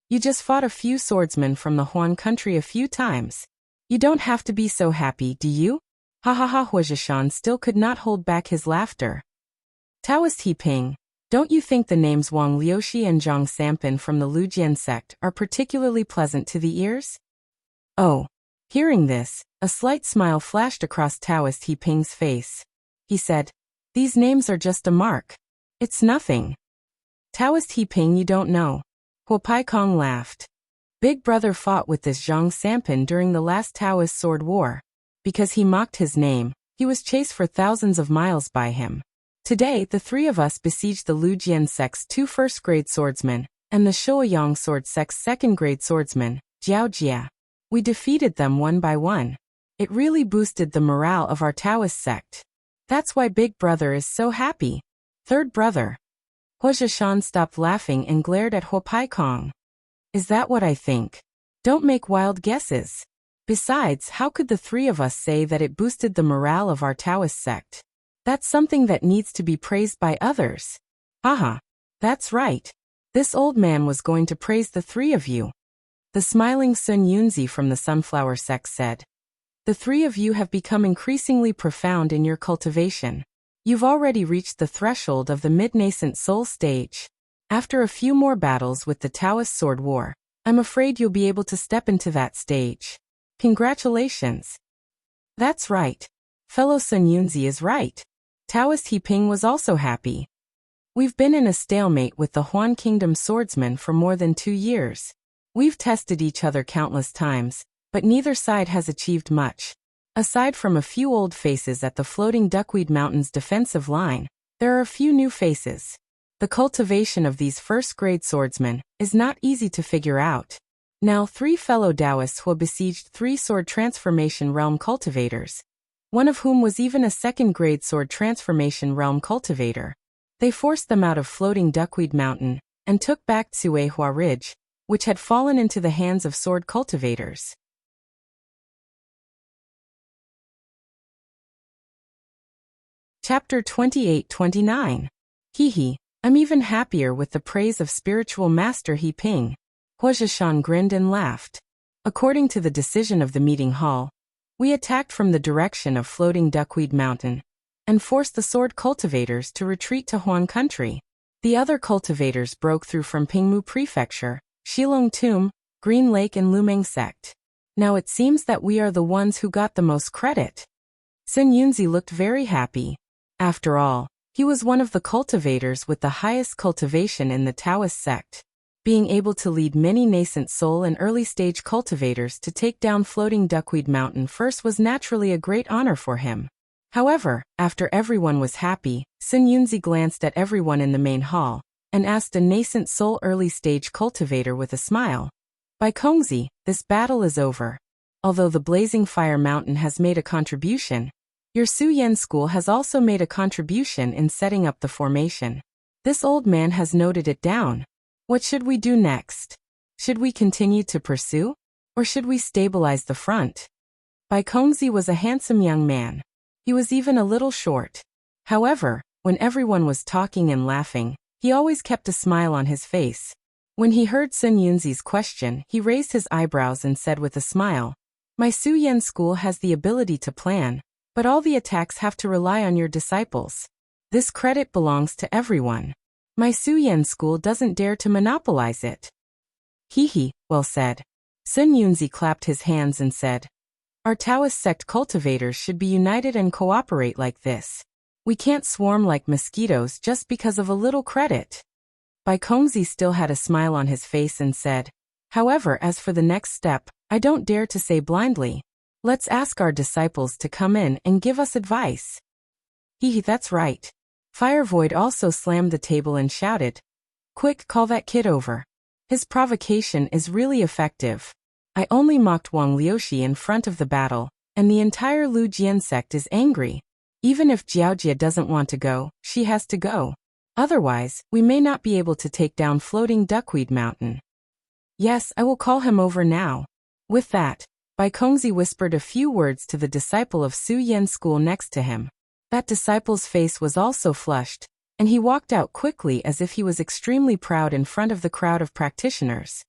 You just fought a few swordsmen from the Huan country a few times. You don't have to be so happy, do you? Ha ha ha! Huazhishan still could not hold back his laughter. Taoist He Ping, don't you think the names Wang Liuxi and Zhang Sampin from the Lujian sect are particularly pleasant to the ears? Oh, Hearing this, a slight smile flashed across Taoist He Ping's face. He said, "These names are just a mark. It's nothing." "Taoist He Ping, you don't know." Huo Pai Kong laughed. "Big brother fought with this Zhang Sampan during the last Taoist sword war. Because he mocked his name, he was chased for thousands of miles by him. Today, the three of us besieged the Lujian sect's 2 first-grade swordsmen, and the Shuoyang sword sect's 2nd-grade swordsman, Jiao Jia. We defeated them one by one. It really boosted the morale of our Taoist sect. That's why Big Brother is so happy." "Third brother." Huo Zhishan stopped laughing and glared at Huo Pai Kong. "Is that what I think? Don't make wild guesses. Besides, how could the three of us say that it boosted the morale of our Taoist sect? That's something that needs to be praised by others." "Haha. That's right. This old man was going to praise the three of you." The smiling Sun Yunzi from the Sunflower sect said, "The three of you have become increasingly profound in your cultivation. You've already reached the threshold of the mid-nascent soul stage. After a few more battles with the Taoist sword war, I'm afraid you'll be able to step into that stage. Congratulations." "That's right. Fellow Sun Yunzi is right." Taoist He Ping was also happy. "We've been in a stalemate with the Huan Kingdom swordsmen for more than 2 years. We've tested each other countless times, but neither side has achieved much. Aside from a few old faces at the floating Duckweed Mountains defensive line, there are a few new faces. The cultivation of these first-grade swordsmen is not easy to figure out. Now 3 fellow Taoists who besieged 3 sword transformation realm cultivators, one of whom was even a 2nd-grade sword transformation realm cultivator. They forced them out of floating Duckweed Mountain and took back Tsuehua Ridge, which had fallen into the hands of sword cultivators." Chapter 28-29. Hehe, I'm even happier with the praise of spiritual master He Ping. Huo Zhishan grinned and laughed. "According to the decision of the meeting hall, we attacked from the direction of floating Duckweed Mountain and forced the sword cultivators to retreat to Huan country. The other cultivators broke through from Pingmu Prefecture, Shilong Tomb, Green Lake and Lumeng sect. Now it seems that we are the ones who got the most credit." Sun Yunzi looked very happy. After all, he was one of the cultivators with the highest cultivation in the Taoist sect. Being able to lead many nascent soul and early-stage cultivators to take down floating Duckweed Mountain first was naturally a great honor for him. However, after everyone was happy, Sun Yunzi glanced at everyone in the main hall and asked a nascent soul early-stage cultivator with a smile, "By Kongzi, this battle is over. Although the Blazing Fire Mountain has made a contribution, your Su Yen school has also made a contribution in setting up the formation. This old man has noted it down. What should we do next? Should we continue to pursue? Or should we stabilize the front?" Bai Kongzi was a handsome young man. He was even a little short. However, when everyone was talking and laughing, he always kept a smile on his face. When he heard Sun Yunzi's question, he raised his eyebrows and said with a smile, "My Su Yen school has the ability to plan, but all the attacks have to rely on your disciples. This credit belongs to everyone. My Su Yen school doesn't dare to monopolize it." "Hehe, well said." Sun Yunzi clapped his hands and said, "Our Taoist sect cultivators should be united and cooperate like this. We can't swarm like mosquitoes just because of a little credit." Bai Kongzi still had a smile on his face and said, "However, as for the next step, I don't dare to say blindly. Let's ask our disciples to come in and give us advice." "Hehe, that's right." Fire Void also slammed the table and shouted, "Quick, call that kid over. His provocation is really effective. I only mocked Wang Liuxi in front of the battle, and the entire Lu Jian sect is angry. Even if Jiaojia doesn't want to go, she has to go. Otherwise, we may not be able to take down floating Duckweed Mountain." "Yes, I will call him over now." With that, Bai Kongzi whispered a few words to the disciple of Su Yen school next to him. That disciple's face was also flushed, and he walked out quickly as if he was extremely proud in front of the crowd of practitioners.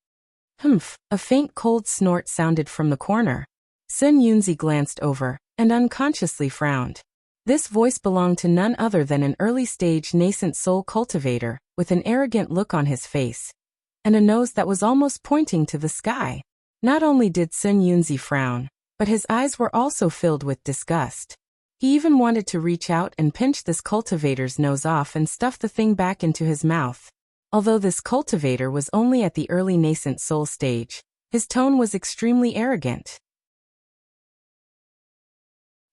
Humph, a faint cold snort sounded from the corner. Sun Yunzi glanced over, and unconsciously frowned. This voice belonged to none other than an early-stage nascent soul cultivator, with an arrogant look on his face, and a nose that was almost pointing to the sky. Not only did Sun Yunzi frown, but his eyes were also filled with disgust. He even wanted to reach out and pinch this cultivator's nose off and stuff the thing back into his mouth. Although this cultivator was only at the early nascent soul stage, his tone was extremely arrogant.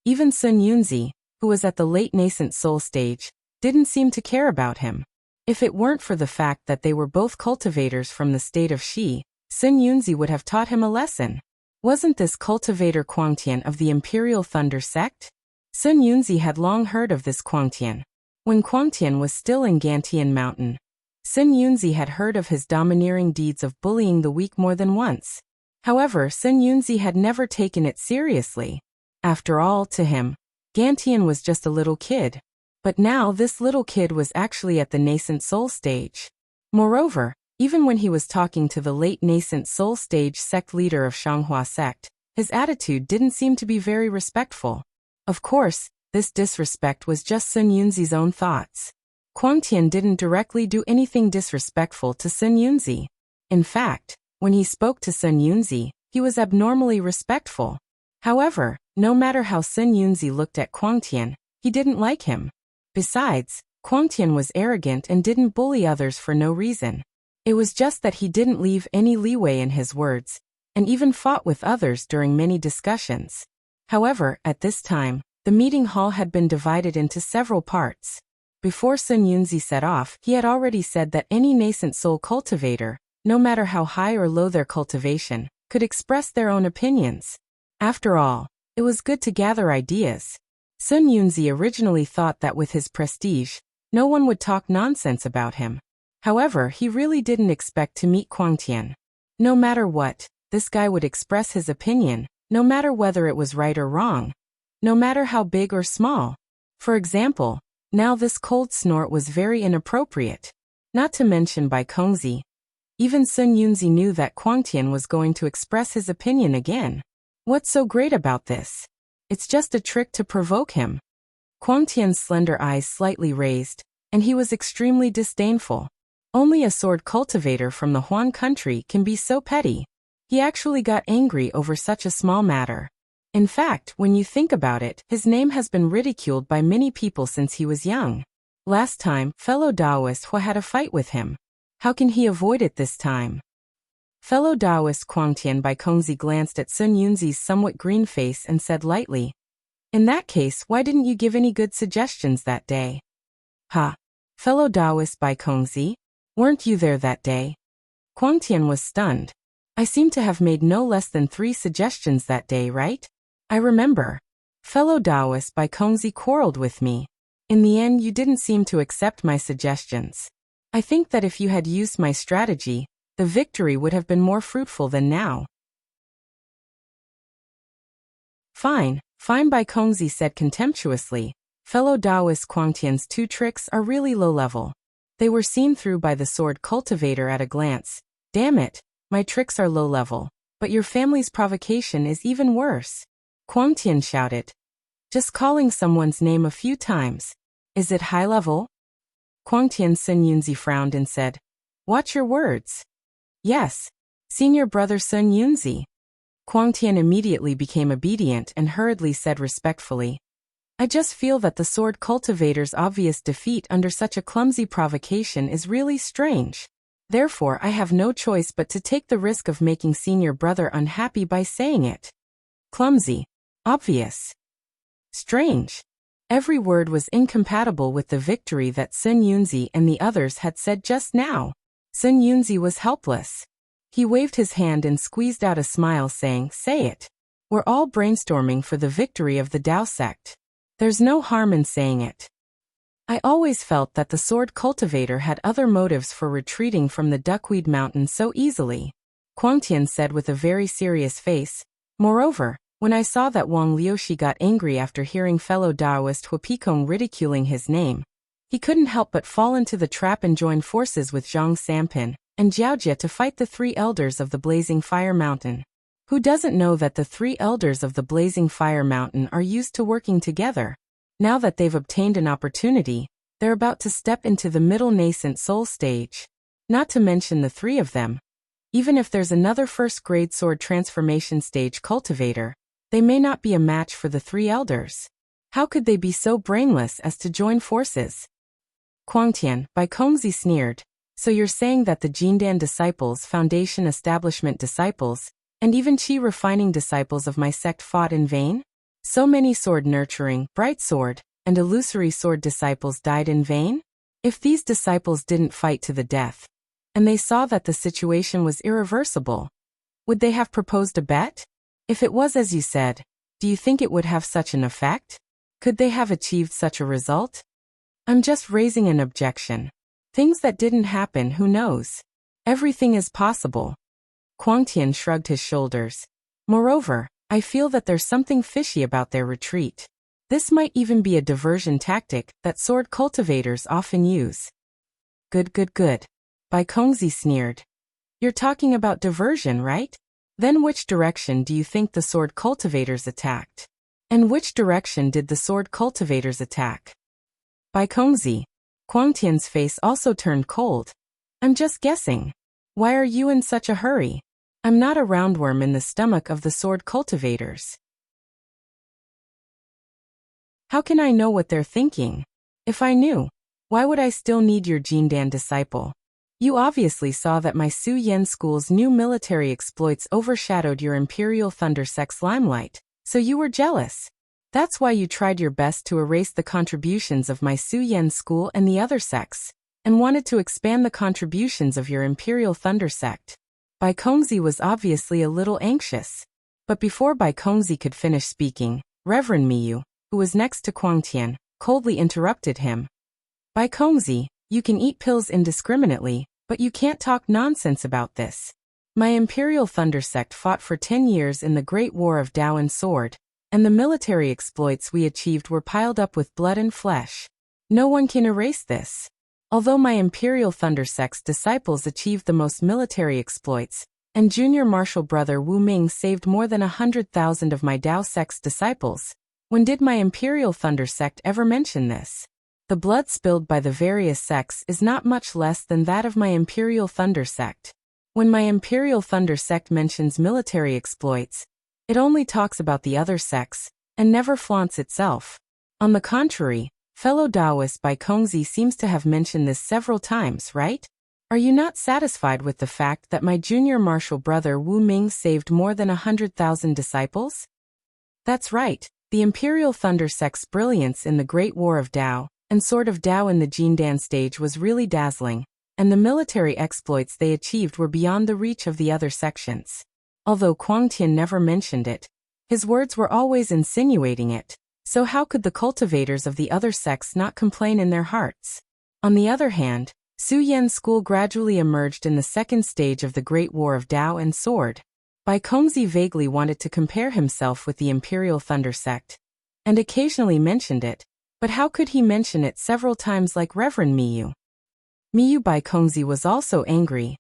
Even Sun Yunzi, who was at the late nascent soul stage, didn't seem to care about him. If it weren't for the fact that they were both cultivators from the state of Shi, Sun Yunzi would have taught him a lesson. Wasn't this cultivator Quangtian of the Imperial Thunder sect? Sun Yunzi had long heard of this Quangtian. When Quangtian was still in Gantian Mountain, Sun Yunzi had heard of his domineering deeds of bullying the weak more than once. However, Sun Yunzi had never taken it seriously. After all, to him, Gantian was just a little kid. But now this little kid was actually at the nascent soul stage. Moreover, even when he was talking to the late nascent soul stage sect leader of Shanghua sect, his attitude didn't seem to be very respectful. Of course, this disrespect was just Sun Yunzi's own thoughts. Quangtian didn't directly do anything disrespectful to Sun Yunzi. In fact, when he spoke to Sun Yunzi, he was abnormally respectful. However, no matter how Sun Yunzi looked at Quangtian, he didn't like him. Besides, Quangtian was arrogant and didn't bully others for no reason. It was just that he didn't leave any leeway in his words, and even fought with others during many discussions. However, at this time, the meeting hall had been divided into several parts. Before Sun Yunzi set off, he had already said that any nascent soul cultivator, no matter how high or low their cultivation, could express their own opinions. After all, it was good to gather ideas. Sun Yunzi originally thought that with his prestige, no one would talk nonsense about him. However, he really didn't expect to meet Quangtian. No matter what, this guy would express his opinion, no matter whether it was right or wrong, no matter how big or small. For example, now this cold snort was very inappropriate. Not to mention by Kongzi. Even Sun Yunzi knew that Quangtian was going to express his opinion again. What's so great about this? It's just a trick to provoke him. Quangtian's slender eyes slightly raised, and he was extremely disdainful. Only a sword cultivator from the Huan country can be so petty. He actually got angry over such a small matter. In fact, when you think about it, his name has been ridiculed by many people since he was young. Last time, fellow Taoist Hua had a fight with him. How can he avoid it this time? Fellow Taoist Quangtian by Kongzi glanced at Sun Yunzi's somewhat green face and said lightly, "In that case, why didn't you give any good suggestions that day?" "Ha! Fellow Taoist by Kongzi? Weren't you there that day?" Quangtian was stunned. "I seem to have made no less than 3 suggestions that day, right? I remember. Fellow Taoist by Kongzi quarreled with me. In the end, you didn't seem to accept my suggestions. I think that if you had used my strategy, the victory would have been more fruitful than now." Fine by Kongzi said contemptuously. Fellow Taoist Quangtian's 2 tricks are really low level. They were seen through by the sword cultivator at a glance. Damn it, my tricks are low level, but your family's provocation is even worse. Quangtian shouted. Just calling someone's name a few times. Is it high level? Quangtian Sun Yunzi frowned and said, "Watch your words." "Yes, senior brother Sun Yunzi." Quangtian immediately became obedient and hurriedly said respectfully, "I just feel that the sword cultivator's obvious defeat under such a clumsy provocation is really strange. Therefore, I have no choice but to take the risk of making senior brother unhappy by saying it." Clumsy. Obvious. Strange. Every word was incompatible with the victory that Sun Yunzi and the others had said just now. Sun Yunzi was helpless. He waved his hand and squeezed out a smile saying, "Say it. We're all brainstorming for the victory of the Tao sect. There's no harm in saying it." "I always felt that the sword cultivator had other motives for retreating from the Duckweed Mountain so easily," Quangtian said with a very serious face. "Moreover, when I saw that Wang Liuxi got angry after hearing fellow Taoist Huapikong ridiculing his name, he couldn't help but fall into the trap and join forces with Zhang Sampin and Jiaojia to fight the 3 elders of the Blazing Fire Mountain. Who doesn't know that the 3 elders of the Blazing Fire Mountain are used to working together? Now that they've obtained an opportunity, they're about to step into the middle nascent soul stage. Not to mention the 3 of them. Even if there's another first-grade sword transformation stage cultivator, They may not be a match for the three elders. How could they be so brainless as to join forces? Quangtian, Bai Kongzi sneered. So you're saying that the Jindan disciples, Foundation Establishment disciples, and even Qi refining disciples of my sect fought in vain? So many sword-nurturing, bright sword, and illusory sword disciples died in vain? If these disciples didn't fight to the death, and they saw that the situation was irreversible, would they have proposed a bet? If it was as you said, do you think it would have such an effect? Could they have achieved such a result? I'm just raising an objection. Things that didn't happen, who knows? Everything is possible. Quangtian shrugged his shoulders. Moreover, I feel that there's something fishy about their retreat. This might even be a diversion tactic that sword cultivators often use. Good. Bai Kongzi sneered. You're talking about diversion, right? Then which direction do you think the sword cultivators attacked? And which direction did the sword cultivators attack? Bai Kongzi. Quangtian's face also turned cold. I'm just guessing. Why are you in such a hurry? I'm not a roundworm in the stomach of the sword cultivators. How can I know what they're thinking? If I knew, why would I still need your Jindan disciple? You obviously saw that my Su Yen school's new military exploits overshadowed your Imperial Thunder sect's limelight, so you were jealous. That's why you tried your best to erase the contributions of my Su Yen school and the other sects, and wanted to expand the contributions of your Imperial Thunder sect. Bai Kongzi was obviously a little anxious. But before Bai Kongzi could finish speaking, Reverend Miyu, who was next to Quangtian, coldly interrupted him. Bai Kongzi, you can eat pills indiscriminately, but you can't talk nonsense about this. My Imperial Thunder sect fought for 10 years in the Great War of Dao and Sword, and the military exploits we achieved were piled up with blood and flesh. No one can erase this. Although my Imperial Thunder sect's disciples achieved the most military exploits, and Junior Marshal Brother Wu Ming saved more than 100,000 of my Dao sect's disciples, when did my Imperial Thunder sect ever mention this? The blood spilled by the various sects is not much less than that of my Imperial Thunder sect. When my Imperial Thunder sect mentions military exploits, it only talks about the other sects, and never flaunts itself. On the contrary, fellow Taoist Bai Kongzi seems to have mentioned this several times, right? Are you not satisfied with the fact that my junior martial brother Wu Ming saved more than 100,000 disciples? That's right, the Imperial Thunder sect's brilliance in the Great War of Dao, and Sword of Dao in the Jindan stage was really dazzling, and the military exploits they achieved were beyond the reach of the other sections. Although Quangtian never mentioned it, his words were always insinuating it, so how could the cultivators of the other sects not complain in their hearts? On the other hand, Su Yen's school gradually emerged in the second stage of the Great War of Dao and Sword. Bai Kongzi vaguely wanted to compare himself with the Imperial Thunder sect, and occasionally mentioned it, but how could he mention it several times like Reverend Miyu? Miyu Bai Kongzi was also angry.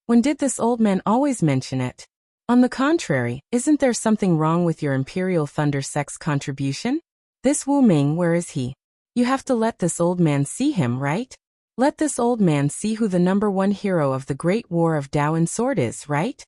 When did this old man always mention it? On the contrary, isn't there something wrong with your Imperial Thunder sect's contribution? This Wu Ming, where is he? You have to let this old man see him, right? Let this old man see who the #1 hero of the Great War of Dao and Sword is, right?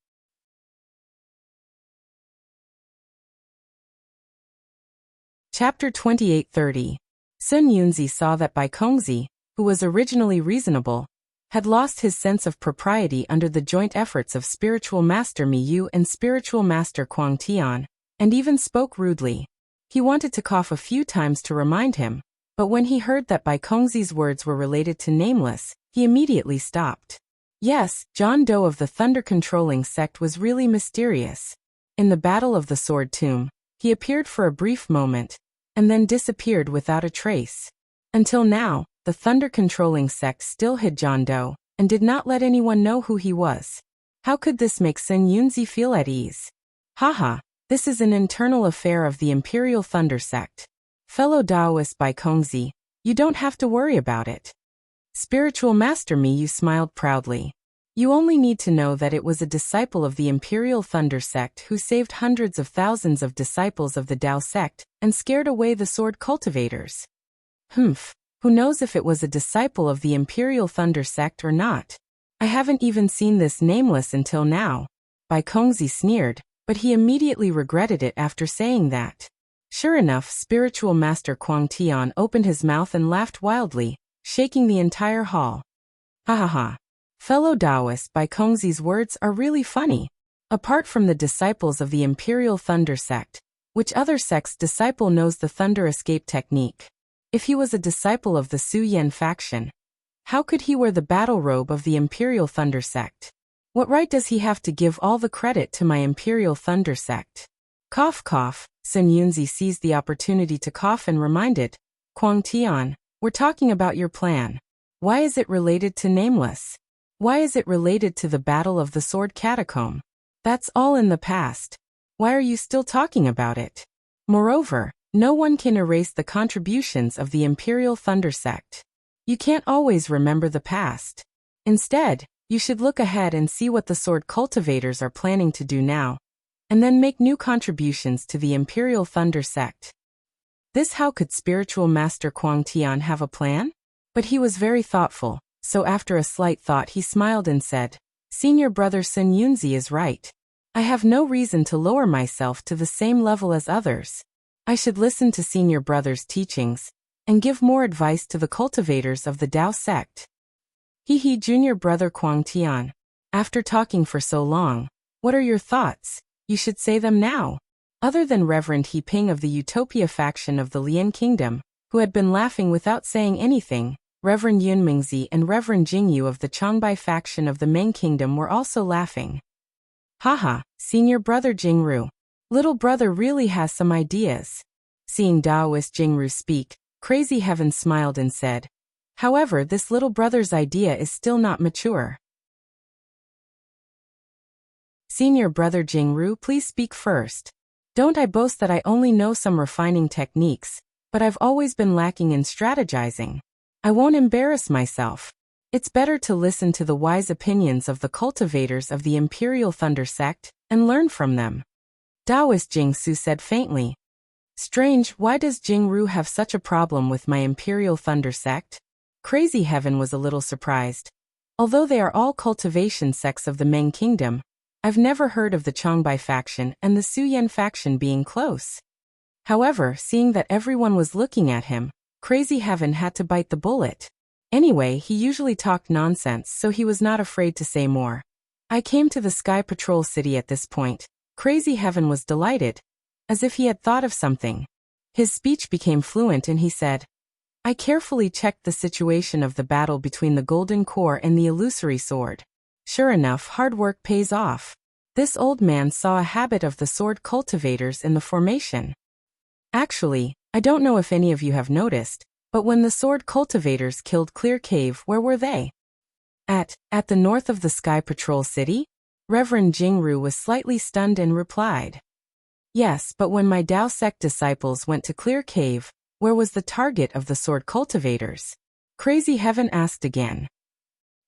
Chapter 28:30. Sun Yunzi saw that Bai Kongzi, who was originally reasonable, had lost his sense of propriety under the joint efforts of Spiritual Master Miyu and Spiritual Master Quangtian, and even spoke rudely. He wanted to cough a few times to remind him, but when he heard that Bai Kongzi's words were related to Nameless, he immediately stopped. Yes, John Doe of the thunder-controlling sect was really mysterious. In the Battle of the Sword Tomb, he appeared for a brief moment, and then disappeared without a trace. Until now, the thunder-controlling sect still hid John Doe, and did not let anyone know who he was. How could this make Sun Yunzi feel at ease? Haha, this is an internal affair of the Imperial Thunder sect. Fellow Taoist Bai Kongzi, you don't have to worry about it. Spiritual Master Miyu smiled proudly. You only need to know that it was a disciple of the Imperial Thunder sect who saved hundreds of thousands of disciples of the Dao sect, and scared away the sword cultivators. Who knows if it was a disciple of the Imperial Thunder sect or not? I haven't even seen this Nameless until now. Bai Kongzi sneered, but he immediately regretted it after saying that. Sure enough, spiritual master Kuang Tian opened his mouth and laughed wildly, shaking the entire hall. Ha ha ha. Fellow Taoists, Bai Kongzi's words are really funny. Apart from the disciples of the Imperial Thunder sect, which other sect's disciple knows the thunder escape technique? If he was a disciple of the Su Yan faction, how could he wear the battle robe of the Imperial Thunder sect? What right does he have to give all the credit to my Imperial Thunder sect? Cough cough, Sun Yunzi seized the opportunity to cough and reminded, Kuang Tian, we're talking about your plan. Why is it related to Nameless? Why is it related to the Battle of the Sword Catacomb? That's all in the past. Why are you still talking about it? Moreover, no one can erase the contributions of the Imperial Thunder sect. You can't always remember the past. Instead, you should look ahead and see what the sword cultivators are planning to do now, and then make new contributions to the Imperial Thunder sect. This how could spiritual master Kuang Tian have a plan? But he was very thoughtful, so after a slight thought he smiled and said, Senior brother Sun Yunzi is right. I have no reason to lower myself to the same level as others. I should listen to senior brother's teachings, and give more advice to the cultivators of the Tao sect. He junior brother Kuang Tian. After talking for so long, what are your thoughts? You should say them now. Other than Reverend He Ping of the Utopia faction of the Lian Kingdom, who had been laughing without saying anything, Reverend Yun Mingzi and Reverend Jingyu of the Changbai faction of the Ming Kingdom were also laughing. Haha, senior brother Jingru. Little brother really has some ideas. Seeing Taoist Jingru speak, Crazy Heaven smiled and said, however, this little brother's idea is still not mature. Senior brother Jingru, please speak first. Don't I boast that I only know some refining techniques, but I've always been lacking in strategizing. I won't embarrass myself. It's better to listen to the wise opinions of the cultivators of the Imperial Thunder sect, and learn from them. Taoist Jingsu said faintly. Strange, why does Jingru have such a problem with my Imperial Thunder sect? Crazy Heaven was a little surprised. Although they are all cultivation sects of the Ming Kingdom, I've never heard of the Changbai faction and the Su Yan faction being close. However, seeing that everyone was looking at him, Crazy Heaven had to bite the bullet. Anyway, he usually talked nonsense, so he was not afraid to say more. I came to the Sky Patrol City at this point. Crazy Heaven was delighted, as if he had thought of something. His speech became fluent and he said, I carefully checked the situation of the battle between the Golden Core and the Illusory Sword. Sure enough, hard work pays off. This old man saw a habit of the sword cultivators in the formation. Actually, I don't know if any of you have noticed, but when the sword cultivators killed Clear Cave, where were they? At the north of the Sky Patrol City? Reverend Jingru was slightly stunned and replied. Yes, but when my Tao sect disciples went to Clear Cave, where was the target of the sword cultivators? Crazy Heaven asked again.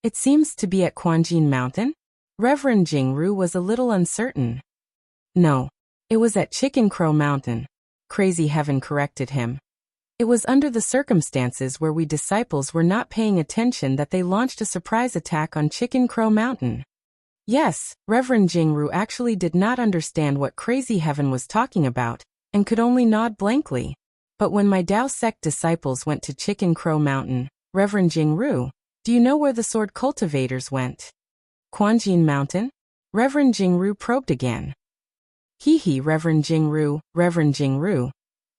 It seems to be at Quanjin Mountain? Reverend Jingru was a little uncertain. No, it was at Chicken Crow Mountain. Crazy Heaven corrected him. It was under the circumstances where we disciples were not paying attention that they launched a surprise attack on Chicken Crow Mountain. Yes, Reverend Jingru actually did not understand what Crazy Heaven was talking about, and could only nod blankly. But when my Tao sect disciples went to Chicken Crow Mountain, Reverend Jingru, do you know where the sword cultivators went? Quanjin Mountain? Reverend Jingru probed again. Reverend Jingru.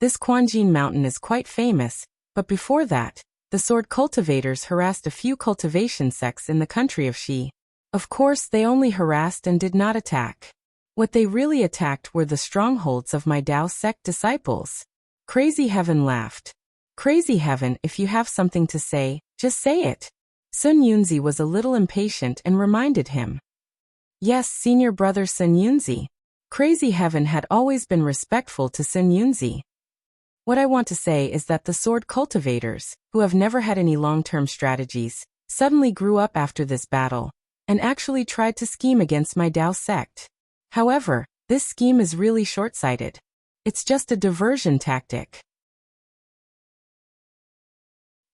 This Quanjin Mountain is quite famous, but before that, the sword cultivators harassed a few cultivation sects in the country of Shi. Of course, they only harassed and did not attack. What they really attacked were the strongholds of my Tao sect disciples. Crazy Heaven laughed. Crazy Heaven, if you have something to say, just say it. Sun Yunzi was a little impatient and reminded him. Yes, senior brother Sun Yunzi. Crazy Heaven had always been respectful to Sun Yunzi. What I want to say is that the sword cultivators, who have never had any long-term strategies, suddenly grew up after this battle, and actually tried to scheme against my Tao sect. However, this scheme is really short-sighted. It's just a diversion tactic.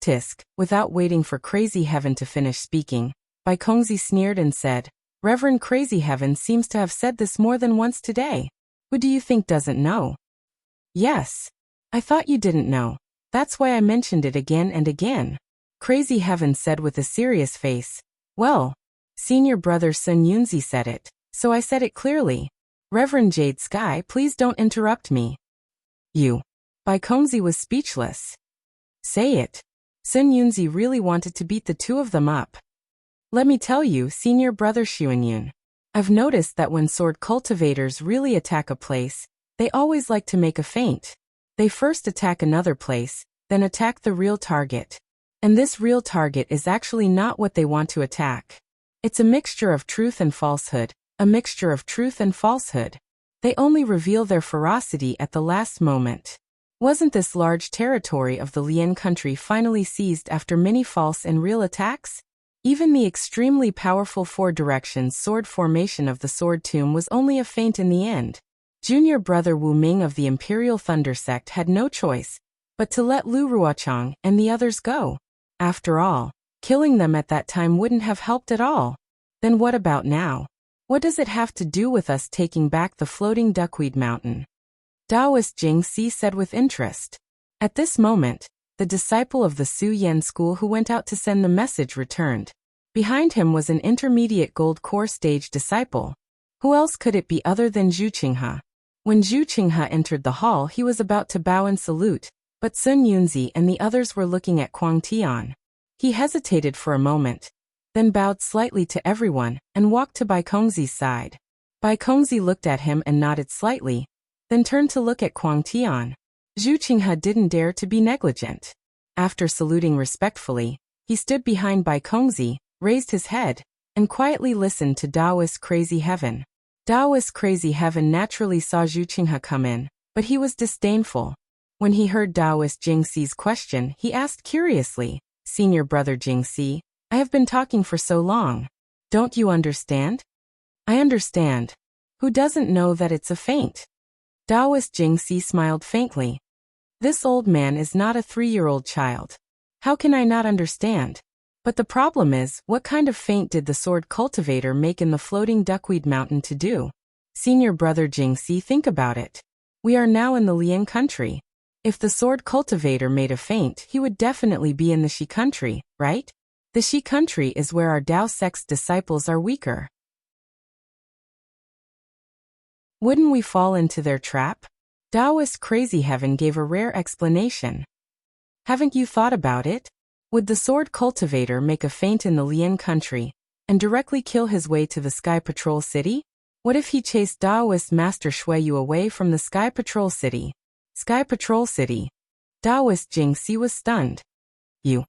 Tisk, without waiting for Crazy Heaven to finish speaking, Bai Kongzi sneered and said, Reverend Crazy Heaven seems to have said this more than once today. Who do you think doesn't know? Yes. I thought you didn't know. That's why I mentioned it again and again. Crazy Heaven said with a serious face. Well, Senior Brother Sun Yunzi said it, so I said it clearly. Reverend Jade Sky, please don't interrupt me. You. Baikongzi was speechless. Say it. Sun Yunzi really wanted to beat the two of them up. Let me tell you, Senior Brother Xuanyun. I've noticed that when sword cultivators really attack a place, they always like to make a feint. They first attack another place, then attack the real target. And this real target is actually not what they want to attack. It's a mixture of truth and falsehood, a mixture of truth and falsehood. They only reveal their ferocity at the last moment. Wasn't this large territory of the Lian country finally seized after many false and real attacks? Even the extremely powerful four directions sword formation of the sword tomb was only a feint in the end. Junior Brother Wu Ming of the Imperial Thunder Sect had no choice but to let Lu Ruochang and the others go. After all, killing them at that time wouldn't have helped at all. Then what about now? What does it have to do with us taking back the floating duckweed mountain? Taoist Jing Si said with interest. At this moment, the disciple of the Su Yan school who went out to send the message returned. Behind him was an intermediate gold core stage disciple. Who else could it be other than Zhu Qinghe? When Zhu Qinghe entered the hall, he was about to bow and salute, but Sun Yunzi and the others were looking at Kuang Tian. He hesitated for a moment, then bowed slightly to everyone and walked to Baikongzi's side. Baikongzi looked at him and nodded slightly, then turned to look at Kuang Tian. Zhu Qinghe didn't dare to be negligent. After saluting respectfully, he stood behind Baikongzi, raised his head, and quietly listened to Taoist Crazy Heaven. Taoist Crazy Heaven naturally saw Zhu Qinghe come in, but he was disdainful. When he heard Taoist Jing Si's question, he asked curiously, Senior Brother Jing Si, I have been talking for so long. Don't you understand? I understand. Who doesn't know that it's a feint? Taoist Jing Si smiled faintly. This old man is not a 3-year-old child. How can I not understand? But the problem is, what kind of feint did the sword cultivator make in the floating duckweed mountain to do? Senior Brother Jing Si, think about it. We are now in the Lian country. If the sword cultivator made a feint, he would definitely be in the Shi country, right? The Shi country is where our Dao sect's disciples are weaker. Wouldn't we fall into their trap? Taoist Crazy Heaven gave a rare explanation. Haven't you thought about it? Would the sword cultivator make a feint in the Lian country and directly kill his way to the Sky Patrol City? What if he chased Taoist Master Shui Yu away from the Sky Patrol City? Sky Patrol City. Taoist Jing Si was stunned. You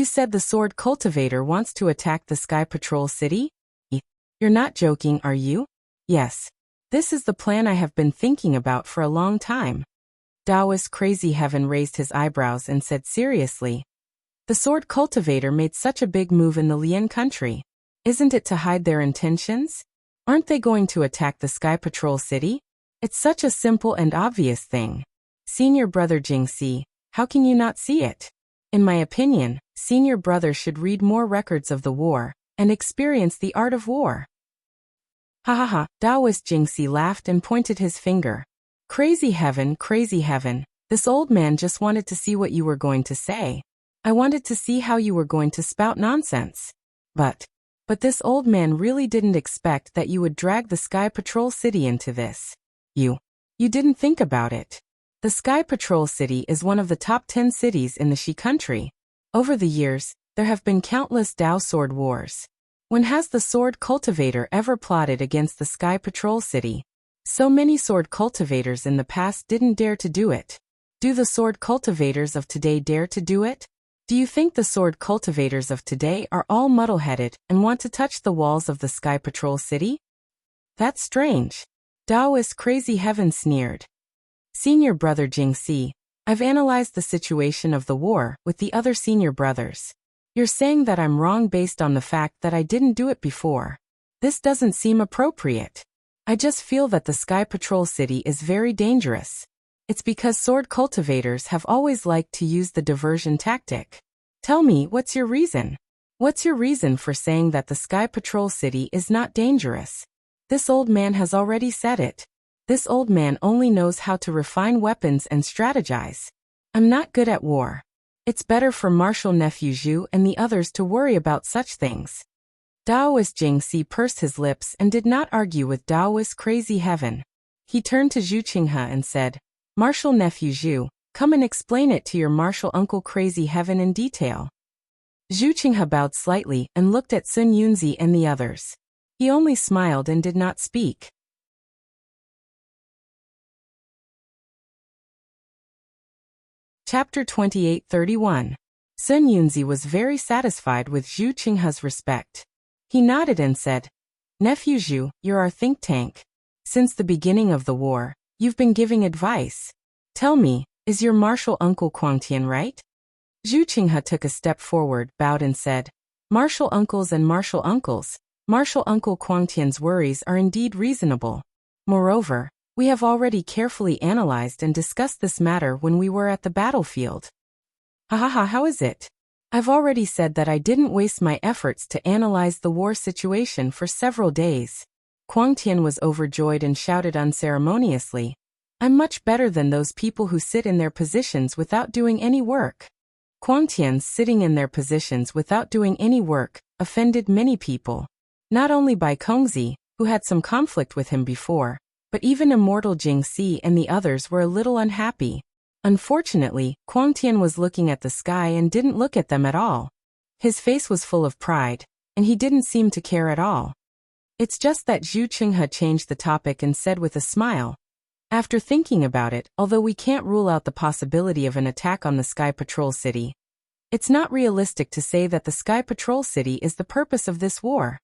said the sword cultivator wants to attack the Sky Patrol City? You're not joking, are you? Yes. This is the plan I have been thinking about for a long time. Taoist Crazy Heaven raised his eyebrows and said seriously. The sword cultivator made such a big move in the Lian country. Isn't it to hide their intentions? Aren't they going to attack the Sky Patrol City? It's such a simple and obvious thing. Senior Brother Jing Si, how can you not see it? In my opinion, Senior Brother should read more records of the war and experience the art of war. Ha ha ha, Taoist Jing Si laughed and pointed his finger. Crazy Heaven, this old man just wanted to see what you were going to say. I wanted to see how you were going to spout nonsense. But this old man really didn't expect that you would drag the Sky Patrol City into this. You didn't think about it. The Sky Patrol City is one of the top 10 cities in the Shi country. Over the years, there have been countless Dao sword wars. When has the sword cultivator ever plotted against the Sky Patrol City? So many sword cultivators in the past didn't dare to do it. Do the sword cultivators of today dare to do it? Do you think the sword cultivators of today are all muddle-headed and want to touch the walls of the Sky Patrol City? That's strange. Taoist Crazy Heaven sneered. Senior Brother Jing Si, I've analyzed the situation of the war with the other senior brothers. You're saying that I'm wrong based on the fact that I didn't do it before. This doesn't seem appropriate. I just feel that the Sky Patrol City is very dangerous. It's because sword cultivators have always liked to use the diversion tactic. Tell me, what's your reason? What's your reason for saying that the Sky Patrol City is not dangerous? This old man has already said it. This old man only knows how to refine weapons and strategize. I'm not good at war. It's better for Marshal Nephew Zhu and the others to worry about such things. Daoist Jingxi pursed his lips and did not argue with Daoist Crazy Heaven. He turned to Zhu Qinghe and said, Marshal Nephew Zhu, come and explain it to your Marshal Uncle Crazy Heaven in detail. Zhu Qinghe bowed slightly and looked at Sun Yunzi and the others. He only smiled and did not speak. Chapter 28:31. Sun Yunzi was very satisfied with Zhu Qinghe's respect. He nodded and said, Nephew Zhu, you're our think tank. Since the beginning of the war, you've been giving advice. Tell me, is your Marshal Uncle Quangtian right? Zhu Qinghe took a step forward, bowed and said, Marshal uncles and Marshal uncles, Marshal Uncle Quangtian's worries are indeed reasonable. Moreover, we have already carefully analyzed and discussed this matter when we were at the battlefield. How is it? I've already said that I didn't waste my efforts to analyze the war situation for several days. Quangtian was overjoyed and shouted unceremoniously, I'm much better than those people who sit in their positions without doing any work. Quangtian's sitting in their positions without doing any work offended many people. Not only Bai Kongzi, who had some conflict with him before, but even Immortal Jingxi and the others were a little unhappy. Unfortunately, Quangtian was looking at the sky and didn't look at them at all. His face was full of pride, and he didn't seem to care at all. It's just that Zhu Qinghe changed the topic and said with a smile, After thinking about it, although we can't rule out the possibility of an attack on the Sky Patrol City, it's not realistic to say that the Sky Patrol City is the purpose of this war.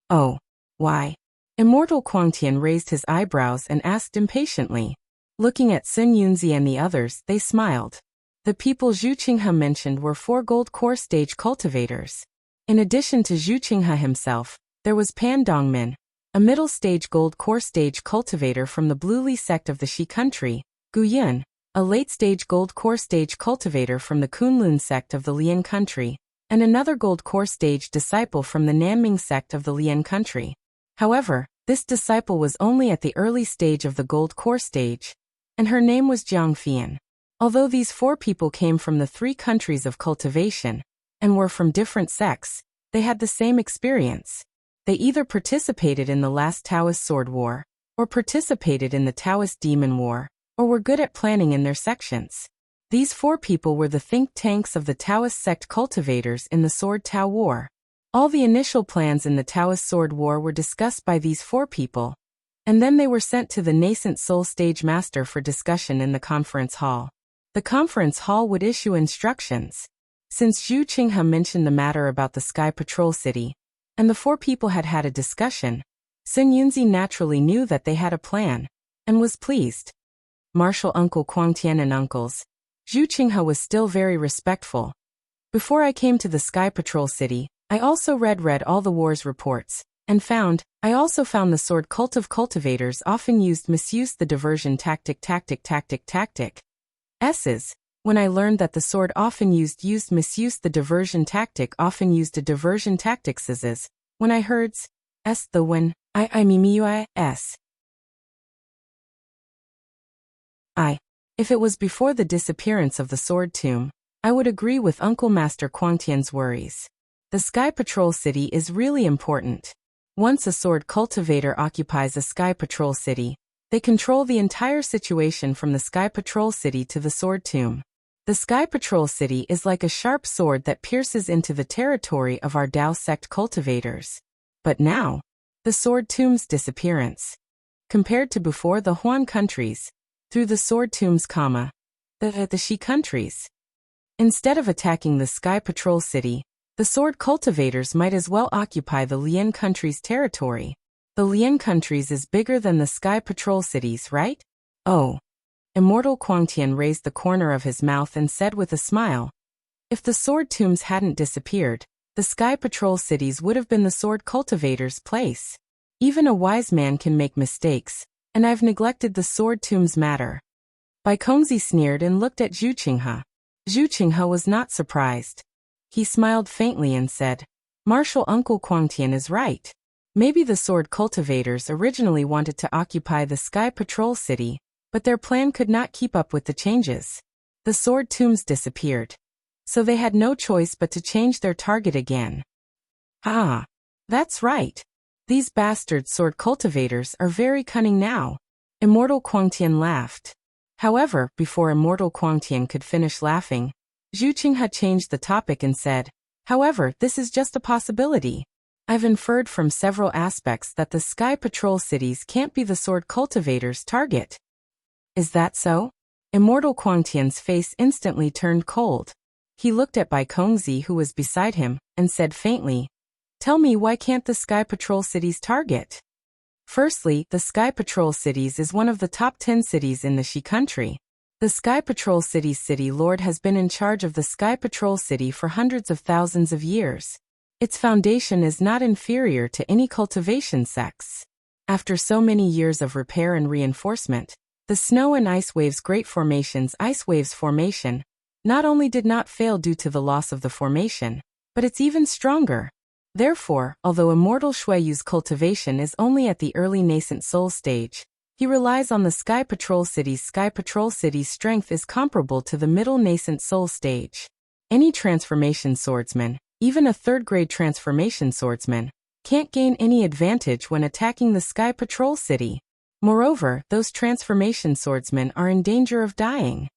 Oh, why? Immortal Quangtian raised his eyebrows and asked impatiently. Looking at Sun Yunzi and the others, they smiled. The people Zhu Qinghe mentioned were 4 gold core stage cultivators. In addition to Zhu Qinghe himself, there was Pan Dongmin, a middle stage gold core stage cultivator from the Blue Li sect of the Shi country, Gu Yun, a late stage gold core stage cultivator from the Kunlun sect of the Lian country, and another gold core stage disciple from the Nanming sect of the Lian country. However, this disciple was only at the early stage of the gold core stage, and her name was Jiang Fian. Although these 4 people came from the 3 countries of cultivation, and were from different sects, they had the same experience. They either participated in the last Taoist Sword War, or participated in the Taoist Demon War, or were good at planning in their sections. These 4 people were the think tanks of the Taoist sect cultivators in the Sword Tao War. All the initial plans in the Taoist Sword War were discussed by these 4 people, and then they were sent to the nascent Soul Stage Master for discussion in the conference hall. The conference hall would issue instructions. Since Zhu Qinghe mentioned the matter about the Sky Patrol City, and the 4 people had had a discussion, Sun Yunzi naturally knew that they had a plan, and was pleased. Marshal Uncle Quangtian and uncles, Zhu Qinghe was still very respectful. Before I came to the Sky Patrol City, I also read all the war's reports, and I also found the sword cult of cultivators often misused the diversion tactic. When I learned that the sword often misused the diversion tactic often used a diversion tactics when I heard if it was before the disappearance of the sword tomb, I would agree with Uncle Master Quangtian's worries. The Sky Patrol City is really important. Once a sword cultivator occupies a Sky Patrol City, they control the entire situation from the Sky Patrol City to the Sword Tomb. The Sky Patrol City is like a sharp sword that pierces into the territory of our Dao sect cultivators. But now, the Sword Tomb's disappearance. Compared to before the Huan countries, through the Sword Tomb's the Shi countries. Instead of attacking the Sky Patrol City, the sword cultivators might as well occupy the Lian country's territory. The Lian countries is bigger than the Sky Patrol cities, right? Oh. Immortal Quangtian raised the corner of his mouth and said with a smile, if the sword tombs hadn't disappeared, the Sky Patrol cities would have been the sword cultivators' place. Even a wise man can make mistakes, and I've neglected the sword tombs matter. Bai Kongzi sneered and looked at Zhu Qinghe. Zhu Qinghe was not surprised. He smiled faintly and said, Martial Uncle Quangtian is right. Maybe the sword cultivators originally wanted to occupy the Sky Patrol City, but their plan could not keep up with the changes. The sword tombs disappeared. So they had no choice but to change their target again. Ah, that's right. These bastard sword cultivators are very cunning now. Immortal Quangtian laughed. However, before Immortal Quangtian could finish laughing, Zhu Qinghe changed the topic and said, "However, this is just a possibility. I've inferred from several aspects that the Sky Patrol cities can't be the sword cultivators' target." Is that so? Immortal Quangtian's face instantly turned cold. He looked at Bai Kongzi, who was beside him, and said faintly, "Tell me, why can't the Sky Patrol cities target?" Firstly, the Sky Patrol cities is one of the top 10 cities in the Xi country. The Sky Patrol city's city lord has been in charge of the Sky Patrol city for hundreds of thousands of years. Its foundation is not inferior to any cultivation sects. After so many years of repair and reinforcement, the Snow and Ice Waves Great Formation's Ice Waves Formation not only did not fail due to the loss of the formation, but it's even stronger. Therefore, although Immortal Shueyu's cultivation is only at the early nascent soul stage, he relies on the Sky Patrol City's strength is comparable to the middle nascent soul stage. Any transformation swordsman, even a third-grade transformation swordsman, can't gain any advantage when attacking the Sky Patrol City. Moreover, those transformation swordsmen are in danger of dying.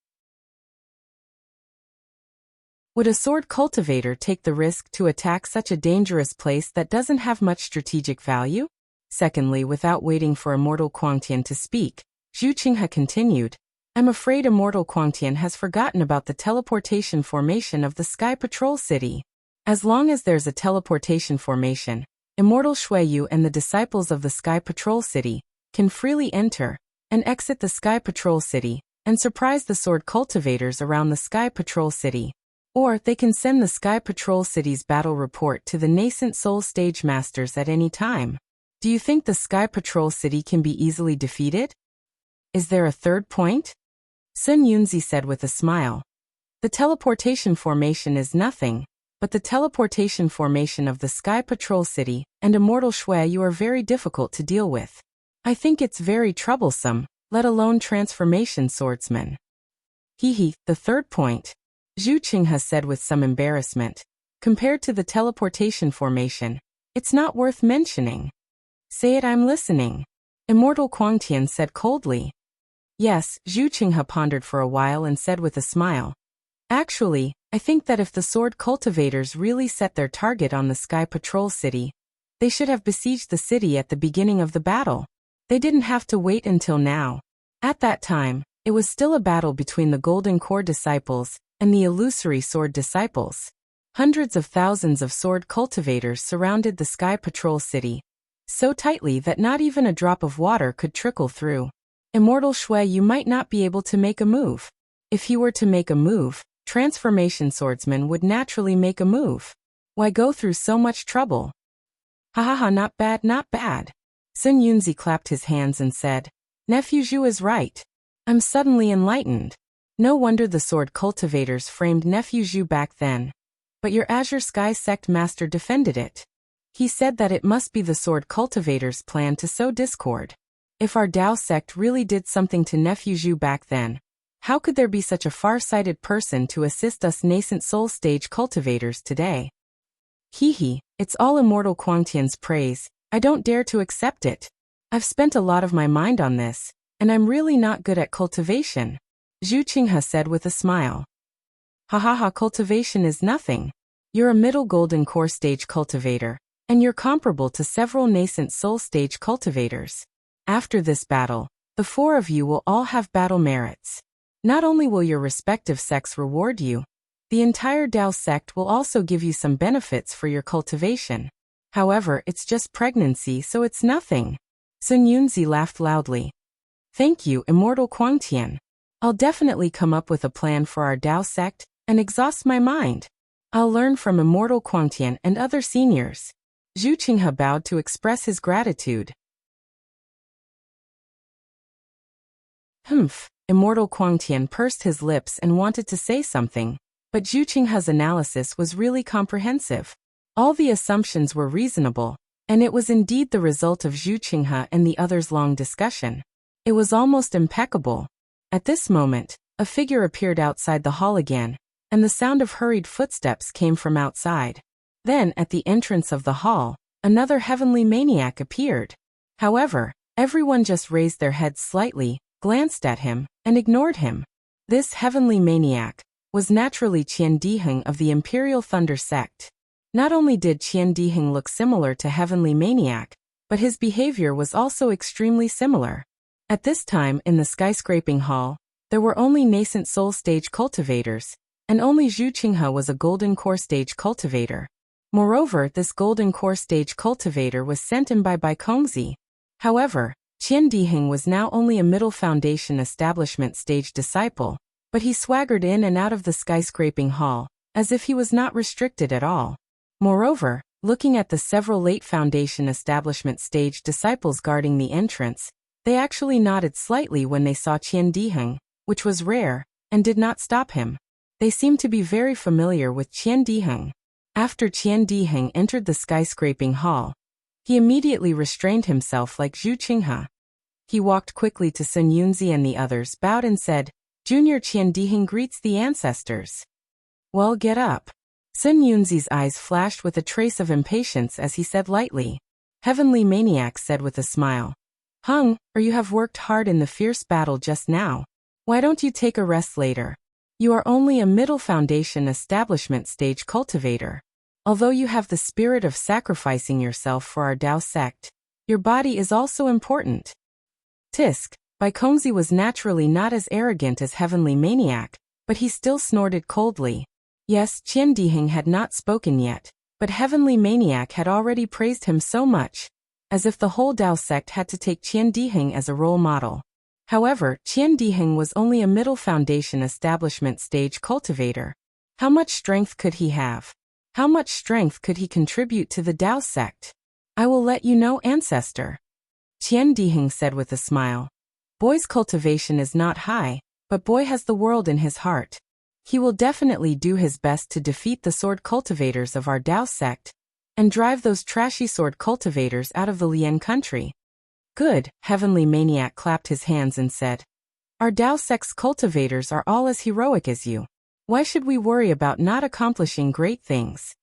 Would a sword cultivator take the risk to attack such a dangerous place that doesn't have much strategic value? Secondly, without waiting for Immortal Quangtian to speak, Zhu Qinghe continued, "I'm afraid Immortal Quangtian has forgotten about the teleportation formation of the Sky Patrol City. As long as there's a teleportation formation, Immortal Shueyu and the disciples of the Sky Patrol City can freely enter and exit the Sky Patrol City and surprise the sword cultivators around the Sky Patrol City. Or they can send the Sky Patrol City's battle report to the nascent soul stage masters at any time. Do you think the Sky Patrol City can be easily defeated? Is there a third point?" Sun Yunzi said with a smile. "The teleportation formation is nothing, but the teleportation formation of the Sky Patrol City and Immortal Shueyu are very difficult to deal with. I think it's very troublesome, let alone transformation swordsmen." The third point," Zhu Qinghe said with some embarrassment. "Compared to the teleportation formation, it's not worth mentioning." "Say it, I'm listening," Immortal Quangtian said coldly. "Yes," Zhu Qinghe pondered for a while and said with a smile. "Actually, I think that if the sword cultivators really set their target on the Sky Patrol City, they should have besieged the city at the beginning of the battle. They didn't have to wait until now. At that time, it was still a battle between the Golden Core disciples and the illusory sword disciples. Hundreds of thousands of sword cultivators surrounded the Sky Patrol City, so tightly that not even a drop of water could trickle through. Immortal Shueyu might not be able to make a move. If he were to make a move, transformation swordsmen would naturally make a move. Why go through so much trouble?" "Ha, not bad, not bad." Sun Yunzi clapped his hands and said, "Nephew Zhu is right. I'm suddenly enlightened. No wonder the sword cultivators framed Nephew Zhu back then. But your Azure Sky sect master defended it. He said that it must be the sword cultivators' plan to sow discord. If our Dao sect really did something to Nephew Zhu back then, how could there be such a far-sighted person to assist us nascent soul stage cultivators today?" It's all Immortal Quangtian's praise. I don't dare to accept it. I've spent a lot of my mind on this, and I'm really not good at cultivation," Zhu Qinghe said with a smile. Ha, cultivation is nothing. You're a middle golden core stage cultivator, and you're comparable to several nascent soul stage cultivators. After this battle, the four of you will all have battle merits. Not only will your respective sects reward you, the entire Dao sect will also give you some benefits for your cultivation. However, it's just pregnancy, so it's nothing." Sun Yunzi laughed loudly. "Thank you, Immortal Quangtian. I'll definitely come up with a plan for our Dao sect and exhaust my mind. I'll learn from Immortal Quangtian and other seniors." Zhu Qinghe bowed to express his gratitude. Immortal Quangtian pursed his lips and wanted to say something, but Zhu Qinghe's analysis was really comprehensive. All the assumptions were reasonable, and it was indeed the result of Zhu Qinghe and the others' long discussion. It was almost impeccable. At this moment, a figure appeared outside the hall again, and the sound of hurried footsteps came from outside. Then, at the entrance of the hall, another heavenly maniac appeared. However, everyone just raised their heads slightly, glanced at him, and ignored him. This heavenly maniac was naturally Qian Diheng of the Imperial Thunder sect. Not only did Qian Diheng look similar to heavenly maniac, but his behavior was also extremely similar. At this time in the skyscraping hall, there were only nascent soul stage cultivators, and only Zhu Qinghe was a golden core stage cultivator. Moreover, this golden core stage cultivator was sent in by Kongzi. However, Qian Diheng was now only a middle foundation establishment stage disciple, but he swaggered in and out of the skyscraping hall, as if he was not restricted at all. Moreover, looking at the several late foundation establishment stage disciples guarding the entrance, they actually nodded slightly when they saw Qian Diheng, which was rare, and did not stop him. They seemed to be very familiar with Qian Diheng. After Qian Diheng entered the skyscraping hall, he immediately restrained himself like Zhu Qinghe. He walked quickly to Sun Yunzi and the others, bowed and said, "Junior Qian Diheng greets the ancestors." "Well, get up." Sun Yunzi's eyes flashed with a trace of impatience as he said lightly. Heavenly Maniac said with a smile, "Hung, or you have worked hard in the fierce battle just now. Why don't you take a rest later? You are only a middle foundation establishment stage cultivator. Although you have the spirit of sacrificing yourself for our Dao sect, your body is also important." Tisk, Kongzi was naturally not as arrogant as Heavenly Maniac, but he still snorted coldly. Yes, Qian Diheng had not spoken yet, but Heavenly Maniac had already praised him so much, as if the whole Dao sect had to take Qian Diheng as a role model. However, Qian Diheng was only a middle foundation establishment stage cultivator. How much strength could he have? How much strength could he contribute to the Dao sect? "I will let you know, ancestor," Qian Diheng said with a smile. "Boy's cultivation is not high, but boy has the world in his heart. He will definitely do his best to defeat the sword cultivators of our Dao sect, and drive those trashy sword cultivators out of the Lian country." "Good," Heavenly Maniac clapped his hands and said. "Our Dao sect's cultivators are all as heroic as you. Why should we worry about not accomplishing great things?"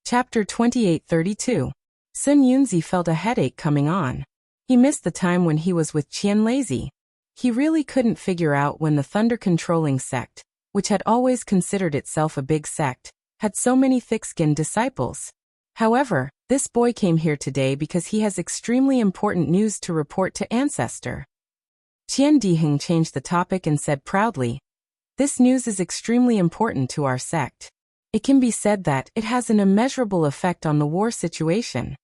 Chapter 2832. Sun Yunzi felt a headache coming on. He missed the time when he was with Qian Lazy. He really couldn't figure out when the thunder-controlling sect, which had always considered itself a big sect, had so many thick-skinned disciples. However, this boy came here today because he has extremely important news to report to Ancestor. Qian Diheng changed the topic and said proudly, "This news is extremely important to our sect. It can be said that it has an immeasurable effect on the war situation."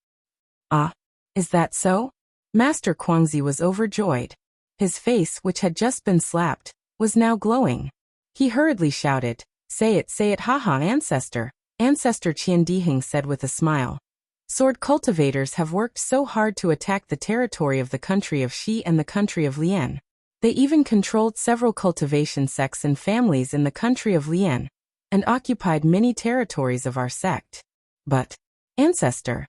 "Ah, is that so?" Master Guangzi was overjoyed. His face, which had just been slapped, was now glowing. He hurriedly shouted, say it, haha, ancestor." Ancestor Qian Diheng said with a smile. "Sword cultivators have worked so hard to attack the territory of the country of Xi and the country of Lian. They even controlled several cultivation sects and families in the country of Lian, and occupied many territories of our sect. But, ancestor,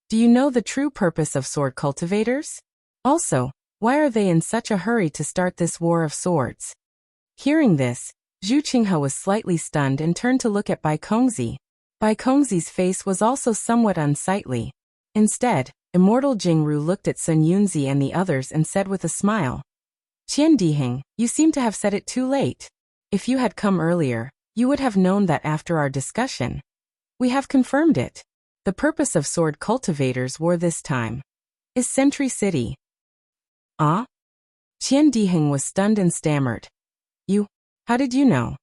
do you know the true purpose of sword cultivators? Also, why are they in such a hurry to start this war of swords?" Hearing this, Zhu Qinghe was slightly stunned and turned to look at Kongzi. Kongzi's face was also somewhat unsightly. Instead, Immortal Jingru looked at Sun Yunzi and the others and said with a smile, "Qian Diheng, you seem to have said it too late. If you had come earlier, you would have known that after our discussion. We have confirmed it. The purpose of sword cultivators' war this time is Sentry City." "Ah?" Qian Diheng was stunned and stammered. How did you know?"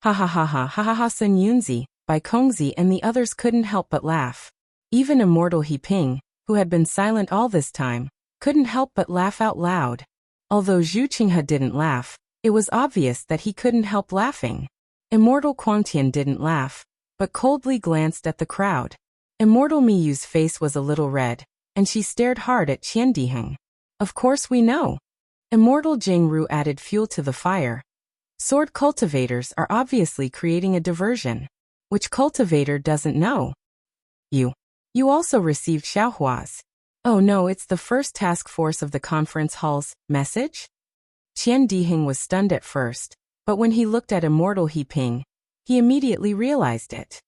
Ha ha ha ha ha ha ha. Sun Yunzi, Kongzi and the others couldn't help but laugh. Even Immortal He Ping, who had been silent all this time, couldn't help but laugh out loud. Although Zhu Qinghe didn't laugh, it was obvious that he couldn't help laughing. Immortal Quangtian didn't laugh, but coldly glanced at the crowd. Immortal Miyu's face was a little red, and she stared hard at Qian Diheng. "Of course we know." Immortal Jingru added fuel to the fire. Sword cultivators are obviously creating a diversion. Which cultivator doesn't know? You also received Xiaohua's. Oh no, it's the first task force of the conference hall's message? Qian Diheng was stunned at first, but when he looked at Immortal He Ping, he immediately realized it.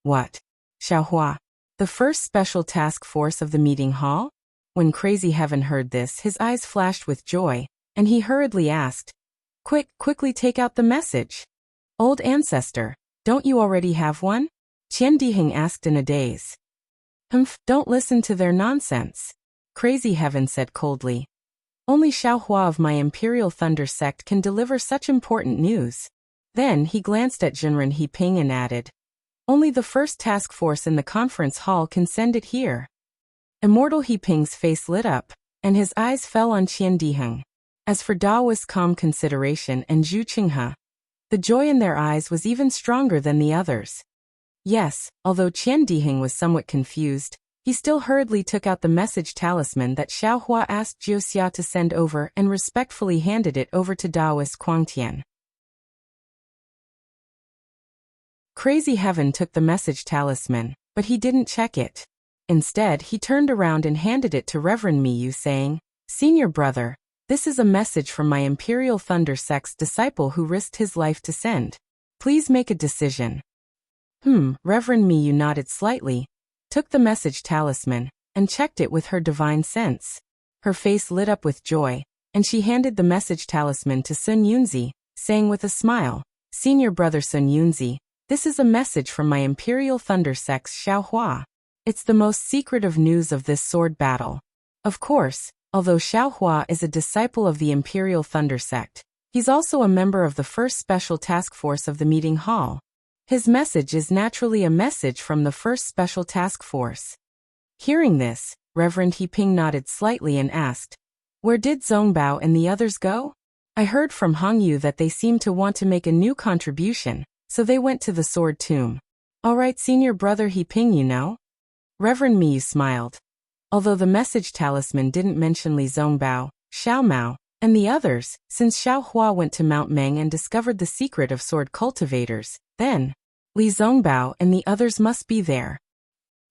What? Xiaohua? The first special task force of the meeting hall? When Crazy Heaven heard this, his eyes flashed with joy, and he hurriedly asked, Quickly take out the message. Old ancestor, don't you already have one? Qian Diheng asked in a daze. Don't listen to their nonsense. Crazy Heaven said coldly. Only Xiaohua of my Imperial Thunder sect can deliver such important news. Then he glanced at Jinren He Ping and added, only the first task force in the conference hall can send it here. Immortal He Ping's face lit up, and his eyes fell on Qian Diheng. As for Daoist calm consideration and Zhu Qinghe, the joy in their eyes was even stronger than the others. Yes, although Qian Diheng was somewhat confused, he still hurriedly took out the message talisman that Xiaohua asked Jiuxia to send over and respectfully handed it over to Daoist Quangtian. Crazy Heaven took the message talisman, but he didn't check it. Instead, he turned around and handed it to Reverend Miyu saying, Senior brother, this is a message from my Imperial Thunder sect's disciple who risked his life to send. Please make a decision. Reverend Miyu nodded slightly, took the message talisman, and checked it with her divine sense. Her face lit up with joy, and she handed the message talisman to Sun Yunzi, saying with a smile, Senior brother Sun Yunzi, this is a message from my Imperial Thunder sect's Xiaohua. It's the most secretive news of this sword battle. Of course, although Xiaohua is a disciple of the Imperial Thunder sect, he's also a member of the first special task force of the meeting hall. His message is naturally a message from the first special task force. Hearing this, Reverend He Ping nodded slightly and asked, Where did Zongbao and the others go? I heard from Hongyu that they seem to want to make a new contribution, so they went to the sword tomb. All right, senior brother He Ping, you know? Reverend Miyu smiled. Although the message talisman didn't mention Li Zongbao, Xiao Mao, and the others, since Xiaohua went to Mount Meng and discovered the secret of sword cultivators, then Li Zongbao and the others must be there.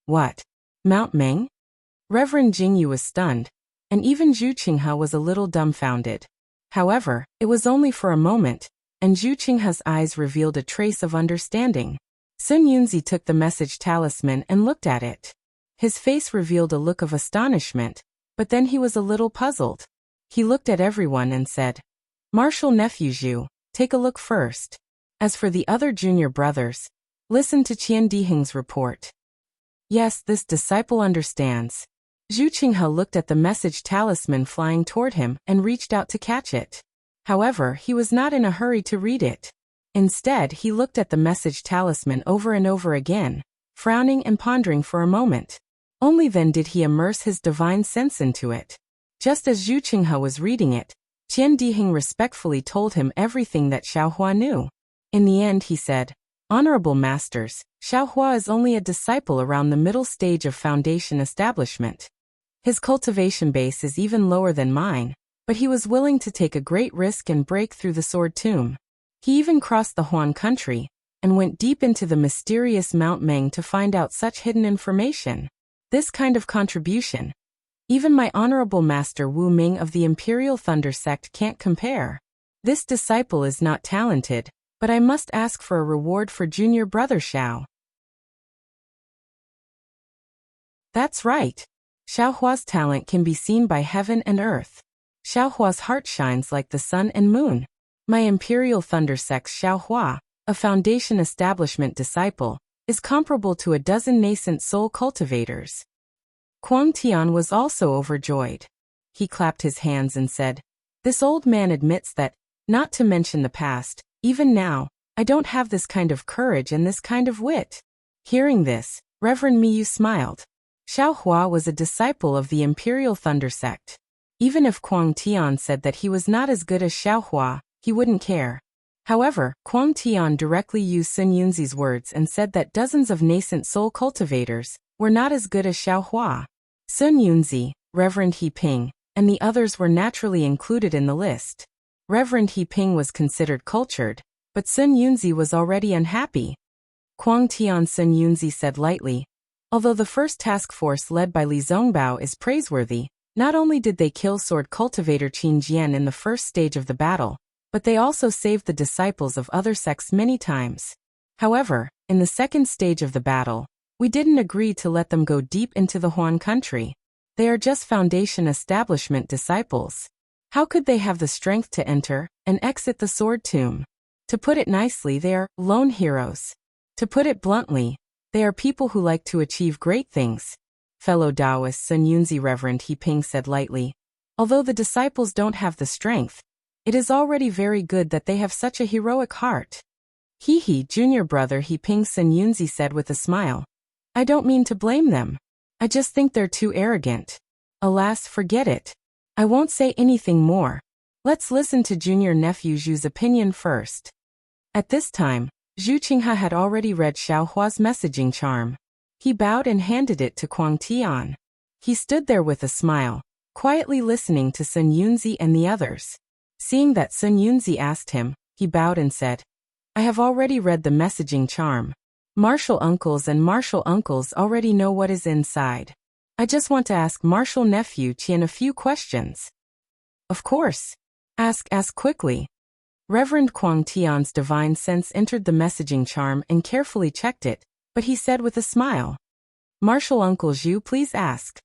What? Mount Meng? Reverend Jingyu was stunned, and even Zhu Qinghe was a little dumbfounded. However, it was only for a moment, and Zhu Qinghe's eyes revealed a trace of understanding. Sun Yunzi took the message talisman and looked at it. His face revealed a look of astonishment, but then he was a little puzzled. He looked at everyone and said, Martial nephew Zhu, take a look first. As for the other junior brothers, listen to Qian Diheng's report. Yes, this disciple understands. Zhu Qinghe looked at the message talisman flying toward him and reached out to catch it. However, he was not in a hurry to read it. Instead, he looked at the message talisman over and over again, frowning and pondering for a moment. Only then did he immerse his divine sense into it. Just as Zhu Qinghe was reading it, Qian Diheng respectfully told him everything that Xiaohua knew. In the end, he said, Honorable Masters, Xiaohua is only a disciple around the middle stage of foundation establishment. His cultivation base is even lower than mine, but he was willing to take a great risk and break through the sword tomb. He even crossed the Huan country, and went deep into the mysterious Mount Meng to find out such hidden information. This kind of contribution, even my honorable master Wu Ming of the Imperial Thunder sect can't compare. This disciple is not talented, but I must ask for a reward for junior brother Xiao. That's right. Xiaohua's talent can be seen by heaven and earth. Xiaohua's heart shines like the sun and moon. My Imperial Thunder sect's Xiaohua, a foundation establishment disciple, is comparable to a dozen nascent soul cultivators. Kuang Tian was also overjoyed. He clapped his hands and said, This old man admits that, not to mention the past, even now, I don't have this kind of courage and this kind of wit. Hearing this, Reverend Miyu smiled. Xiaohua was a disciple of the Imperial Thunder sect. Even if Kuang Tian said that he was not as good as Xiaohua, he wouldn't care. However, Kuang Tian directly used Sun Yunzi's words and said that dozens of nascent soul cultivators were not as good as Xiaohua. Sun Yunzi, Reverend He Ping, and the others were naturally included in the list. Reverend He Ping was considered cultured, but Sun Yunzi was already unhappy. Kuang Tian, Sun Yunzi said lightly. Although the first task force led by Li Zongbao is praiseworthy, not only did they kill sword cultivator Qin Jian in the first stage of the battle, but they also saved the disciples of other sects many times. However, in the second stage of the battle, we didn't agree to let them go deep into the Huan country. They are just foundation establishment disciples. How could they have the strength to enter and exit the sword tomb? To put it nicely, they are lone heroes. To put it bluntly, they are people who like to achieve great things. Fellow Taoist Sun Yunzi, Reverend He Ping said lightly. Although the disciples don't have the strength, it is already very good that they have such a heroic heart. He, junior brother He Ping, Sun Yunzi said with a smile. I don't mean to blame them. I just think they're too arrogant. Alas, forget it. I won't say anything more. Let's listen to junior nephew Zhu's opinion first. At this time, Zhu Qinghe had already read Xiao Hua's messaging charm. He bowed and handed it to Kuang Tian. He stood there with a smile, quietly listening to Sun Yunzi and the others. Seeing that Sun Yunzi asked him, he bowed and said, I have already read the messaging charm. Martial uncles and martial uncles already know what is inside. I just want to ask martial nephew Qian a few questions. Of course. Ask quickly. Reverend Kuang Tian's divine sense entered the messaging charm and carefully checked it, but he said with a smile. Martial Uncle Zhu, please ask.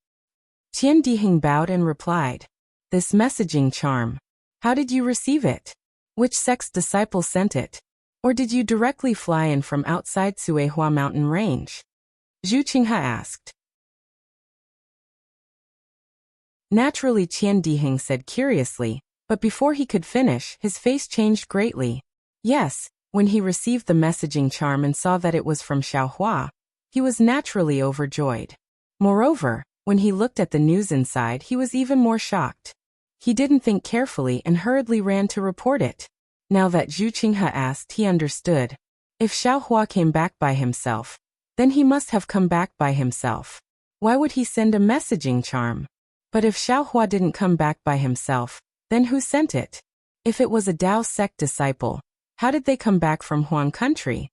Qian Diheng bowed and replied. This messaging charm. How did you receive it? Which sect's disciple sent it? Or did you directly fly in from outside Suihua mountain range? Zhu Qinghe asked. Naturally, Qian Diheng said curiously, but before he could finish, his face changed greatly. Yes, when he received the messaging charm and saw that it was from Xiaohua, he was naturally overjoyed. Moreover, when he looked at the news inside, he was even more shocked. He didn't think carefully and hurriedly ran to report it. Now that Zhu Qinghe asked, he understood. If Xiaohua came back by himself, then he must have come back by himself. Why would he send a messaging charm? But if Xiaohua didn't come back by himself, then who sent it? If it was a Dao sect disciple, how did they come back from Huan country?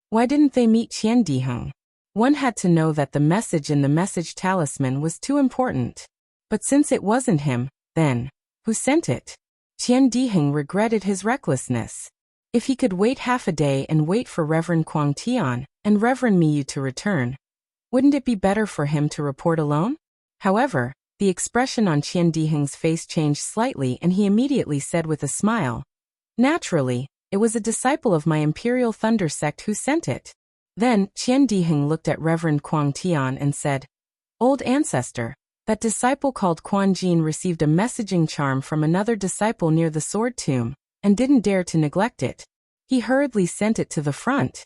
Why didn't they meet Qian Diheng? One had to know that the message in the message talisman was too important. But since it wasn't him, then, who sent it? Qian Diheng regretted his recklessness. If he could wait half a day and wait for Reverend Kuang Tian and Reverend Miyu to return, wouldn't it be better for him to report alone? However, the expression on Qian Diheng's face changed slightly and he immediately said with a smile, Naturally, it was a disciple of my Imperial Thunder sect who sent it. Then, Qian Diheng looked at Reverend Kuang Tian and said, Old ancestor, that disciple called Quan Jin received a messaging charm from another disciple near the sword tomb, and didn't dare to neglect it. He hurriedly sent it to the front.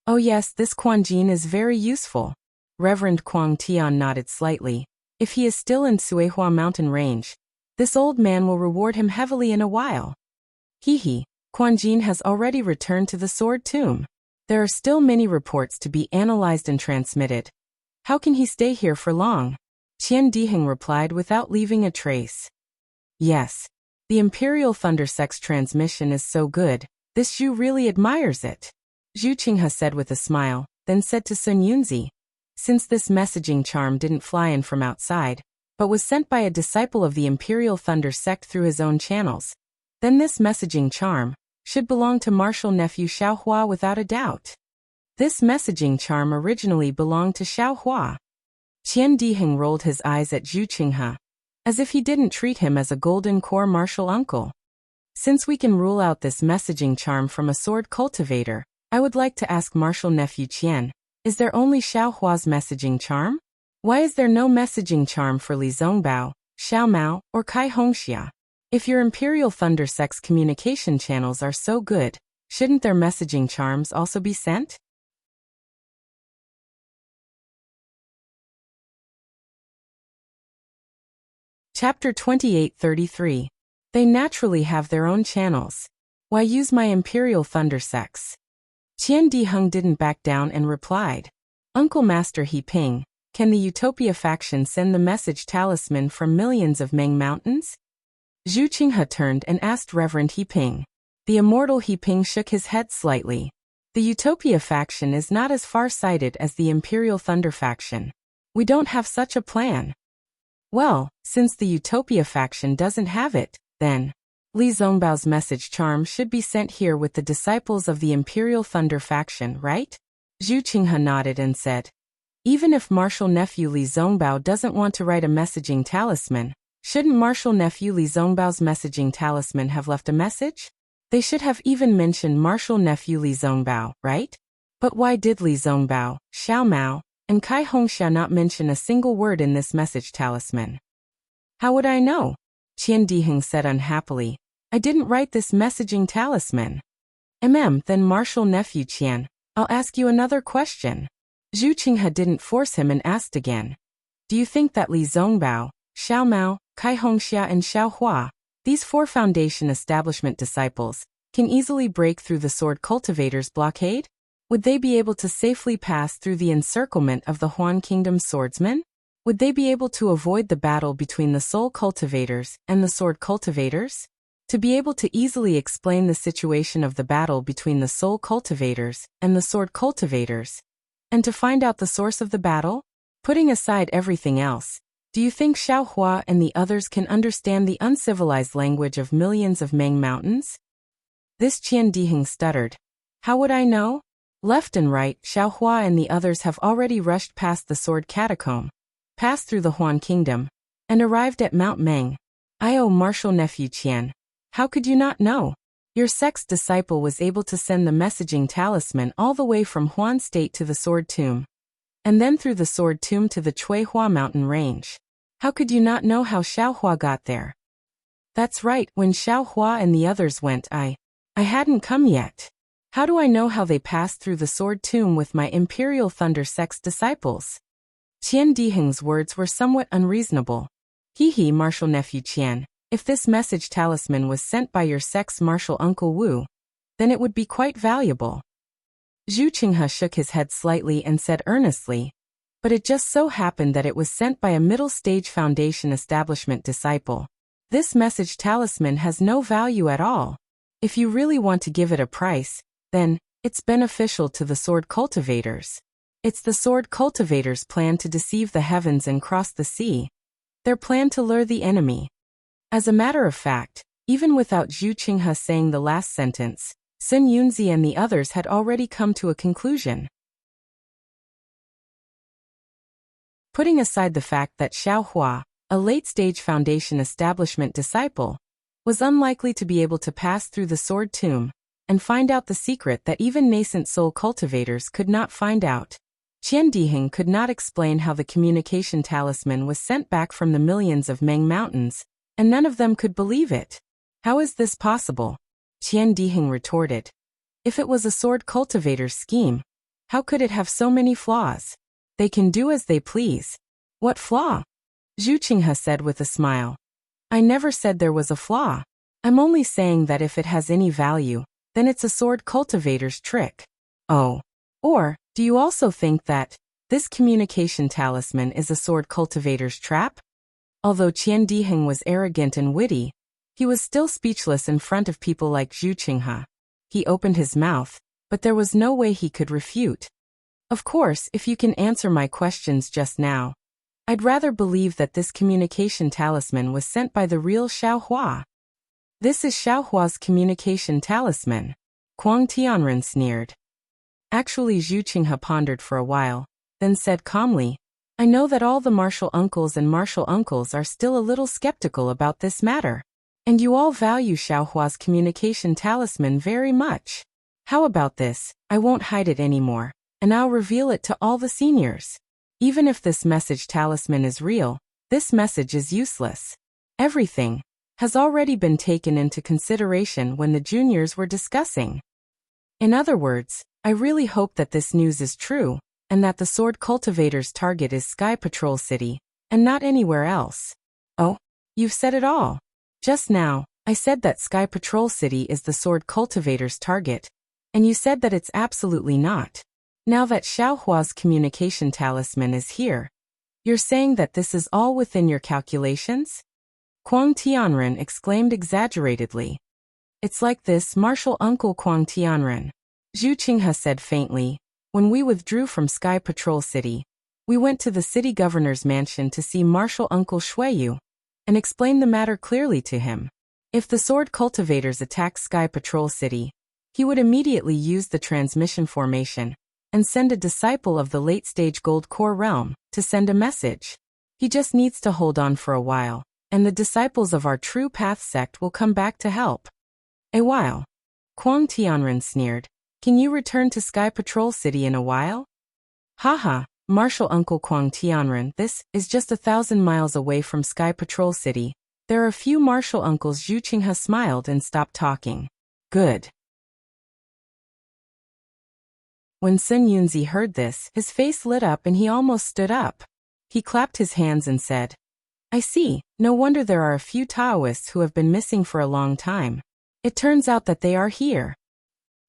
Oh yes, this Quan Jin is very useful. Reverend Kuang Tian nodded slightly. If he is still in Suihua mountain range, this old man will reward him heavily in a while. Quan Jin has already returned to the sword tomb. There are still many reports to be analyzed and transmitted. How can he stay here for long? Qian Diheng replied without leaving a trace. Yes. The Imperial Thunder Sect's transmission is so good, this Zhu really admires it. Zhu Qinghe said with a smile, then said to Sun Yunzi, since this messaging charm didn't fly in from outside, but was sent by a disciple of the Imperial Thunder Sect through his own channels, then this messaging charm should belong to martial nephew Xiaohua without a doubt. This messaging charm originally belonged to Xiaohua. Qian Diheng rolled his eyes at Zhu Qinghe, as if he didn't treat him as a golden core martial uncle. Since we can rule out this messaging charm from a sword cultivator, I would like to ask martial nephew Qian, is there only Xiaohua's messaging charm? Why is there no messaging charm for Li Zongbao, Xiao Mao, or Kai Hongxia? If your Imperial Thunder Sect's communication channels are so good, shouldn't their messaging charms also be sent? Chapter 2833. They naturally have their own channels. Why use my Imperial Thunder Sects? Qian Diheng didn't back down and replied, Uncle Master He Ping, can the Utopia faction send the message talisman from millions of Meng mountains? Zhu Qinghe turned and asked Reverend He Ping. The immortal He Ping shook his head slightly. The Utopia faction is not as far-sighted as the Imperial Thunder faction. We don't have such a plan. Well, since the Utopia faction doesn't have it, then Li Zongbao's message charm should be sent here with the disciples of the Imperial Thunder faction, right? Zhu Qinghe nodded and said, even if Martial Nephew Li Zongbao doesn't want to write a messaging talisman, shouldn't Martial Nephew Li Zongbao's messaging talisman have left a message? They should have even mentioned Martial Nephew Li Zongbao, right? But why did Li Zongbao, Xiao Mao, and Kai Hongxia not mention a single word in this message talisman? How would I know? Qian Diheng said unhappily. I didn't write this messaging talisman. Then Martial Nephew Qian, I'll ask you another question. Zhu Qinghe didn't force him and asked again. Do you think that Li Zongbao, Xiao Mao, Kai Hongxia and Xiao Hua, these 4 Foundation establishment disciples, can easily break through the Sword Cultivator's blockade? Would they be able to safely pass through the encirclement of the Huan Kingdom's swordsmen? Would they be able to avoid the battle between the Soul Cultivators and the Sword Cultivators? To be able to easily explain the situation of the battle between the Soul Cultivators and the Sword Cultivators, and to find out the source of the battle? Putting aside everything else, do you think Xiao Hua and the others can understand the uncivilized language of millions of Meng mountains? This Qian Diheng stuttered. How would I know? Left and right, Xiao Hua and the others have already rushed past the Sword Catacomb, passed through the Huan Kingdom, and arrived at Mount Meng. Martial Nephew Qian, how could you not know? Your sect's disciple was able to send the messaging talisman all the way from Huan State to the Sword Tomb, and then through the Sword Tomb to the Chuihua mountain range. How could you not know how Xiao Hua got there? That's right, when Xiao Hua and the others went, I hadn't come yet. How do I know how they passed through the Sword Tomb with my Imperial Thunder sect's disciples? Qian Diheng's words were somewhat unreasonable. Martial Nephew Qian, if this message talisman was sent by your sect's martial uncle Wu, then it would be quite valuable. Zhu Qinghe shook his head slightly and said earnestly, but it just so happened that it was sent by a middle-stage Foundation establishment disciple. This message talisman has no value at all. If you really want to give it a price, then it's beneficial to the Sword Cultivators. It's the Sword Cultivators' plan to deceive the heavens and cross the sea. Their plan to lure the enemy. As a matter of fact, even without Zhu Qinghe saying the last sentence, Sun Yunzi and the others had already come to a conclusion. Putting aside the fact that Xiao Hua, a late-stage Foundation establishment disciple, was unlikely to be able to pass through the Sword Tomb and find out the secret that even nascent soul cultivators could not find out, Qian Diheng could not explain how the communication talisman was sent back from the millions of Meng mountains, and none of them could believe it. How is this possible? Qian Diheng retorted. If it was a sword cultivator's scheme, how could it have so many flaws? They can do as they please. What flaw? Zhu Qinghe said with a smile. I never said there was a flaw. I'm only saying that if it has any value, then it's a sword cultivator's trick. Oh. Or, do you also think that this communication talisman is a sword cultivator's trap? Although Qian Diheng was arrogant and witty, he was still speechless in front of people like Zhu Qinghe. He opened his mouth, but there was no way he could refute. Of course, if you can answer my questions just now, I'd rather believe that this communication talisman was sent by the real Xiao Hua. This is Xiao Hua's communication talisman. Kuang Tianren sneered. Actually, Zhu Qinghe pondered for a while, then said calmly, I know that all the martial uncles and martial uncles are still a little skeptical about this matter, and you all value Xiao Hua's communication talisman very much. How about this? I won't hide it anymore, and I'll reveal it to all the seniors. Even if this message talisman is real, this message is useless. Everything has already been taken into consideration when the juniors were discussing. In other words, I really hope that this news is true, and that the sword cultivator's target is Sky Patrol City, and not anywhere else. Oh, you've said it all. Just now, I said that Sky Patrol City is the sword cultivator's target, and you said that it's absolutely not. Now that Xiao Hua's communication talisman is here, you're saying that this is all within your calculations? Kuang Tianren exclaimed exaggeratedly. It's like this, Martial Uncle Kuang Tianren. Zhu Qinghe said faintly. When we withdrew from Sky Patrol City, we went to the city governor's mansion to see Martial Uncle Shuiyu and explain the matter clearly to him. If the sword cultivators attack Sky Patrol City, he would immediately use the transmission formation and send a disciple of the late-stage Gold Core realm to send a message. He just needs to hold on for a while, and the disciples of our True Path sect will come back to help. A while. Kuang Tianren sneered. Can you return to Sky Patrol City in a while? Haha, Martial Uncle Kuang Tianren, this is just 1,000 miles away from Sky Patrol City. There are few martial uncles. Zhu Qinghe smiled and stopped talking. Good. When Sun Yunzi heard this, his face lit up and he almost stood up. He clapped his hands and said, I see, no wonder there are a few Taoists who have been missing for a long time. It turns out that they are here.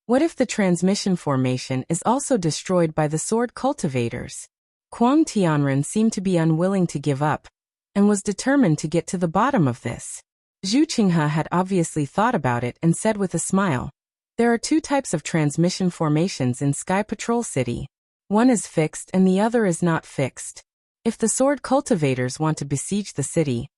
What if the transmission formation is also destroyed by the sword cultivators? Kuang Tianren seemed to be unwilling to give up, and was determined to get to the bottom of this. Zhu Qinghe had obviously thought about it and said with a smile, there are two types of transmission formations in Sky Patrol City. One is fixed and the other is not fixed. If the sword cultivators want to besiege the city,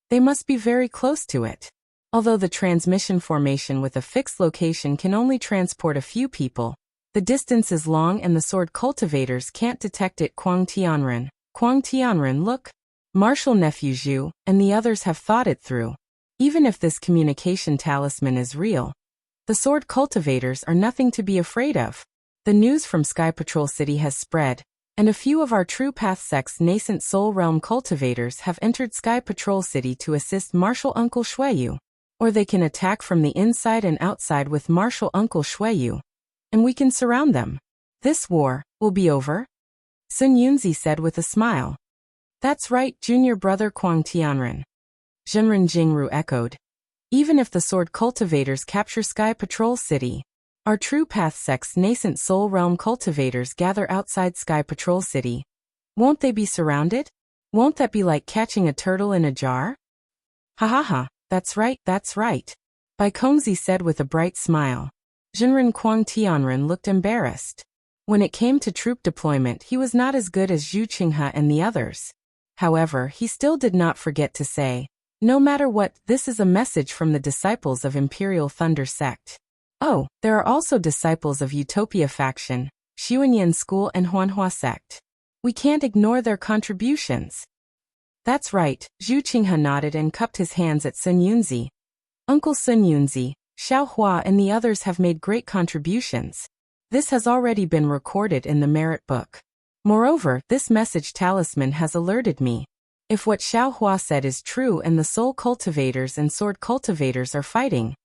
they must be very close to it. Although the transmission formation with a fixed location can only transport a few people, the distance is long and the sword cultivators can't detect it. Kuang Tianren, look. Martial nephew Zhu and the others have thought it through. Even if this communication talisman is real, the sword cultivators are nothing to be afraid of. The news from Sky Patrol City has spread, and a few of our True Path sect's nascent Soul Realm cultivators have entered Sky Patrol City to assist Martial Uncle Shuiyu. Or they can attack from the inside and outside with Martial Uncle Shuiyu, and we can surround them. This war will be over, Sun Yunzi said with a smile. That's right, junior brother Kuang Tianren. Zhenren Jingru echoed. Even if the sword cultivators capture Sky Patrol City, our True Path sect's nascent Soul Realm cultivators gather outside Sky Patrol City. Won't they be surrounded? Won't that be like catching a turtle in a jar? Ha ha ha. That's right, that's right. Bai Kongzi said with a bright smile. Zhenren Kuang Tianren looked embarrassed. When it came to troop deployment, he was not as good as Zhu Qinghe and the others. However, he still did not forget to say, no matter what, this is a message from the disciples of Imperial Thunder Sect. Oh, there are also disciples of Utopia Faction, Xuanyan School and Huanhua Sect. We can't ignore their contributions. That's right, Zhu Qinghe nodded and cupped his hands at Sun Yunzi. Uncle Sun Yunzi, Xiao Hua and the others have made great contributions. This has already been recorded in the merit book. Moreover, this message talisman has alerted me. If what Xiao Hua said is true and the soul cultivators and sword cultivators are fighting,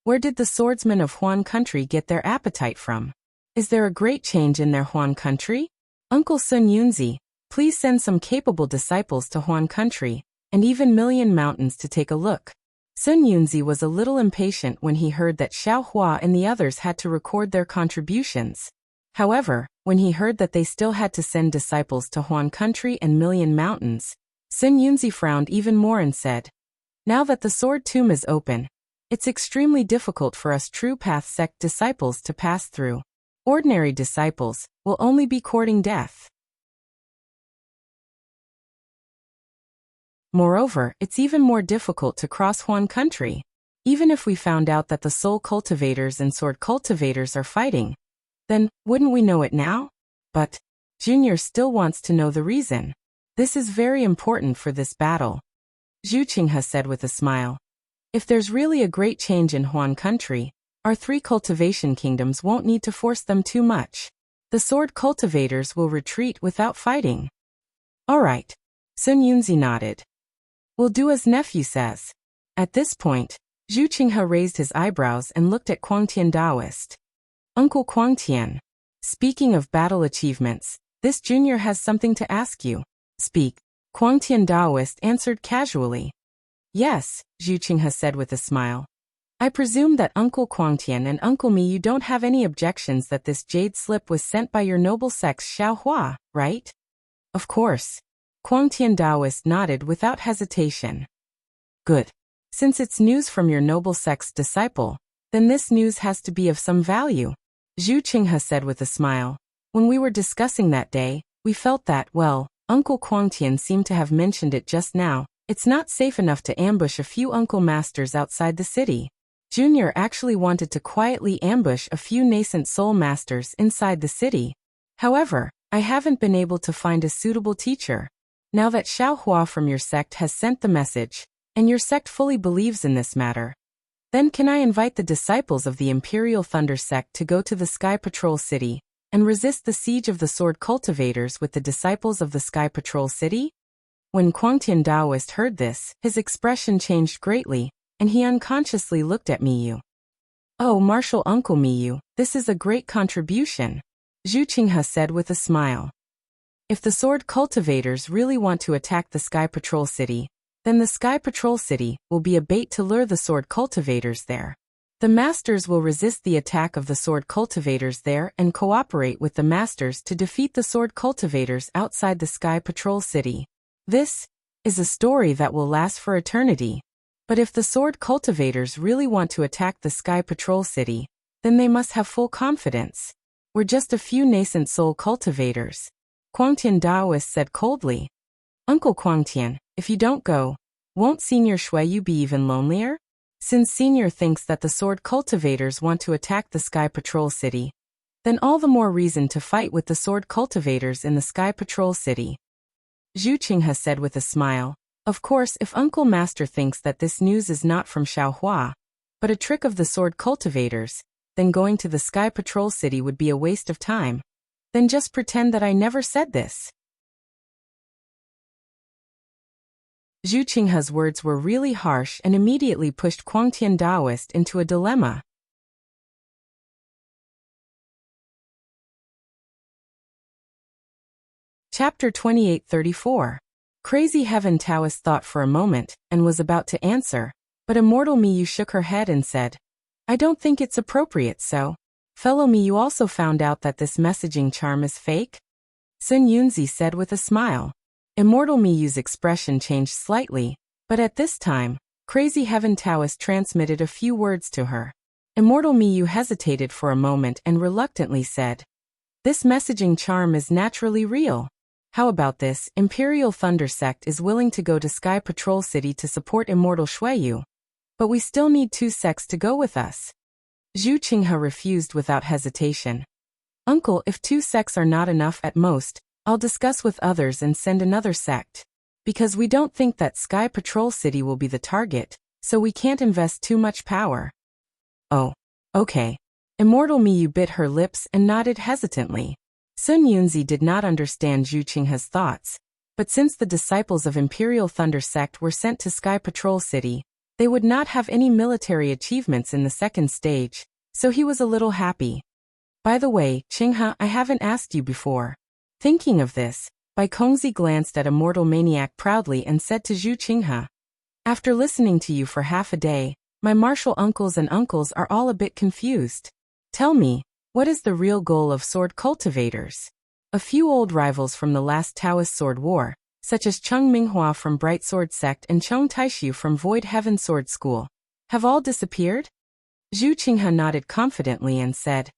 where did the swordsmen of Huan country get their appetite from? Is there a great change in their Huan country? Uncle Sun Yunzi, please send some capable disciples to Huan country, and even Million Mountains to take a look. Sun Yunzi was a little impatient when he heard that Xiao Hua and the others had to record their contributions. However, when he heard that they still had to send disciples to Huan country and Million Mountains, Sun Yunzi frowned even more and said, now that the sword tomb is open, it's extremely difficult for us True Path sect disciples to pass through. Ordinary disciples will only be courting death. Moreover, it's even more difficult to cross Huan country. Even if we found out that the soul cultivators and sword cultivators are fighting, then wouldn't we know it now? But Junior still wants to know the reason. This is very important for this battle. Zhu Qinghe said with a smile. If there's really a great change in Huan country, our 3 cultivation kingdoms won't need to force them too much. The sword cultivators will retreat without fighting. All right. Sun Yunzi nodded. We'll do as nephew says. At this point, Zhu Qinghe raised his eyebrows and looked at Kuang Tian Daoist. Uncle Kuang Tian, speaking of battle achievements, this junior has something to ask you. Speak. Kuang Tian Daoist answered casually. Yes, Zhu Qinghe said with a smile. I presume that Uncle Kuang Tian and Uncle Mi, you don't have any objections that this jade slip was sent by your noble sex Xiao Hua, right? Of course. Kuang Tian Daoist nodded without hesitation. Good. Since it's news from your noble sect's disciple, then this news has to be of some value, Zhu Qinghe said with a smile. When we were discussing that day, we felt that, well, Uncle Quangtian seemed to have mentioned it just now, it's not safe enough to ambush a few uncle masters outside the city. Junior actually wanted to quietly ambush a few nascent soul masters inside the city. However, I haven't been able to find a suitable teacher. Now that Xiao Hua from your sect has sent the message, and your sect fully believes in this matter, then can I invite the disciples of the Imperial Thunder sect to go to the Sky Patrol City and resist the siege of the Sword Cultivators with the disciples of the Sky Patrol City? When Quangtian Daoist heard this, his expression changed greatly, and he unconsciously looked at Miyu. Oh, Martial Uncle Miyu, this is a great contribution, Zhu Qinghe said with a smile. If the Sword Cultivators really want to attack the Sky Patrol City, then the Sky Patrol City will be a bait to lure the Sword Cultivators there. The Masters will resist the attack of the Sword Cultivators there and cooperate with the Masters to defeat the Sword Cultivators outside the Sky Patrol City. This is a story that will last for eternity. But if the Sword Cultivators really want to attack the Sky Patrol City, then they must have full confidence. We're just a few nascent soul cultivators, Quangtian Daoist said coldly. Uncle Quangtian, if you don't go, won't Senior Shuiyu be even lonelier? Since Senior thinks that the Sword Cultivators want to attack the Sky Patrol City, then all the more reason to fight with the Sword Cultivators in the Sky Patrol City, Zhu Qinghe said with a smile. Of course, if Uncle Master thinks that this news is not from Xiao Hua, but a trick of the Sword Cultivators, then going to the Sky Patrol City would be a waste of time. Then just pretend that I never said this. Zhu Qinghe's words were really harsh and immediately pushed Quangtian Daoist into a dilemma. Chapter 2834. Crazy Heaven Taoist thought for a moment and was about to answer, but Immortal Miyu shook her head and said, I don't think it's appropriate, so. Fellow Miyu also found out that this messaging charm is fake? Sun Yunzi said with a smile. Immortal Miyu's expression changed slightly, but at this time, Crazy Heaven Taoist transmitted a few words to her. Immortal Miyu hesitated for a moment and reluctantly said, This messaging charm is naturally real. How about this? Imperial Thunder Sect is willing to go to Sky Patrol City to support Immortal Shuiyu. But we still need 2 sects to go with us. Zhu Qinghe refused without hesitation. Uncle, if 2 sects are not enough at most, I'll discuss with others and send another sect. Because we don't think that Sky Patrol City will be the target, so we can't invest too much power. Oh, okay. Immortal Miyu bit her lips and nodded hesitantly. Sun Yunzi did not understand Zhu Qinghe's thoughts, but since the disciples of Imperial Thunder Sect were sent to Sky Patrol City, they would not have any military achievements in the second stage, so he was a little happy. By the way, Qinghe, I haven't asked you before. Thinking of this, Bai Kongzi glanced at Immortal Maniac proudly and said to Zhu Qinghe, After listening to you for half a day, my martial uncles and uncles are all a bit confused. Tell me, what is the real goal of sword cultivators? A few old rivals from the last Taoist sword war, such as Cheng Minghua from Bright Sword Sect and Cheng Taishu from Void Heaven Sword School, have all disappeared? Zhu Qinghe nodded confidently and said,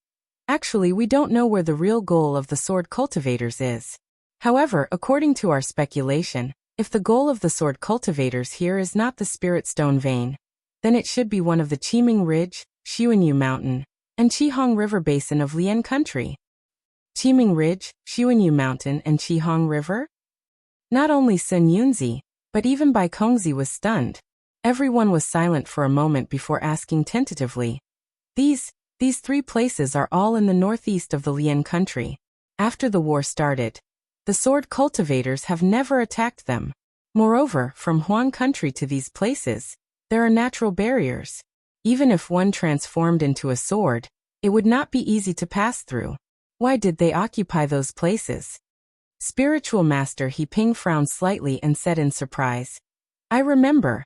Actually, we don't know where the real goal of the sword cultivators is. However, according to our speculation, if the goal of the sword cultivators here is not the Spirit Stone Vein, then it should be one of the Qiming Ridge, Xuanyu Mountain, and Qihong River Basin of Lian Country. Qiming Ridge, Xuanyu Mountain, and Qihong River? Not only Sun Yunzi, but even Bai Kongzi was stunned. Everyone was silent for a moment before asking tentatively. These 3 places are all in the northeast of the Lian Country. After the war started, the sword cultivators have never attacked them. Moreover, from Huan Country to these places, there are natural barriers. Even if one transformed into a sword, it would not be easy to pass through. Why did they occupy those places? Spiritual Master He Ping frowned slightly and said in surprise, I remember.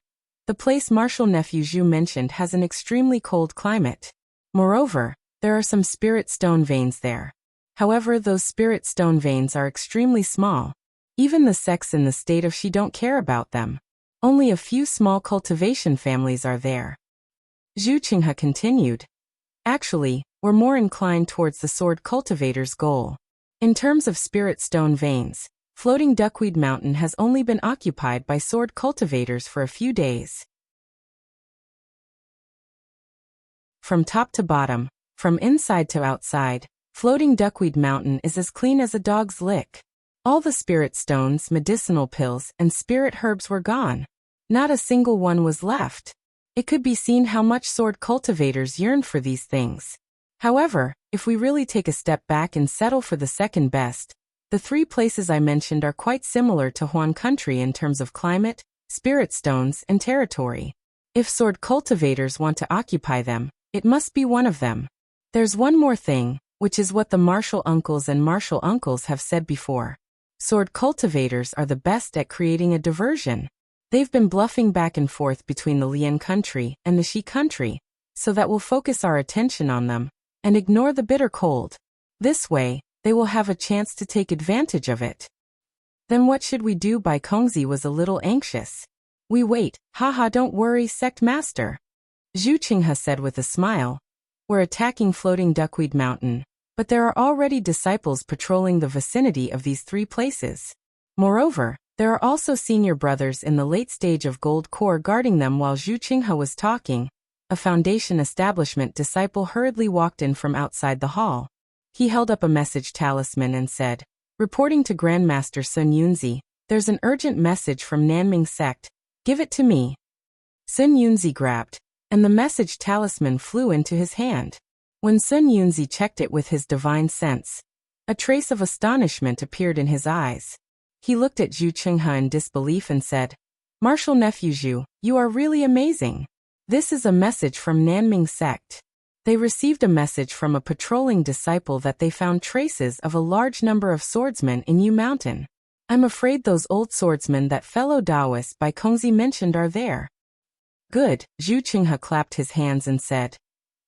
The place Martial Nephew Zhu mentioned has an extremely cold climate. Moreover, there are some spirit stone veins there. However, those spirit stone veins are extremely small. Even the sects in the state of Shi don't care about them. Only a few small cultivation families are there. Zhu Qinghe continued. Actually, we're more inclined towards the sword cultivator's goal. In terms of spirit stone veins, floating duckweed mountain has only been occupied by sword cultivators for a few days. From top to bottom, from inside to outside, floating duckweed mountain is as clean as a dog's lick. All the spirit stones, medicinal pills, and spirit herbs were gone. Not a single one was left. It could be seen how much sword cultivators yearned for these things. However, if we really take a step back and settle for the second best, the three places I mentioned are quite similar to Huan country in terms of climate, spirit stones, and territory. If sword cultivators want to occupy them, it must be one of them. There's one more thing, which is what the martial uncles and martial uncles have said before. Sword cultivators are the best at creating a diversion. They've been bluffing back and forth between the Lian country and the Shi country, so that we'll focus our attention on them and ignore the bitter cold. This way, they will have a chance to take advantage of it. Then what should we do? Bai Kongzi was a little anxious. We wait, haha, don't worry, sect master. Zhu Qinghe said with a smile. We're attacking floating duckweed mountain, but there are already disciples patrolling the vicinity of these three places. Moreover, there are also senior brothers in the late stage of gold core guarding them. While Zhu Qinghe was talking, a foundation establishment disciple hurriedly walked in from outside the hall. He held up a message talisman and said, reporting to Grandmaster Sun Yunzi, there's an urgent message from Nanming sect. Give it to me. Sun Yunzi grabbed, and the message talisman flew into his hand. When Sun Yunzi checked it with his divine sense, a trace of astonishment appeared in his eyes. He looked at Zhu Qinghe in disbelief and said, Martial nephew Zhu, you are really amazing. This is a message from Nanming sect. They received a message from a patrolling disciple that they found traces of a large number of swordsmen in Yu Mountain. I'm afraid those old swordsmen that fellow Taoist Bai Kongzi mentioned are there. Good, Zhu Qinghe clapped his hands and said.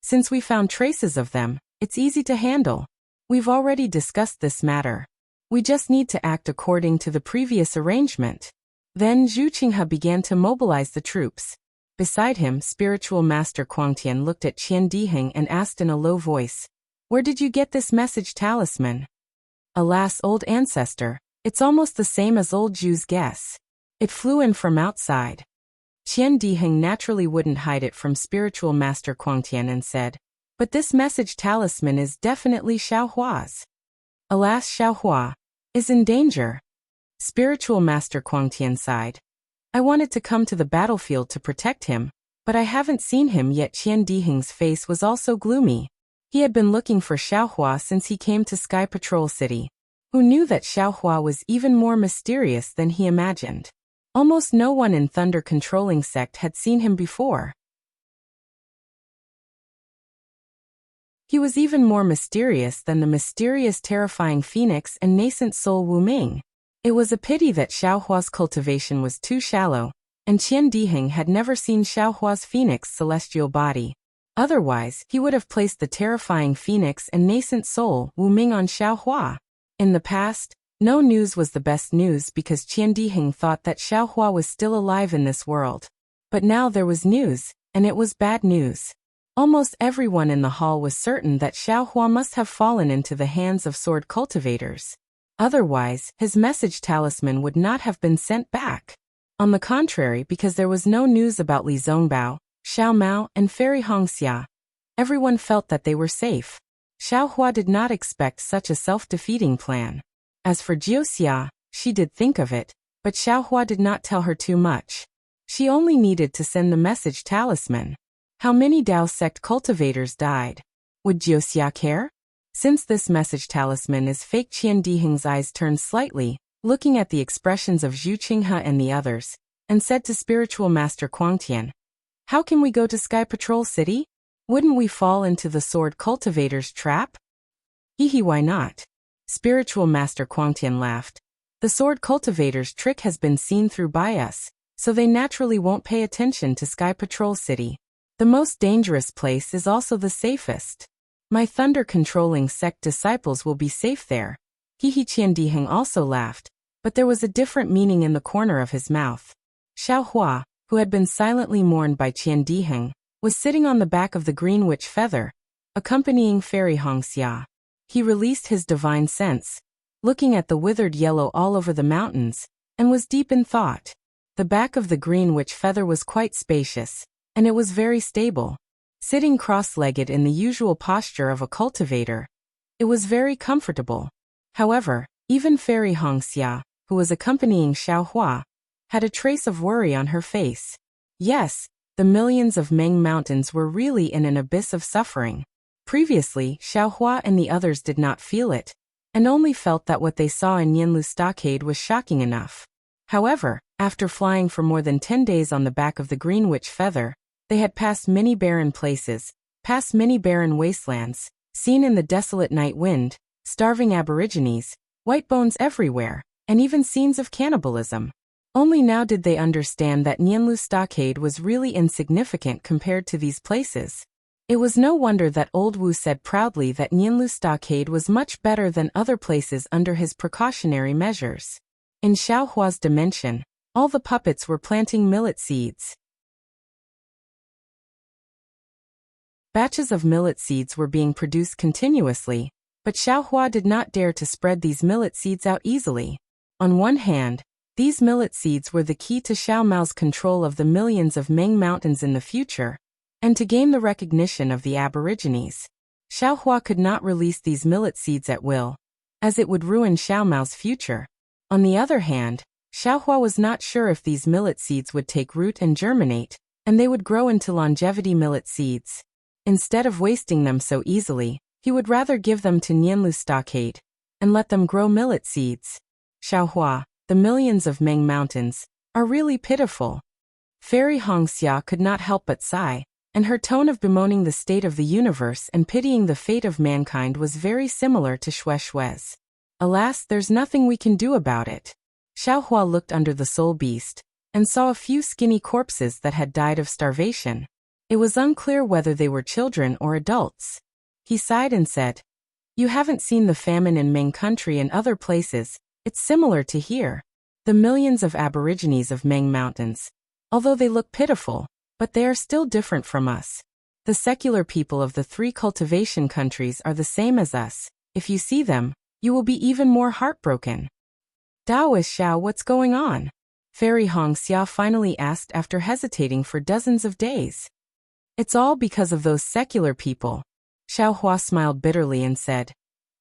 Since we found traces of them, it's easy to handle. We've already discussed this matter. We just need to act according to the previous arrangement. Then Zhu Qinghe began to mobilize the troops. Beside him, spiritual master Quangtian looked at Qian Diheng and asked in a low voice, where did you get this message talisman? Alas, old ancestor, it's almost the same as old Zhu's guess. It flew in from outside. Qian Diheng naturally wouldn't hide it from spiritual master Quangtian and said, but this message talisman is definitely Xiaohua's. Alas, Xiaohua is in danger. Spiritual master Quangtian sighed. I wanted to come to the battlefield to protect him, but I haven't seen him yet. Qian Diheng's face was also gloomy. He had been looking for Xiaohua since he came to Sky Patrol City. Who knew that Xiaohua was even more mysterious than he imagined? Almost no one in Thunder Controlling Sect had seen him before. He was even more mysterious than the mysterious terrifying phoenix and nascent soul Wu Ming. It was a pity that Xiaohua's cultivation was too shallow, and Qian Diheng had never seen Xiaohua's phoenix celestial body. Otherwise, he would have placed the terrifying phoenix and nascent soul Wu Ming on Xiaohua. In the past, no news was the best news because Qian Diheng thought that Xiaohua was still alive in this world. But now there was news, and it was bad news. Almost everyone in the hall was certain that Xiaohua must have fallen into the hands of sword cultivators. Otherwise, his message talisman would not have been sent back. On the contrary, because there was no news about Li Zongbao, Xiao Mao, and Fairy Hongxia, everyone felt that they were safe. Xiaohua did not expect such a self-defeating plan. As for Jiuxia, she did think of it, but Xiaohua did not tell her too much. She only needed to send the message talisman. How many Dao sect cultivators died? Would Jiuxia care? Since this message talisman is fake, Qian Diheng's eyes turned slightly, looking at the expressions of Zhu Qinghe and the others, and said to spiritual master Quangtian, how can we go to Sky Patrol City? Wouldn't we fall into the sword cultivator's trap? Hehe, why not? Spiritual master Quangtian laughed. The sword cultivator's trick has been seen through by us, so they naturally won't pay attention to Sky Patrol City. The most dangerous place is also the safest. My thunder controlling sect disciples will be safe there. Hehe. Qian Diheng also laughed, but there was a different meaning in the corner of his mouth. Xiao Hua, who had been silently mourned by Qian Diheng, was sitting on the back of the green witch feather, accompanying Fairy Hongxia. He released his divine sense, looking at the withered yellow all over the mountains, and was deep in thought. The back of the green witch feather was quite spacious, and it was very stable. Sitting cross-legged in the usual posture of a cultivator, it was very comfortable. However, even Fairy Hongxia, who was accompanying Xiao Hua, had a trace of worry on her face. Yes, the millions of Meng Mountains were really in an abyss of suffering. Previously, Xiao Hua and the others did not feel it, and only felt that what they saw in Yanlu Stockade was shocking enough. However, after flying for more than 10 days on the back of the green witch feather, they had passed many barren places, past many barren wastelands, seen in the desolate night wind, starving aborigines, white bones everywhere, and even scenes of cannibalism. Only now did they understand that Nianlu Stockade was really insignificant compared to these places. It was no wonder that old Wu said proudly that Nianlu Stockade was much better than other places under his precautionary measures. In Xiao Hua's dimension, all the puppets were planting millet seeds. Batches of millet seeds were being produced continuously, but Xiao Hua did not dare to spread these millet seeds out easily. On one hand, these millet seeds were the key to Xiao Mao's control of the millions of Meng Mountains in the future, and to gain the recognition of the aborigines. Xiao Hua could not release these millet seeds at will, as it would ruin Xiao Mao's future. On the other hand, Xiao Hua was not sure if these millet seeds would take root and germinate, and they would grow into longevity millet seeds. Instead of wasting them so easily, he would rather give them to Nianlu Stockade, and let them grow millet seeds. Xiao Hua, the millions of Meng Mountains, are really pitiful. Fairy Hongxia could not help but sigh, and her tone of bemoaning the state of the universe and pitying the fate of mankind was very similar to Xue Xue's. Alas, there's nothing we can do about it. Xiao Hua looked under the soul beast, and saw a few skinny corpses that had died of starvation. It was unclear whether they were children or adults. He sighed and said, "You haven't seen the famine in Meng country and other places. It's similar to here. The millions of aborigines of Meng Mountains, although they look pitiful, but they are still different from us. The secular people of the 3 cultivation countries are the same as us. If you see them, you will be even more heartbroken." "Daoist Xiao, what's going on?" Fairy Hongxia finally asked after hesitating for dozens of days. "It's all because of those secular people." Xiao Hua smiled bitterly and said,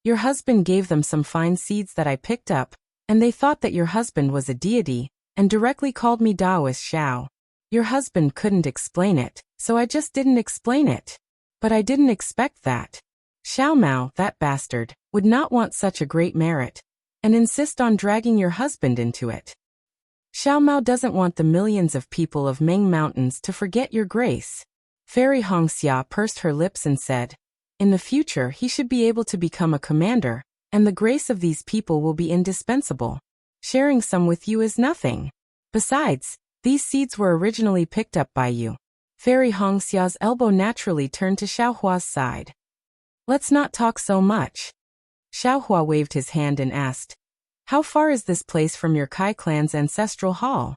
"Your husband gave them some fine seeds that I picked up, and they thought that your husband was a deity, and directly called me Daoist Xiao. Your husband couldn't explain it, so I just didn't explain it. But I didn't expect that. Xiao Mao, that bastard, would not want such a great merit, and insist on dragging your husband into it. Xiao Mao doesn't want the millions of people of Meng Mountains to forget your grace." Fairy Hongxia pursed her lips and said, "In the future he should be able to become a commander, and the grace of these people will be indispensable. Sharing some with you is nothing. Besides, these seeds were originally picked up by you." Fairy Hongxia's elbow naturally turned to Xiao Hua's side. "Let's not talk so much." Xiao Hua waved his hand and asked, "How far is this place from your Kai clan's ancestral hall?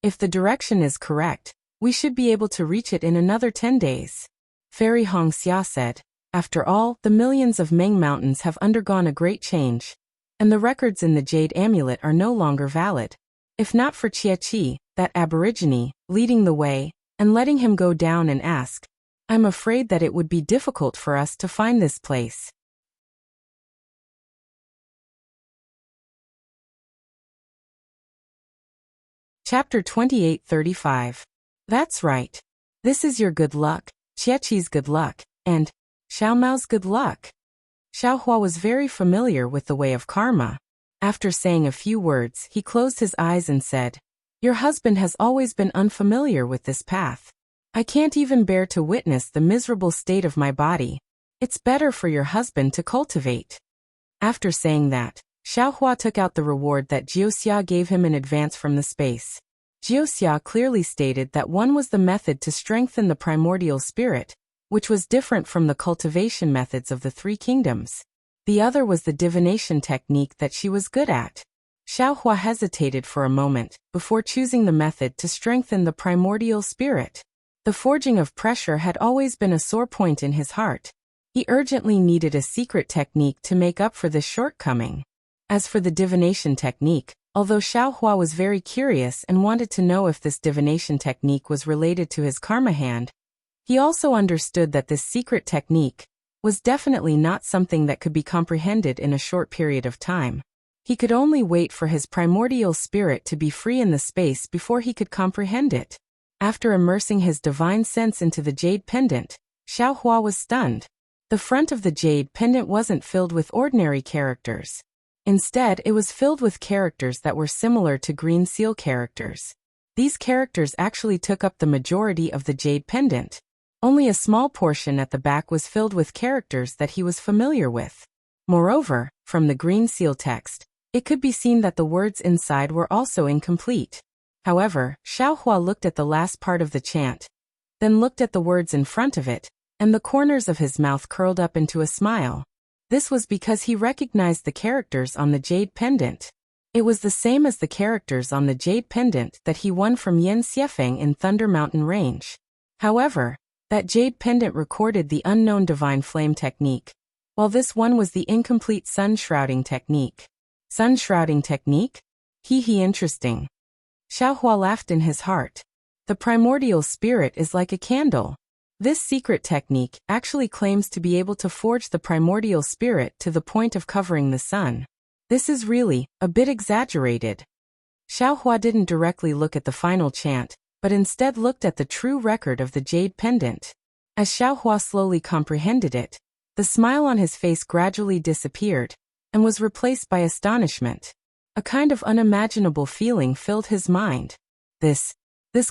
If the direction is correct, we should be able to reach it in another 10 days. Fairy Hongxia said, "After all, the millions of Meng Mountains have undergone a great change, and the records in the Jade Amulet are no longer valid. If not for Qi, that aborigine, leading the way, and letting him go down and ask, I'm afraid that it would be difficult for us to find this place." Chapter 28:35. That's right. This is your good luck, Qieqi's good luck, and Xiao Mao's good luck. Xiao Hua was very familiar with the way of karma. After saying a few words, he closed his eyes and said, "Your husband has always been unfamiliar with this path. I can't even bear to witness the miserable state of my body. It's better for your husband to cultivate." After saying that, Xiao Hua took out the reward that Jiuxia gave him in advance from the space. Jiuxia clearly stated that one was the method to strengthen the primordial spirit, which was different from the cultivation methods of the 3 kingdoms. The other was the divination technique that she was good at. Xiaohua hesitated for a moment, before choosing the method to strengthen the primordial spirit. The forging of pressure had always been a sore point in his heart. He urgently needed a secret technique to make up for this shortcoming. As for the divination technique, although Xiaohua was very curious and wanted to know if this divination technique was related to his karma hand, he also understood that this secret technique was definitely not something that could be comprehended in a short period of time. He could only wait for his primordial spirit to be free in the space before he could comprehend it. After immersing his divine sense into the jade pendant, Xiaohua was stunned. The front of the jade pendant wasn't filled with ordinary characters. Instead, it was filled with characters that were similar to green seal characters. These characters actually took up the majority of the jade pendant. Only a small portion at the back was filled with characters that he was familiar with. Moreover, from the green seal text, it could be seen that the words inside were also incomplete. However, Xiaohua looked at the last part of the chant, then looked at the words in front of it, and the corners of his mouth curled up into a smile. This was because he recognized the characters on the jade pendant. It was the same as the characters on the jade pendant that he won from Yan Xiefeng in Thunder Mountain Range. However, that jade pendant recorded the unknown divine flame technique, while this one was the incomplete sun shrouding technique. Sun shrouding technique? Interesting. Xiaohua laughed in his heart. The primordial spirit is like a candle. This secret technique actually claims to be able to forge the primordial spirit to the point of covering the sun. This is really a bit exaggerated. Xiaohua didn't directly look at the final chant, but instead looked at the true record of the jade pendant. As Xiaohua slowly comprehended it, the smile on his face gradually disappeared and was replaced by astonishment. A kind of unimaginable feeling filled his mind. This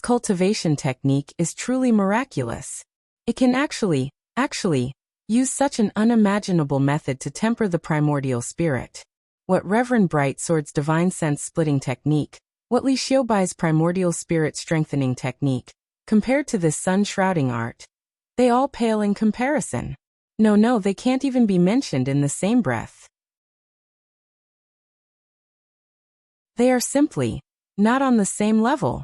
cultivation technique is truly miraculous. It can actually use such an unimaginable method to temper the primordial spirit. What Reverend Bright Sword's divine sense splitting technique, what Li Xiaobai's primordial spirit strengthening technique, compared to this sun shrouding art, they all pale in comparison. No, they can't even be mentioned in the same breath. They are simply not on the same level.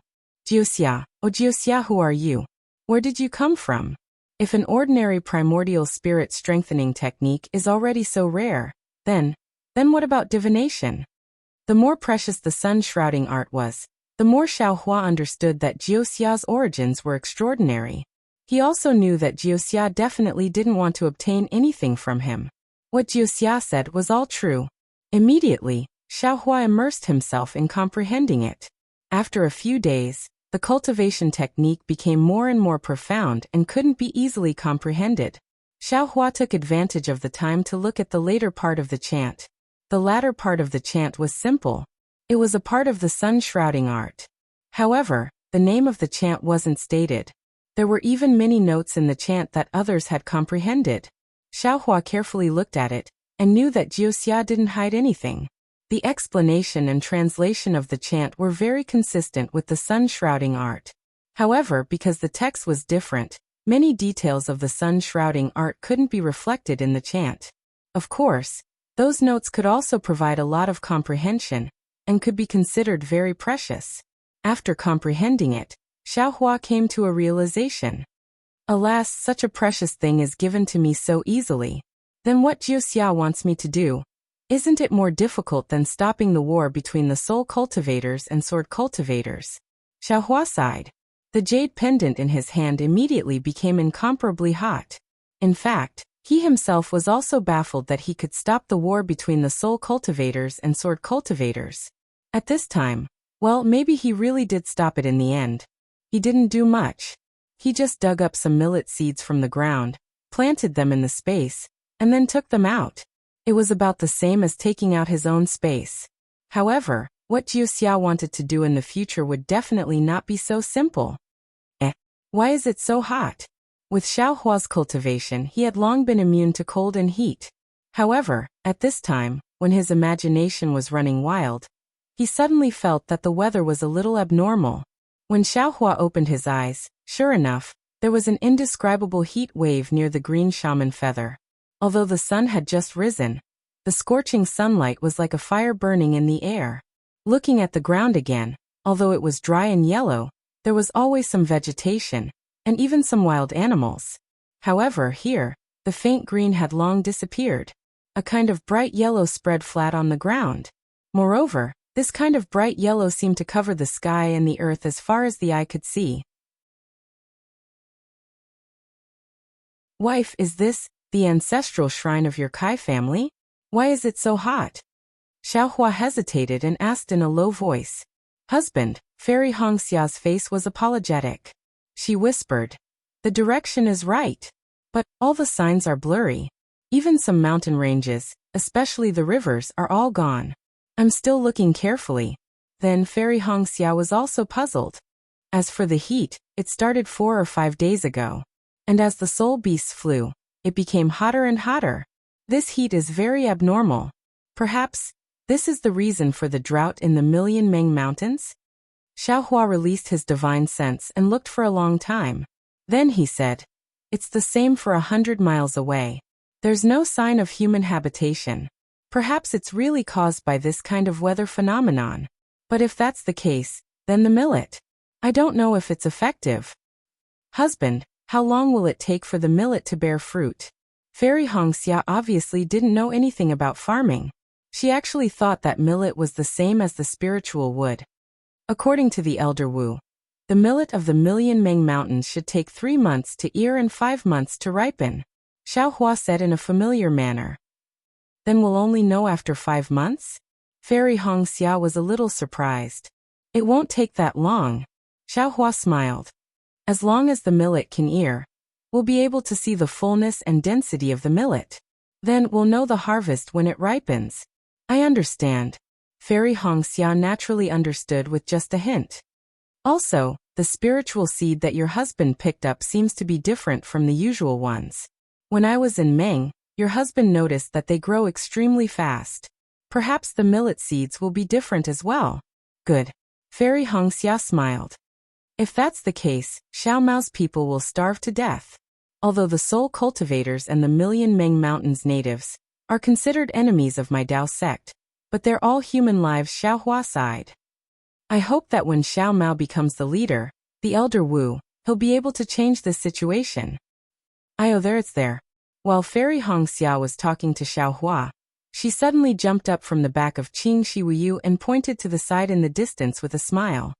Wuxia, oh Wuxia, who are you? Where did you come from? If an ordinary primordial spirit strengthening technique is already so rare, then what about divination? The more precious the sun shrouding art was, the more Xiaohua understood that Wuxia's origins were extraordinary. He also knew that Wuxia definitely didn't want to obtain anything from him. What Wuxia said was all true. Immediately, Xiaohua immersed himself in comprehending it. After a few days, the cultivation technique became more and more profound and couldn't be easily comprehended. Xiaohua took advantage of the time to look at the later part of the chant. The latter part of the chant was simple. It was a part of the sun shrouding art. However, the name of the chant wasn't stated. There were even many notes in the chant that others had comprehended. Xiaohua carefully looked at it, and knew that Wuxia didn't hide anything. The explanation and translation of the chant were very consistent with the sun shrouding art. However, because the text was different, many details of the sun shrouding art couldn't be reflected in the chant. Of course, those notes could also provide a lot of comprehension, and could be considered very precious. After comprehending it, Xiaohua came to a realization. Alas, such a precious thing is given to me so easily. Then what Wuxia wants me to do? Isn't it more difficult than stopping the war between the soul cultivators and sword cultivators? Xiaohua sighed. The jade pendant in his hand immediately became incomparably hot. In fact, he himself was also baffled that he could stop the war between the soul cultivators and sword cultivators. At this time, well, maybe he really did stop it in the end. He didn't do much. He just dug up some millet seeds from the ground, planted them in the space, and then took them out. It was about the same as taking out his own space. However, what Wuxia wanted to do in the future would definitely not be so simple. Why is it so hot? With Xiaohua's cultivation, he had long been immune to cold and heat. However, at this time, when his imagination was running wild, he suddenly felt that the weather was a little abnormal. When Xiaohua opened his eyes, sure enough, there was an indescribable heat wave near the green shaman feather. Although the sun had just risen, the scorching sunlight was like a fire burning in the air. Looking at the ground again, although it was dry and yellow, there was always some vegetation, and even some wild animals. However, here, the faint green had long disappeared. A kind of bright yellow spread flat on the ground. Moreover, this kind of bright yellow seemed to cover the sky and the earth as far as the eye could see. Wife, is this the ancestral shrine of your Kai family? Why is it so hot? Xiaohua hesitated and asked in a low voice. Husband, Fairy Hongxia's face was apologetic. She whispered, the direction is right. But all the signs are blurry. Even some mountain ranges, especially the rivers, are all gone. I'm still looking carefully. Then Fairy Hongxia was also puzzled. As for the heat, it started 4 or 5 days ago. And as the soul beasts flew, it became hotter and hotter. This heat is very abnormal. Perhaps this is the reason for the drought in the Million Meng Mountains? Xiaohua released his divine sense and looked for a long time. Then he said, it's the same for 100 miles away. There's no sign of human habitation. Perhaps it's really caused by this kind of weather phenomenon. But if that's the case, then the millet. I don't know if it's effective. Husband, how long will it take for the millet to bear fruit? Fairy Hongxia obviously didn't know anything about farming. She actually thought that millet was the same as the spiritual wood. According to the elder Wu, the millet of the Million Meng Mountains should take 3 months to ear and 5 months to ripen. Xiaohua said in a familiar manner. Then we'll only know after 5 months? Fairy Hongxia was a little surprised. It won't take that long. Xiaohua smiled. As long as the millet can ear, we'll be able to see the fullness and density of the millet. Then we'll know the harvest when it ripens. I understand. Fairy Hongxia naturally understood with just a hint. Also, the spiritual seed that your husband picked up seems to be different from the usual ones. When I was in Meng, your husband noticed that they grow extremely fast. Perhaps the millet seeds will be different as well. Good. Fairy Hongxia smiled. If that's the case, Xiao Mao's people will starve to death. Although the soul cultivators and the Million Meng Mountains natives are considered enemies of my Dao sect, but they're all human lives. Xiaohua sighed. I hope that when Xiao Mao becomes the leader, the elder Wu, he'll be able to change this situation. There it's there. While Fairy Hongxia was talking to Xiaohua, she suddenly jumped up from the back of Qing Shiwuyu and pointed to the side in the distance with a smile.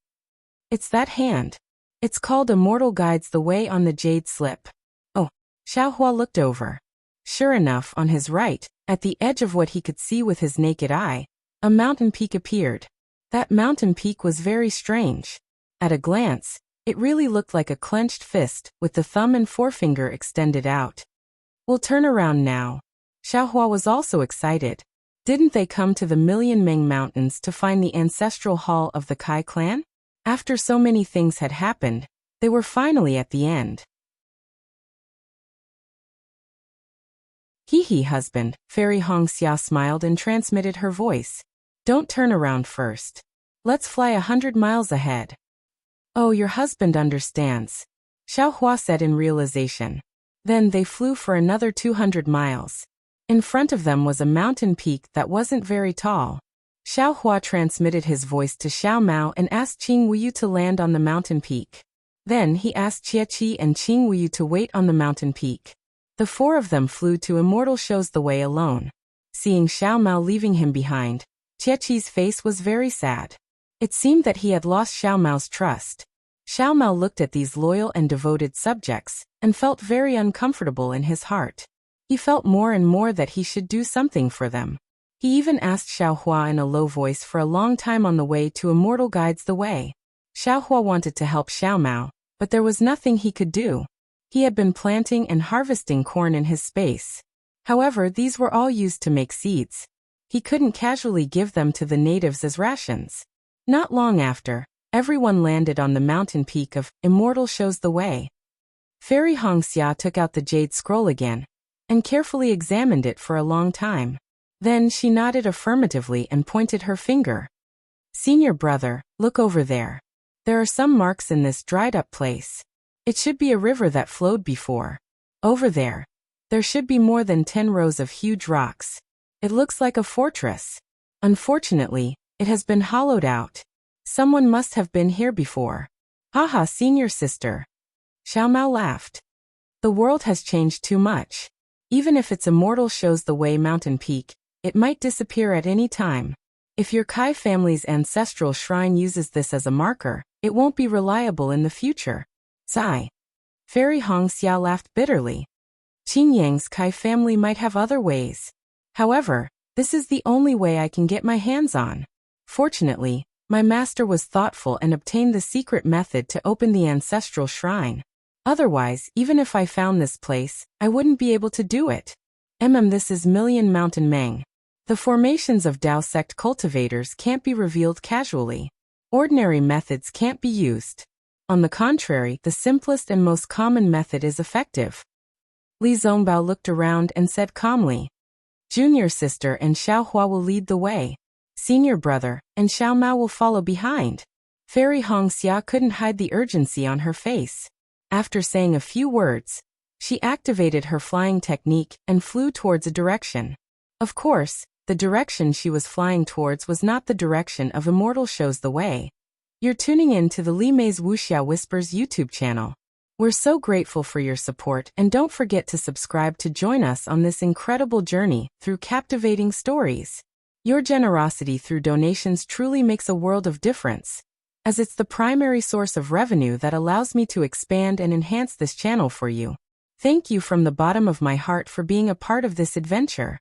It's that hand. It's called Immortal Guides the Way on the jade slip. Oh, Xiaohua looked over. Sure enough, on his right, at the edge of what he could see with his naked eye, a mountain peak appeared. That mountain peak was very strange. At a glance, it really looked like a clenched fist with the thumb and forefinger extended out. We'll turn around now. Xiaohua was also excited. Didn't they come to the Million Meng Mountains to find the ancestral hall of the Kai clan? After so many things had happened, they were finally at the end. Hee husband, Fairy Hongxia smiled and transmitted her voice. Don't turn around first. Let's fly 100 miles ahead. Oh, your husband understands. Xiaohua said in realization. Then they flew for another 200 miles. In front of them was a mountain peak that wasn't very tall. Xiaohua transmitted his voice to Xiao Mao and asked Qing Wuyu to land on the mountain peak. Then he asked Qi and Qing Wuyu to wait on the mountain peak. The 4 of them flew to Immortal Shows the Way alone. Seeing Xiao Mao leaving him behind, Qieqi's face was very sad. It seemed that he had lost Xiao Mao's trust. Xiao Mao looked at these loyal and devoted subjects, and felt very uncomfortable in his heart. He felt more and more that he should do something for them. He even asked Xiaohua in a low voice for a long time on the way to Immortal Guides the Way. Xiaohua wanted to help Xiao Mao, but there was nothing he could do. He had been planting and harvesting corn in his space. However, these were all used to make seeds. He couldn't casually give them to the natives as rations. Not long after, everyone landed on the mountain peak of Immortal Shows the Way. Fairy Hongxia took out the jade scroll again, and carefully examined it for a long time. Then she nodded affirmatively and pointed her finger. Senior brother, look over there. There are some marks in this dried-up place. It should be a river that flowed before. Over there. There should be more than 10 rows of huge rocks. It looks like a fortress. Unfortunately, It has been hollowed out. Someone must have been here before. Haha, senior sister. Xiao Mao laughed. The world has changed too much. Even if its immortal shows the way mountain peak, it might disappear at any time. If your Kai family's ancestral shrine uses this as a marker, it won't be reliable in the future. Sigh. Fairy Hong Xia laughed bitterly. Qin Yang's Kai family might have other ways. However, this is the only way I can get my hands on. Fortunately, my master was thoughtful and obtained the secret method to open the ancestral shrine. Otherwise, even if I found this place, I wouldn't be able to do it. This is Million Mountain Meng. The formations of Dao sect cultivators can't be revealed casually. Ordinary methods can't be used. On the contrary, the simplest and most common method is effective. Li Zongbao looked around and said calmly, Junior sister and Xiao Hua will lead the way. Senior brother and Xiao Mao will follow behind. Fairy Hong Xia couldn't hide the urgency on her face. After saying a few words, she activated her flying technique and flew towards a direction. Of course, the direction she was flying towards was not the direction of Immortal Shows the Way. You're tuning in to the Li Mei's Wuxia Whispers YouTube channel. We're so grateful for your support, and don't forget to subscribe to join us on this incredible journey through captivating stories. Your generosity through donations truly makes a world of difference, as it's the primary source of revenue that allows me to expand and enhance this channel for you. Thank you from the bottom of my heart for being a part of this adventure.